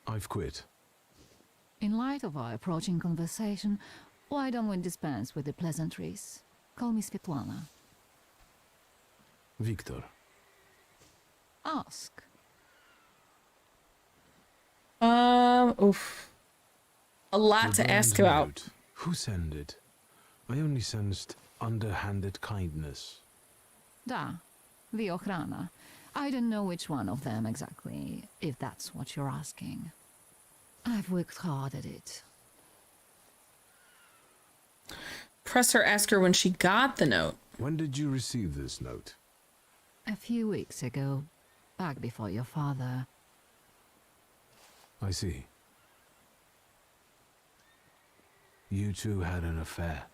I've quit. In light of our approaching conversation, why don't we dispense with the pleasantries? Call me Svetlana. Wiktor. Ask. Oof. A lot to ask about. Note. Who sent it? I only sensed underhanded kindness. Da, the Ochrana. I don't know which one of them exactly, if that's what you're asking. I've worked hard at it. Press her, ask her when she got the note. When did you receive this note? A few weeks ago, back before your father. I see. You two had an affair.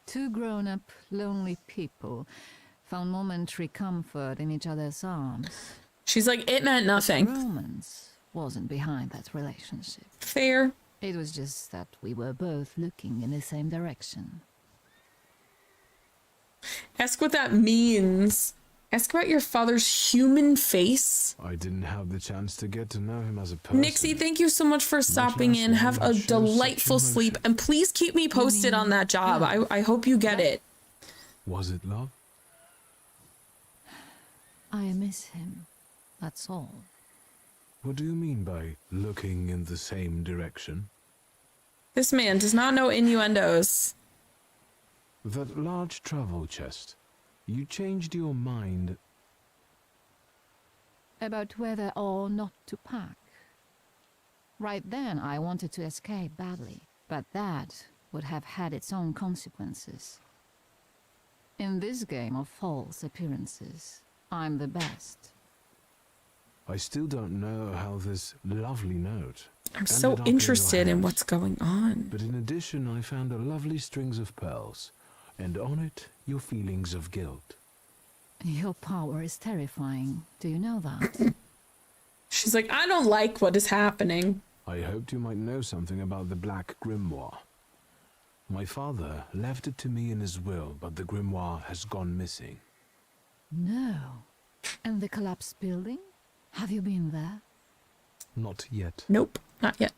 Two grown-up, lonely people found momentary comfort in each other's arms. She's like, it meant nothing. Romance wasn't behind that relationship. Fair. It was just that we were both looking in the same direction. Ask what that means. Ask about your father's human face. I didn't have the chance to get to know him as a person. Nixie, thank you so much for stopping in. Have a delightful sleep. And please keep me posted on that job. I hope you get it. Was it love? I miss him. That's all. What do you mean by looking in the same direction? This man does not know innuendos. That large travel chest. You changed your mind. About whether or not to pack. Right then, I wanted to escape badly, but that would have had its own consequences. In this game of false appearances, I'm the best. I still don't know how this lovely note I'm so interested in what's going on. But in addition, I found a lovely strings of pearls, and on it, your feelings of guilt. Your power is terrifying. Do you know that? She's like, I don't like what is happening. I hoped you might know something about the Black Grimoire. My father left it to me in his will, but the grimoire has gone missing. No. And the collapsed building? Have you been there? Not yet. Nope, not yet.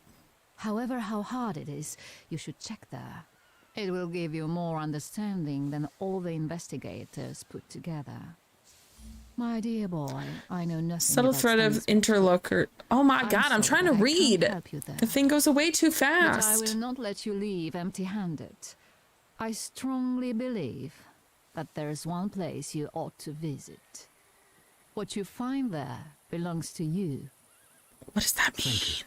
However, how hard it is, you should check there. It will give you more understanding than all the investigators put together. My dear boy, I know nothing. Subtle thread of interlocutor. Oh my god, I'm trying to read. The thing goes away too fast. But I will not let you leave empty-handed. I strongly believe that there is one place you ought to visit. What you find there belongs to you. What does that mean?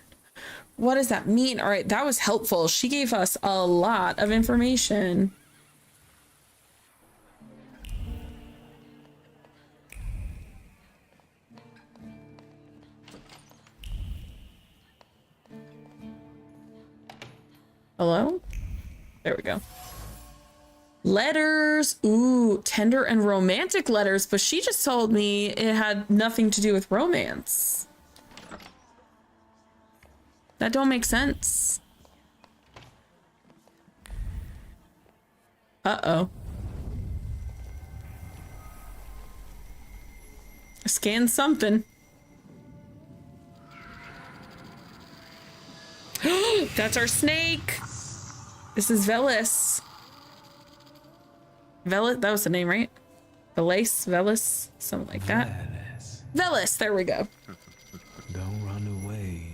What does that mean? All right, that was helpful. She gave us a lot of information. Hello? There we go. Letters. Ooh, tender and romantic letters, but she just told me it had nothing to do with romance. That don't make sense. Uh-oh. Scan something. That's our snake. This is Velis. Velis, that was the name, right? Velis, something like that. Velis, there we go. Don't run away.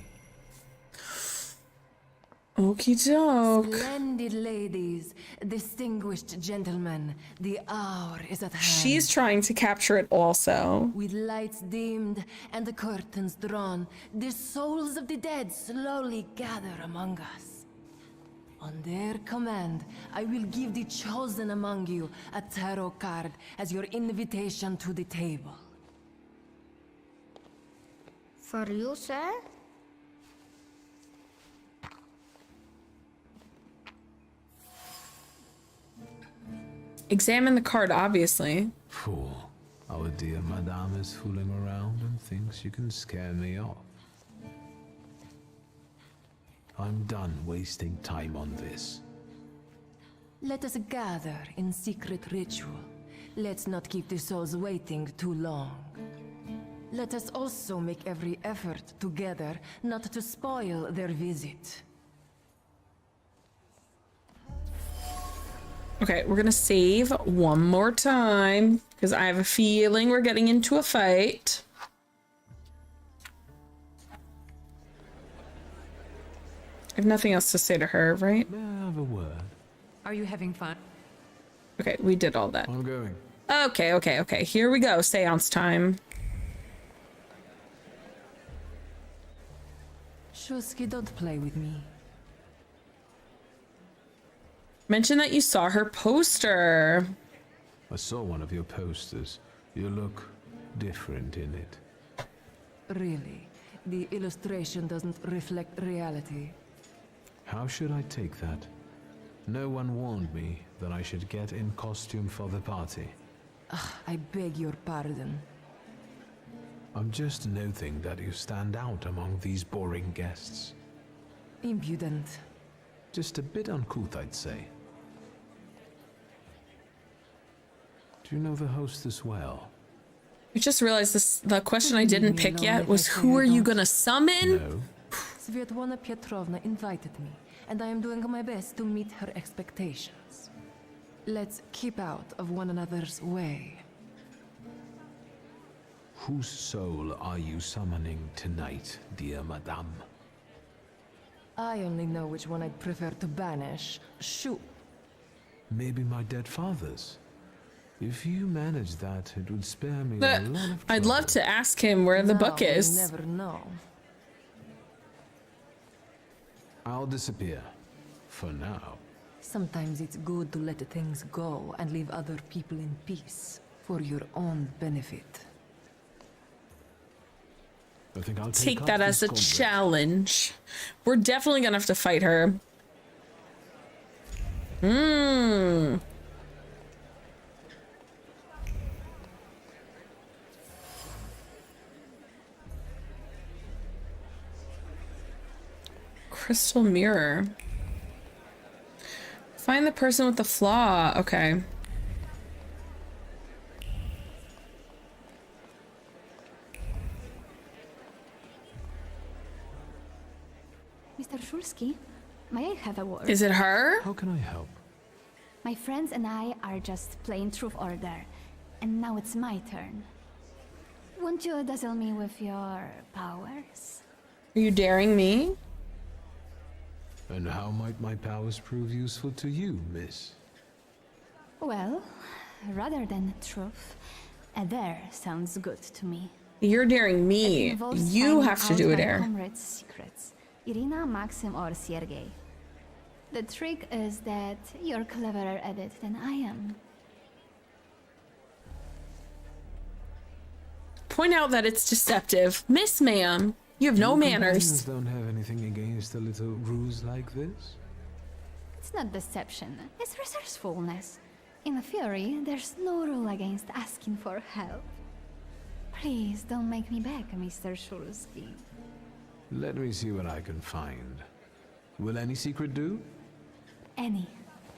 Okie doke. Splendid ladies, distinguished gentlemen, the hour is at hand. She's trying to capture it also. With lights dimmed and the curtains drawn, the souls of the dead slowly gather among us. On their command, I will give the chosen among you a tarot card as your invitation to the table. For you, sir? Examine the card, obviously. Fool. Our dear madame is fooling around and thinks you can scare me off. I'm done wasting time on this. Let us gather in secret ritual. Let's not keep the souls waiting too long. Let us also make every effort together not to spoil their visit. Okay, we're gonna save one more time because I have a feeling we're getting into a fight. I have nothing else to say to her, right? May I have a word? Are you having fun? Okay, we did all that. I'm going. Okay. Here we go. Seance time. Szulski, don't play with me. Mention that you saw her poster. I saw one of your posters. You look different in it. Really? The illustration doesn't reflect reality. How should I take that? No one warned me that I should get in costume for the party. I beg your pardon. I'm just noting that you stand out among these boring guests. Impudent. Just a bit uncouth, I'd say. Do you know the hostess well? I just realized the question I didn't pick yet was who are you gonna summon? No. Svetlana Petrovna invited me, and I am doing my best to meet her expectations. Let's keep out of one another's way. Whose soul are you summoning tonight, dear madame? I only know which one I'd prefer to banish. Shoot. Maybe my dead father's. If you manage that, it would spare me a lot of trouble. I'd love to ask him where the book is. You never know. I'll disappear. For now. Sometimes it's good to let things go and leave other people in peace. For your own benefit. I think I'll take that as a challenge. We're definitely gonna have to fight her. Crystal mirror. Find the person with the flaw. Okay. Mr. Szulski, may I have a word? Is it her? How can I help? My friends and I are just playing Truth Order, and now it's my turn. Won't you dazzle me with your powers? Are you daring me? And how might my powers prove useful to you, miss? Well, rather than truth, a dare sounds good to me. You're daring me. You have to do a dare. Comrades' secrets. Irina, Maxim, or Sergei. The trick is that you're cleverer at it than I am. Point out that it's deceptive. Miss Ma'am, you have no manners. Don't have anything against a little ruse like this? It's not deception, it's resourcefulness. In theory, there's no rule against asking for help. Please don't make me beg, Mr. Szulski. Let me see what I can find. Will any secret do? Any.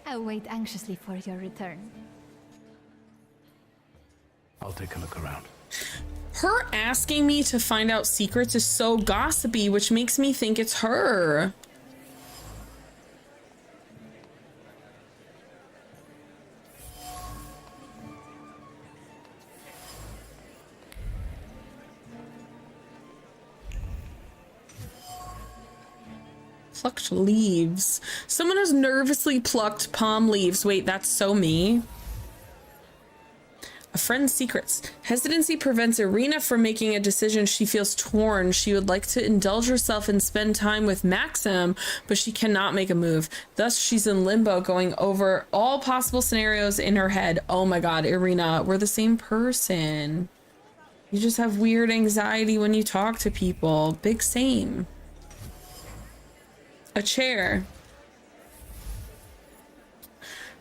I'll wait anxiously for your return. I'll take a look around. Her asking me to find out secrets is so gossipy, which makes me think it's her. Plucked leaves. Someone has nervously plucked palm leaves. Wait, that's so me. A friend's secrets. Hesitancy prevents Irina from making a decision. She feels torn. She would like to indulge herself and spend time with Maxim, but she cannot make a move. Thus, she's in limbo, going over all possible scenarios in her head. Oh my god, Irina, we're the same person. You just have weird anxiety when you talk to people. Big same. A chair.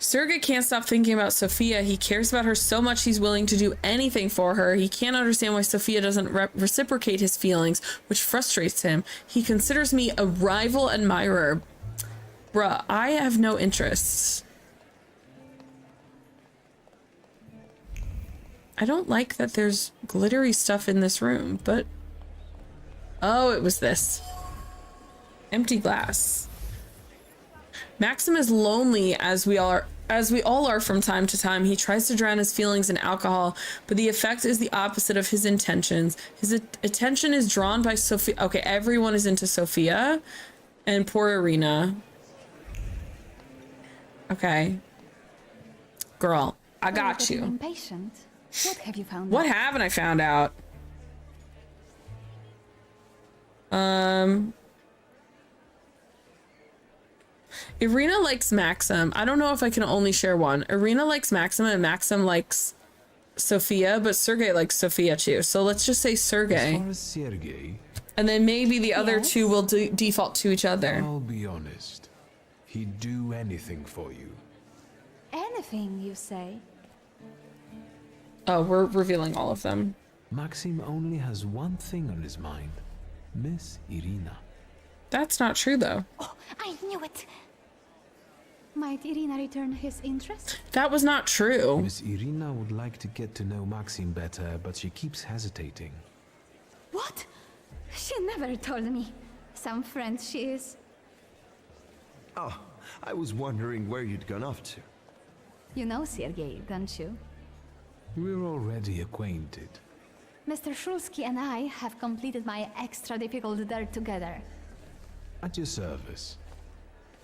Sergei can't stop thinking about Sophia. He cares about her so much he's willing to do anything for her. He can't understand why Sophia doesn't reciprocate his feelings, which frustrates him. He considers me a rival admirer. Bruh, I have no interests. I don't like that there's glittery stuff in this room, but... Oh, it was this. Empty glass. Maxim is lonely as we all are from time to time. He tries to drown his feelings in alcohol, but the effect is the opposite of his intentions. His attention is drawn by Sophia. Okay, everyone is into Sophia and poor Irina. Okay. Girl, I got you. Impatient. What have you found What out? haven't I found out? Irina likes Maxim. I don't know if I can only share one. Irina likes Maxim and Maxim likes Sophia, but Sergei likes Sophia too. So let's just say Sergei. As far as Sergei, And then maybe the other two will default to each other. I'll be honest. He'd do anything for you. Anything, you say? Oh, we're revealing all of them. Maxim only has one thing on his mind. Miss Irina. That's not true, though. Oh, I knew it! Might Irina return his interest? That was not true. Miss Irina would like to get to know Maxim better, but she keeps hesitating. What? She never told me. Some friend she is. Oh, I was wondering where you'd gone off to. You know Sergei, don't you? We're already acquainted. Mr. Szulski and I have completed my extra difficult dirt together. At your service.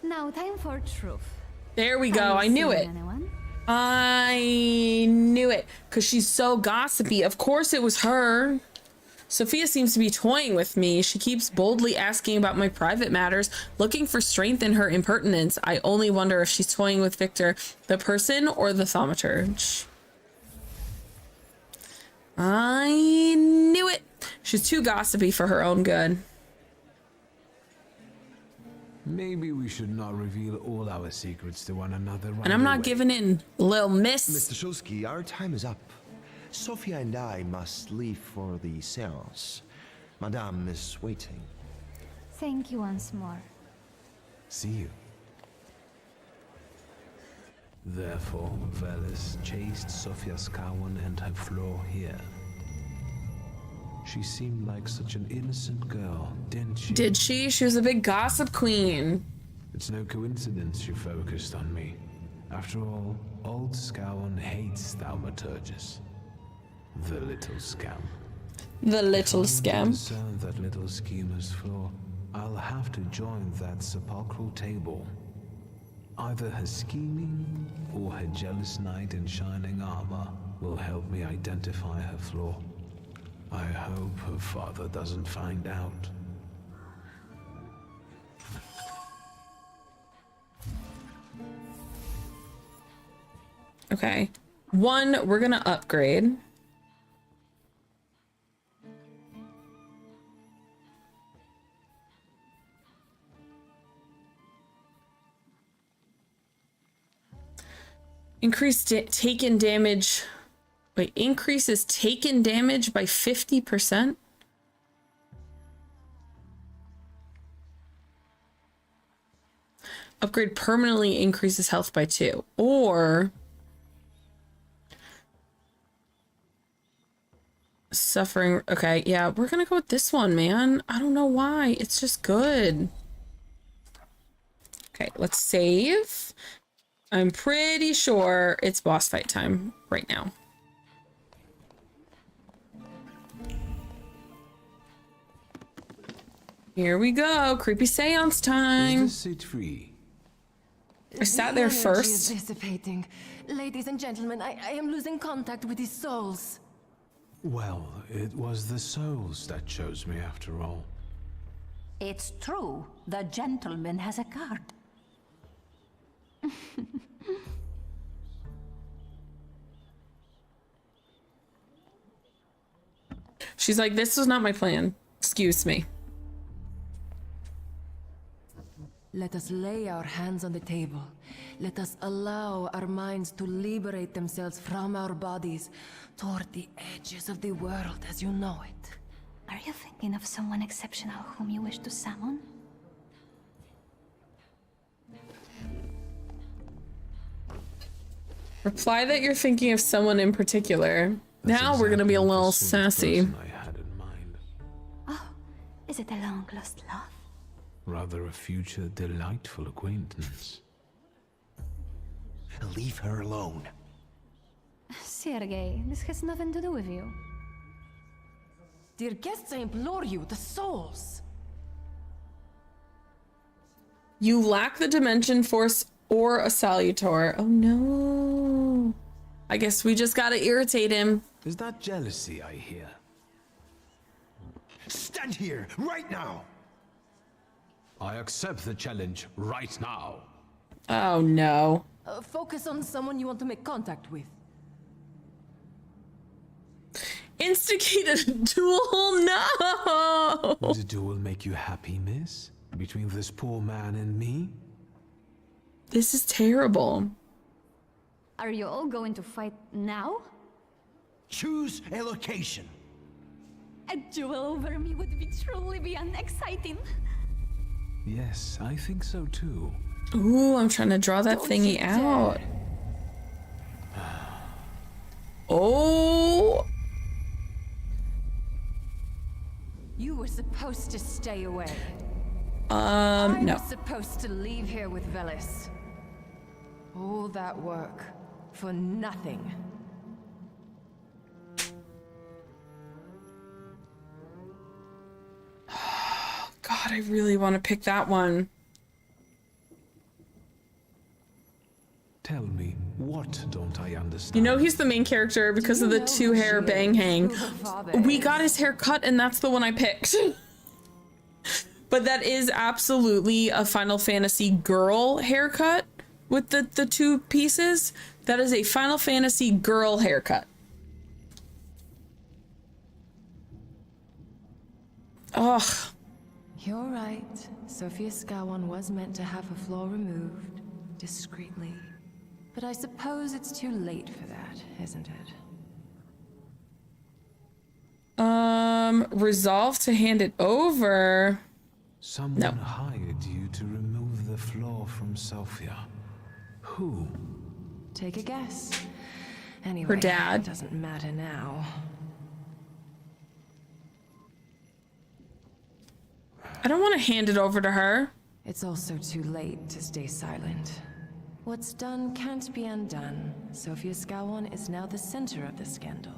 Now time for truth. There we go. I knew it. Anyone? I knew it. Because she's so gossipy. Of course it was her. Sophia seems to be toying with me. She keeps boldly asking about my private matters, looking for strength in her impertinence. I only wonder if she's toying with Wiktor, the person, or the Thaumaturge. I knew it. She's too gossipy for her own good. Maybe we should not reveal all our secrets to one another right And I'm not away. giving in, little miss. Mr. Szulski, our time is up. Sophia and I must leave for the seance. Madame is waiting. Thank you once more. See you. Therefore, Velis chased Sofia Skawan and her floor here. She seemed like such an innocent girl, didn't she? Did she? She was a big gossip queen. It's no coincidence she focused on me. After all, old Skawan hates Thaumaturges. The little scam. The little If I want scam. to discern that little schemer's flaw, I'll have to join that sepulchral table. Either her scheming or her jealous knight in shining armor will help me identify her flaw. I hope her father doesn't find out. Okay. One, we're gonna upgrade. Increase taken damage. Wait, increases taken damage by 50%? Upgrade permanently increases health by 2. Or suffering. Okay, yeah, we're gonna go with this one, man. I don't know why. It's just good. Okay, let's save. I'm pretty sure it's boss fight time right now. Here we go. Creepy seance time. Is this seat free? I sat there The energy first. is dissipating. Ladies and gentlemen, I am losing contact with these souls. Well, it was the souls that chose me after all. It's true. The gentleman has a card. She's like, this was not my plan. Excuse me. Let us lay our hands on the table. Let us allow our minds to liberate themselves from our bodies toward the edges of the world as you know it. Are you thinking of someone exceptional whom you wish to summon? Reply that you're thinking of someone in particular. Now we're gonna be a little sassy. Oh, is it a long-lost love? Rather a future delightful acquaintance. Leave her alone. Sergei, this has nothing to do with you. Dear guests, I implore you, the souls. You lack the dimension force or a salutor. Oh no. I guess we just gotta irritate him. Is that jealousy I hear? Stand here, right now! I accept the challenge right now. Oh no. Focus on someone you want to make contact with. Instigate a duel? No! Would a duel make you happy, miss? Between this poor man and me? This is terrible. Are you all going to fight now? Choose a location. A duel over me would be truly beyond exciting. Yes, I think so too. Ooh, I'm trying to draw that thingy out. Oh! You were supposed to stay away. No. I was supposed to leave here with Velis. All that work for nothing. God, I really want to pick that one. Tell me, what don't I understand? You know he's the main character because of the two hair bang hang. We got his hair cut and that's the one I picked. But that is absolutely a Final Fantasy girl haircut with the two pieces. That is a Final Fantasy girl haircut. Ugh. You're right. Sophia Skawan was meant to have her flaw removed, discreetly. But I suppose it's too late for that, isn't it? Resolve to hand it over. Someone hired you to remove the flaw from Sophia. Who? Take a guess. Anyway, Her dad. It doesn't matter now. I don't want to hand it over to her. It's also too late to stay silent. What's done can't be undone. Sophia Skawan is now the center of the scandal.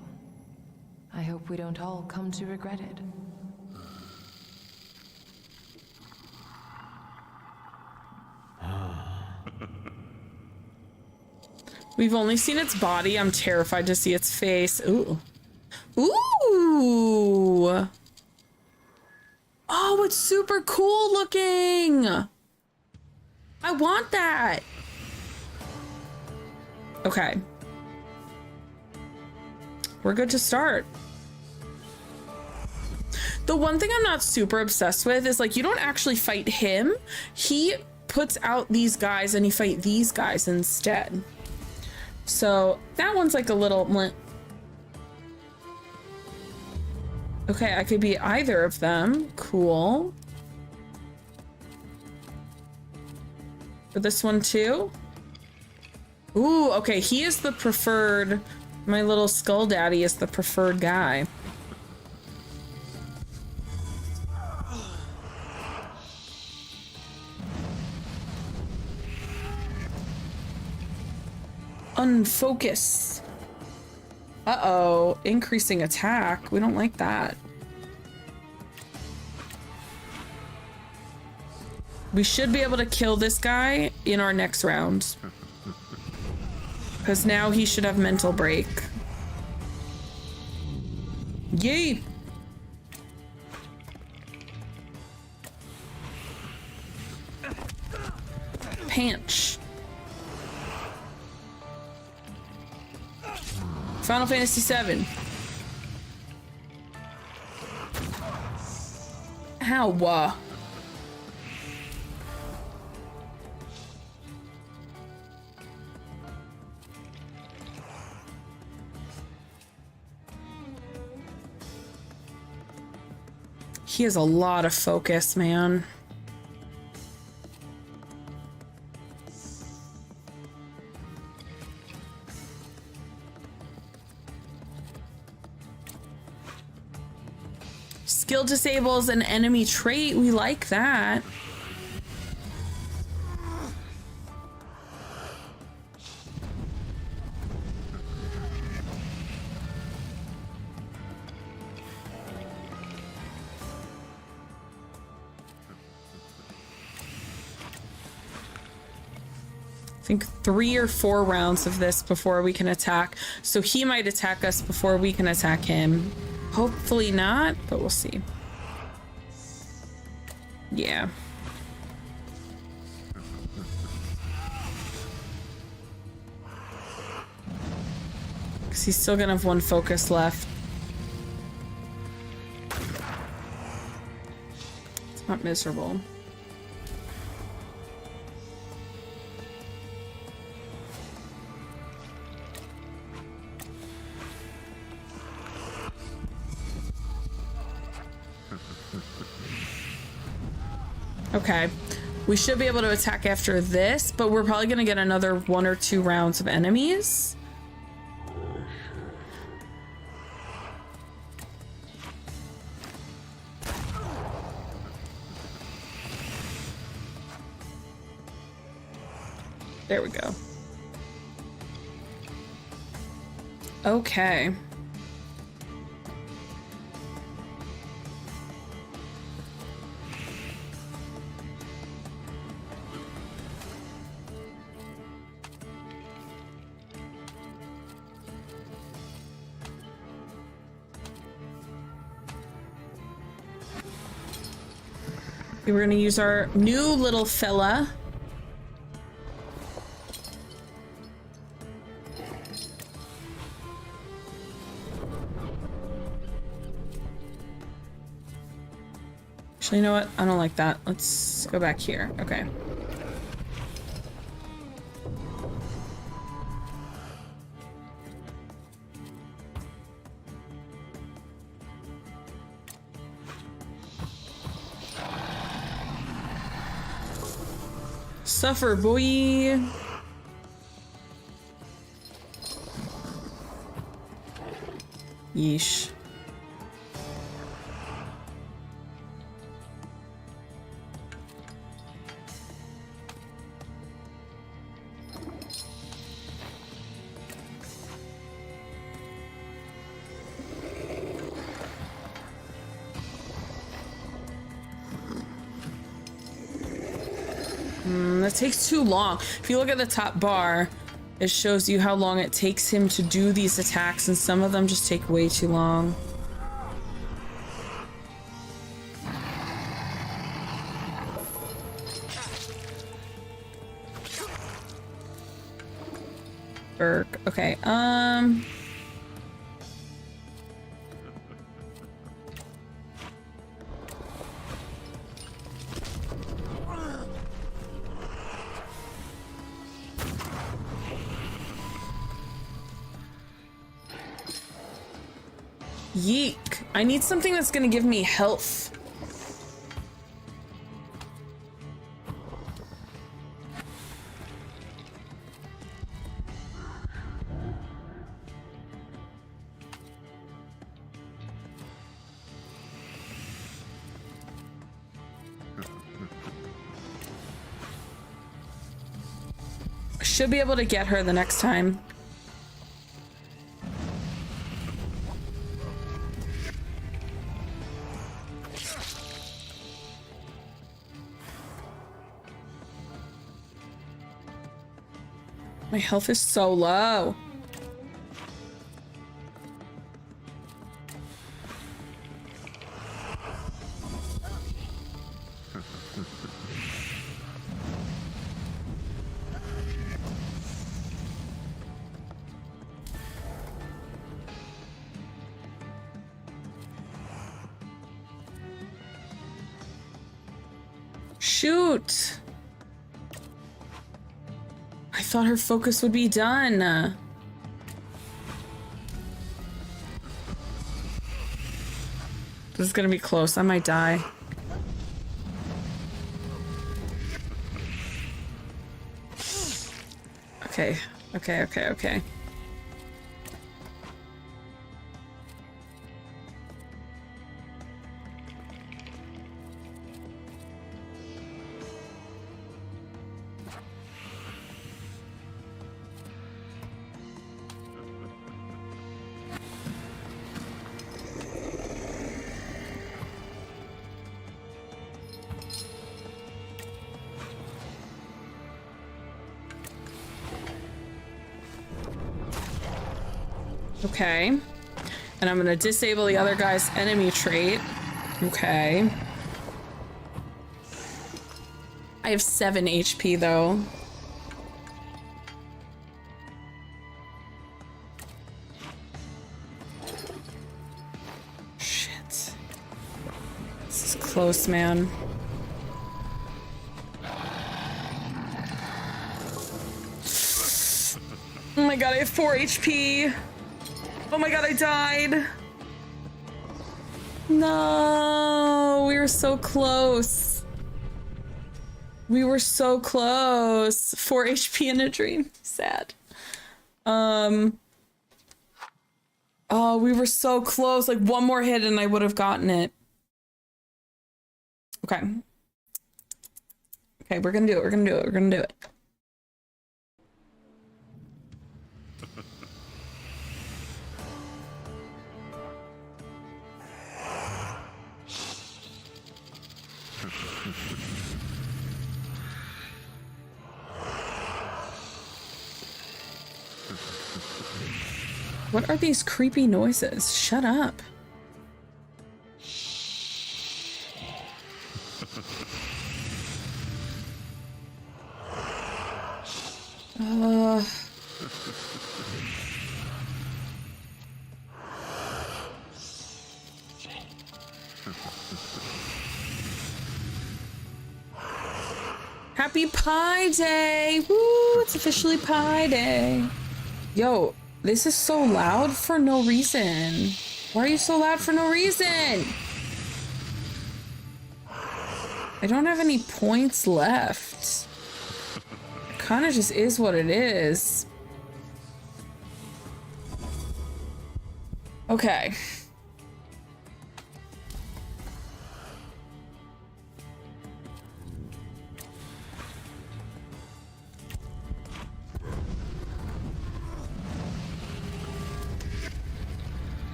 I hope we don't all come to regret it. We've only seen its body. I'm terrified to see its face. Ooh. Ooh. Oh, it's super cool looking. I want that. Okay. We're good to start. The one thing I'm not super obsessed with is like, you don't actually fight him. He puts out these guys and you fight these guys instead. So that one's like a little... Okay, I could be either of them. Cool. For this one too? Ooh, okay, he is the preferred... My little skull daddy is the preferred guy. Unfocus. Uh-oh, increasing attack. We don't like that. We should be able to kill this guy in our next round. Because now he should have mental break. Yay! Panch. Final Fantasy VII. Ow. He has a lot of focus, man. Skill disables an enemy trait. We like that. I think 3 or 4 rounds of this before we can attack. So he might attack us before we can attack him. Hopefully not, but we'll see. Yeah. Because he's still gonna have 1 focus left. It's not miserable. Okay, we should be able to attack after this, but we're probably gonna get another 1 or 2 rounds of enemies. There we go. Okay. We're gonna use our new little fella. Actually, you know what? I don't like that. Let's go back here. Okay. Suffer, boy. Yeesh. That takes too long. If you look at the top bar, it shows you how long it takes him to do these attacks, and some of them just take way too long. Burke. Okay, yeek. I need something that's gonna give me health. Should be able to get her the next time. My health is so low. Shoot! I thought her focus would be done. This is gonna be close. I might die. Okay. Okay. Okay. And I'm gonna disable the other guy's enemy trait. Okay. I have 7 HP though. Shit. This is close, man. Oh my god, I have 4 HP. Oh my god, I died. No, we were so close. We were so close. 4 HP in a dream. Sad. Oh, we were so close. Like one more hit and I would have gotten it. Okay. Okay, we're gonna do it. We're gonna do it. We're gonna do it. What are these creepy noises? Shut up. Happy Pie Day! Woo! It's officially Pie Day. Yo, this is so loud for no reason. Why are you so loud for no reason? I don't have any points left. It kind of just is what it is. Okay.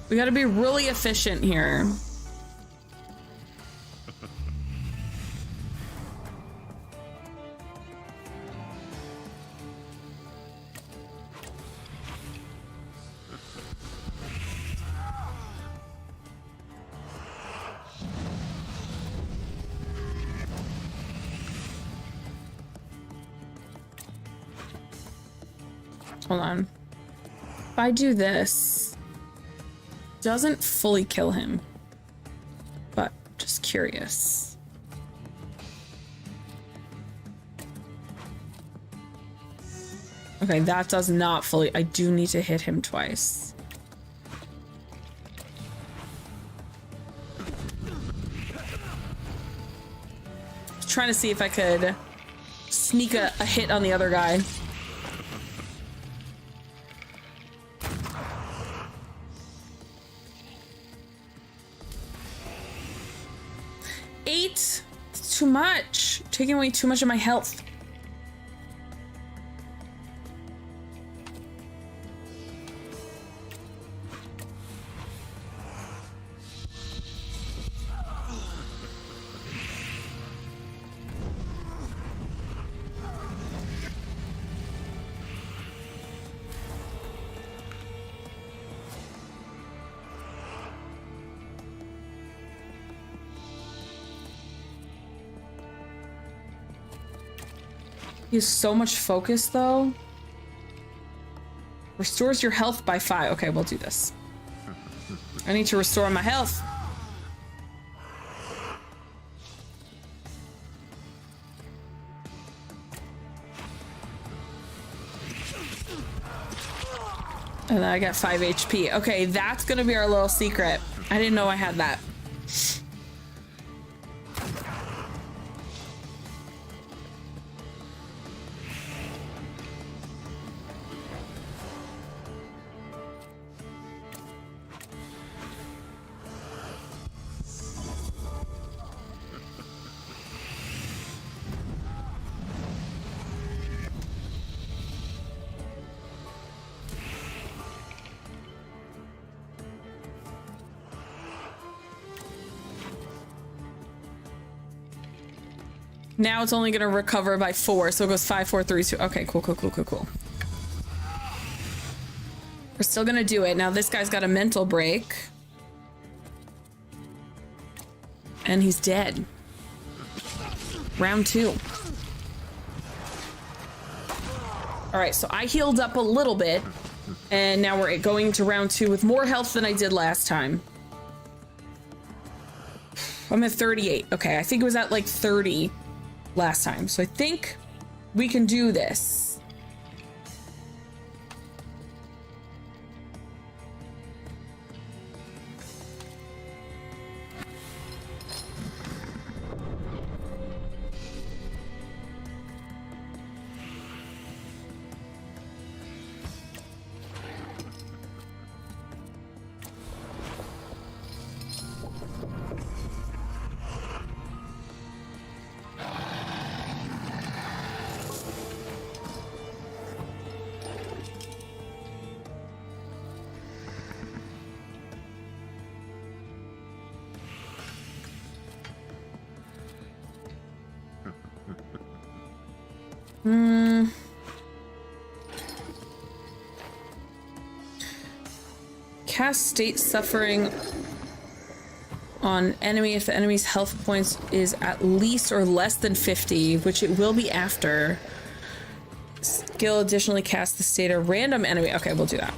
We gotta be really efficient here. Hold on. If I do this, doesn't fully kill him, but just curious. Okay, that does not fully. I do need to hit him twice. Trying to see if I could sneak a hit on the other guy. It's too much. Taking away too much of my health. He has so much focus though. Restores your health by 5. Okay, we'll do this. I need to restore my health. And then I got 5 HP. Okay, that's gonna be our little secret. I didn't know I had that. Now it's only gonna recover by 4, so it goes 5, 4, 3, 2. Okay, cool. We're still gonna do it. Now this guy's got a mental break. And he's dead. Round 2. Alright, so I healed up a little bit. And now we're going to round 2 with more health than I did last time. I'm at 38. Okay, I think it was at like 30 last time. So I think we can do this. Cast state suffering on enemy if the enemy's health points is at least or less than 50, which it will be after. Skill additionally cast the state of random enemy. Okay, we'll do that.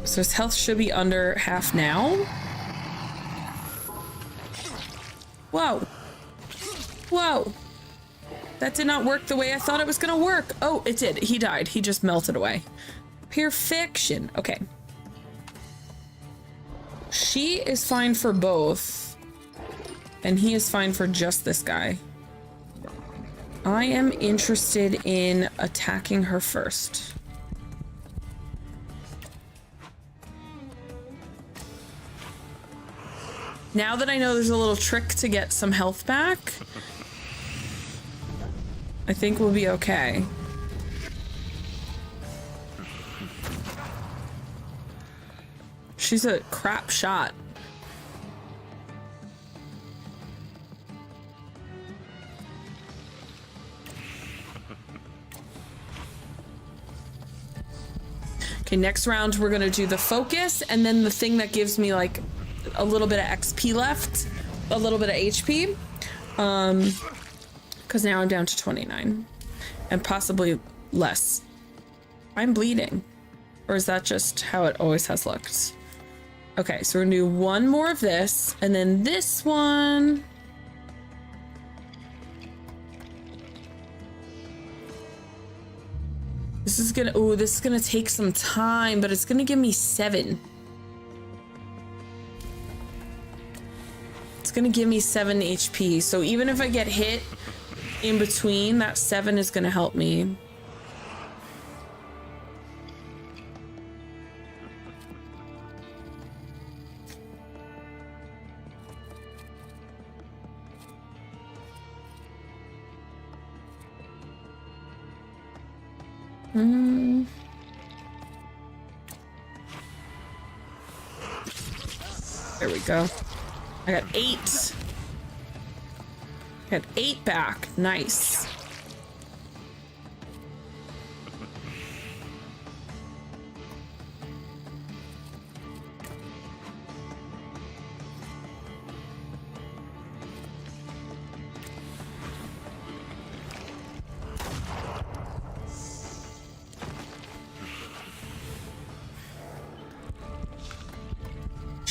So his health should be under half now. Whoa. Whoa. That did not work the way I thought it was gonna work. Oh, it did. He died. He just melted away. Perfection. Okay. She is fine for both. And he is fine for just this guy. I am interested in attacking her first. Now that I know there's a little trick to get some health back, I think we'll be okay. She's a crap shot. Okay, next round we're gonna do the focus and then the thing that gives me like a little bit of XP left, a little bit of HP. Because now I'm down to 29 and possibly less. I'm bleeding. Or is that just how it always has looked? Okay, so we're gonna do one more of this and then this one. This is gonna take some time, but it's gonna give me 7. It's gonna give me 7 HP. So even if I get hit in between, that 7 is gonna help me. There we go. I got 8. Got 8 back. Nice.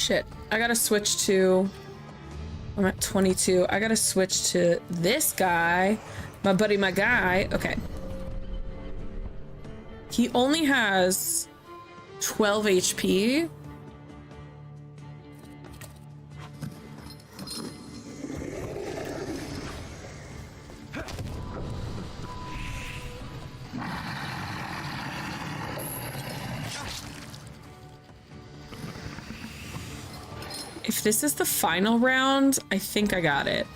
shit. I gotta switch to... I'm at 22. I gotta switch to this guy. My buddy, my guy. Okay. He only has 12 HP. If this is the final round, I think I got it.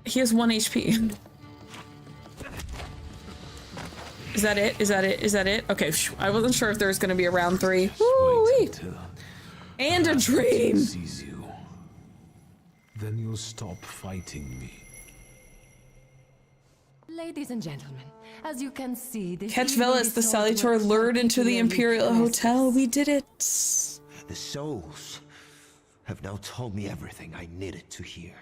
He has 1 HP. Is that it? Is that it? Is that it? Okay, I wasn't sure if there was going to be a round 3. Woo-wee. And a dream. Sees you. Then you'll stop fighting me. Ladies and gentlemen, as you can see, this Catch Velas, the Salutor lured into the Imperial Hotel. We did it. The souls have now told me everything I needed to hear.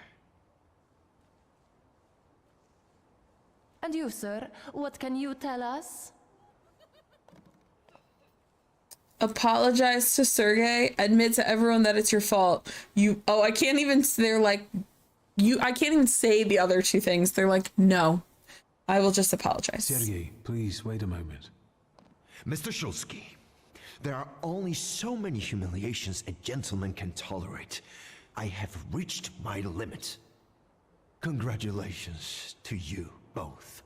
And you, sir, what can you tell us? Apologize to Sergei. Admit to everyone that it's your fault. I can't even, they're like, I can't even say the other 2 things. They're like, no, I will just apologize. Sergei, please wait a moment. Mr. Szulski, there are only so many humiliations a gentleman can tolerate. I have reached my limit. Congratulations to you both.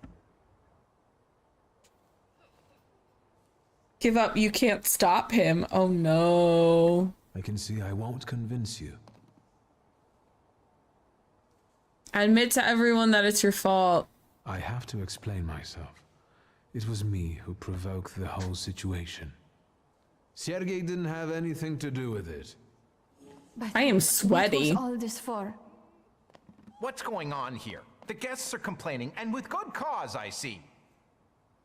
Give up, you can't stop him. Oh no. I can see I won't convince you. Admit to everyone that it's your fault. I have to explain myself. It was me who provoked the whole situation. Sergei didn't have anything to do with it. But I am sweaty. What was all this for? What's going on here? The guests are complaining, and with good cause, I see.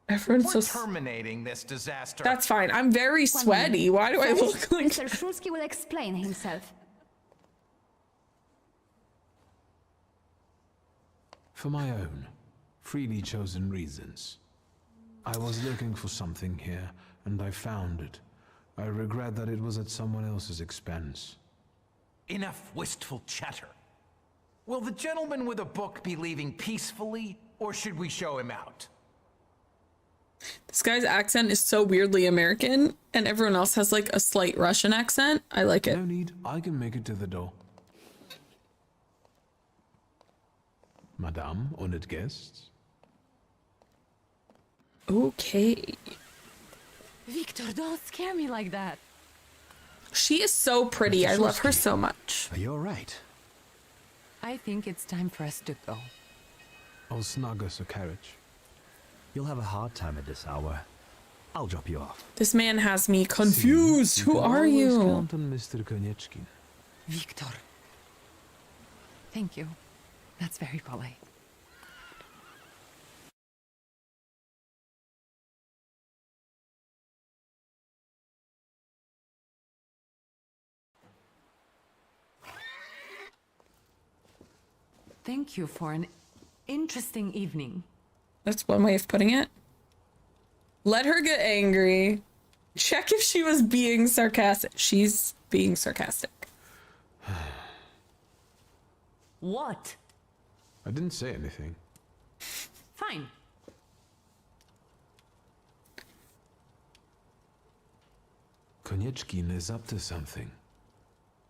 Everyone's We're so terminating this disaster. That's fine. I'm very sweaty. Why do I look like... Mr. Szulski will explain himself. For my own, freely chosen reasons. I was looking for something here, and I found it. I regret that it was at someone else's expense. Enough wistful chatter. Will the gentleman with a book be leaving peacefully, or should we show him out? This guy's accent is so weirdly American, and everyone else has like a slight Russian accent. I like it. No need. I can make it to the door. Madame, honored guests. Okay. Wiktor, don't scare me like that. She is so pretty. I love her so much. Are you all right? I think it's time for us to go. I'll snug us a carriage. You'll have a hard time at this hour. I'll drop you off. This man has me confused. Who are you? Count on Mr. Konieczki. Wiktor. Thank you. That's very polite. Thank you for an interesting evening. That's one way of putting it. Let her get angry. Check if she was being sarcastic. She's being sarcastic. What? I didn't say anything. Fine. Konieczki is up to something.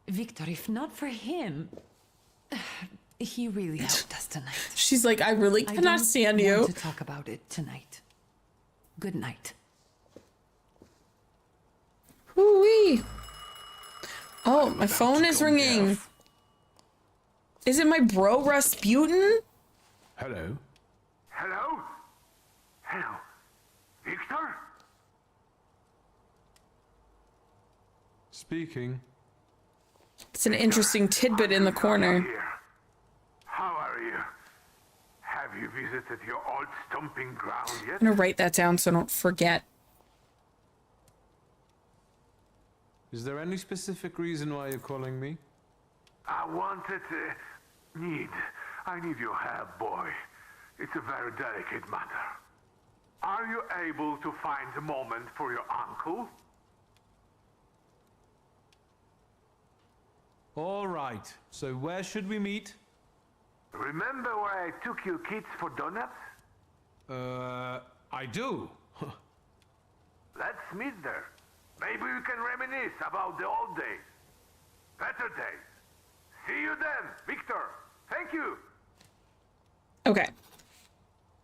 Wiktor, if not for him... He really helped us tonight. She's like, I really cannot stand you. I don't want to talk about it tonight. Good night. Hoo-wee. Oh, my phone is ringing. Is it my bro Rasputin? Hello? Hello? Hello? Wiktor? Speaking. It's an interesting tidbit in the corner. How are you? Have you visited your old stomping ground yet? I'm gonna write that down so I don't forget. Is there any specific reason why you're calling me? I need your help, boy. It's a very delicate matter. Are you able to find a moment for your uncle? All right, so where should we meet? Remember where I took you kids for donuts? I do. Let's meet there. Maybe we can reminisce about the old days. Better days. See you then, Wiktor. Thank you. Okay.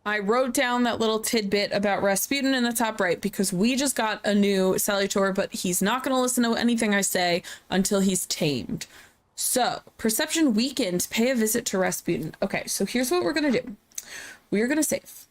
I wrote down that little tidbit about Rasputin in the top right because we just got a new Salutor, but he's not going to listen to anything I say until he's tamed. So, perception weakened. Pay a visit to Rasputin. Okay, so here's what we're going to do. We are going to save.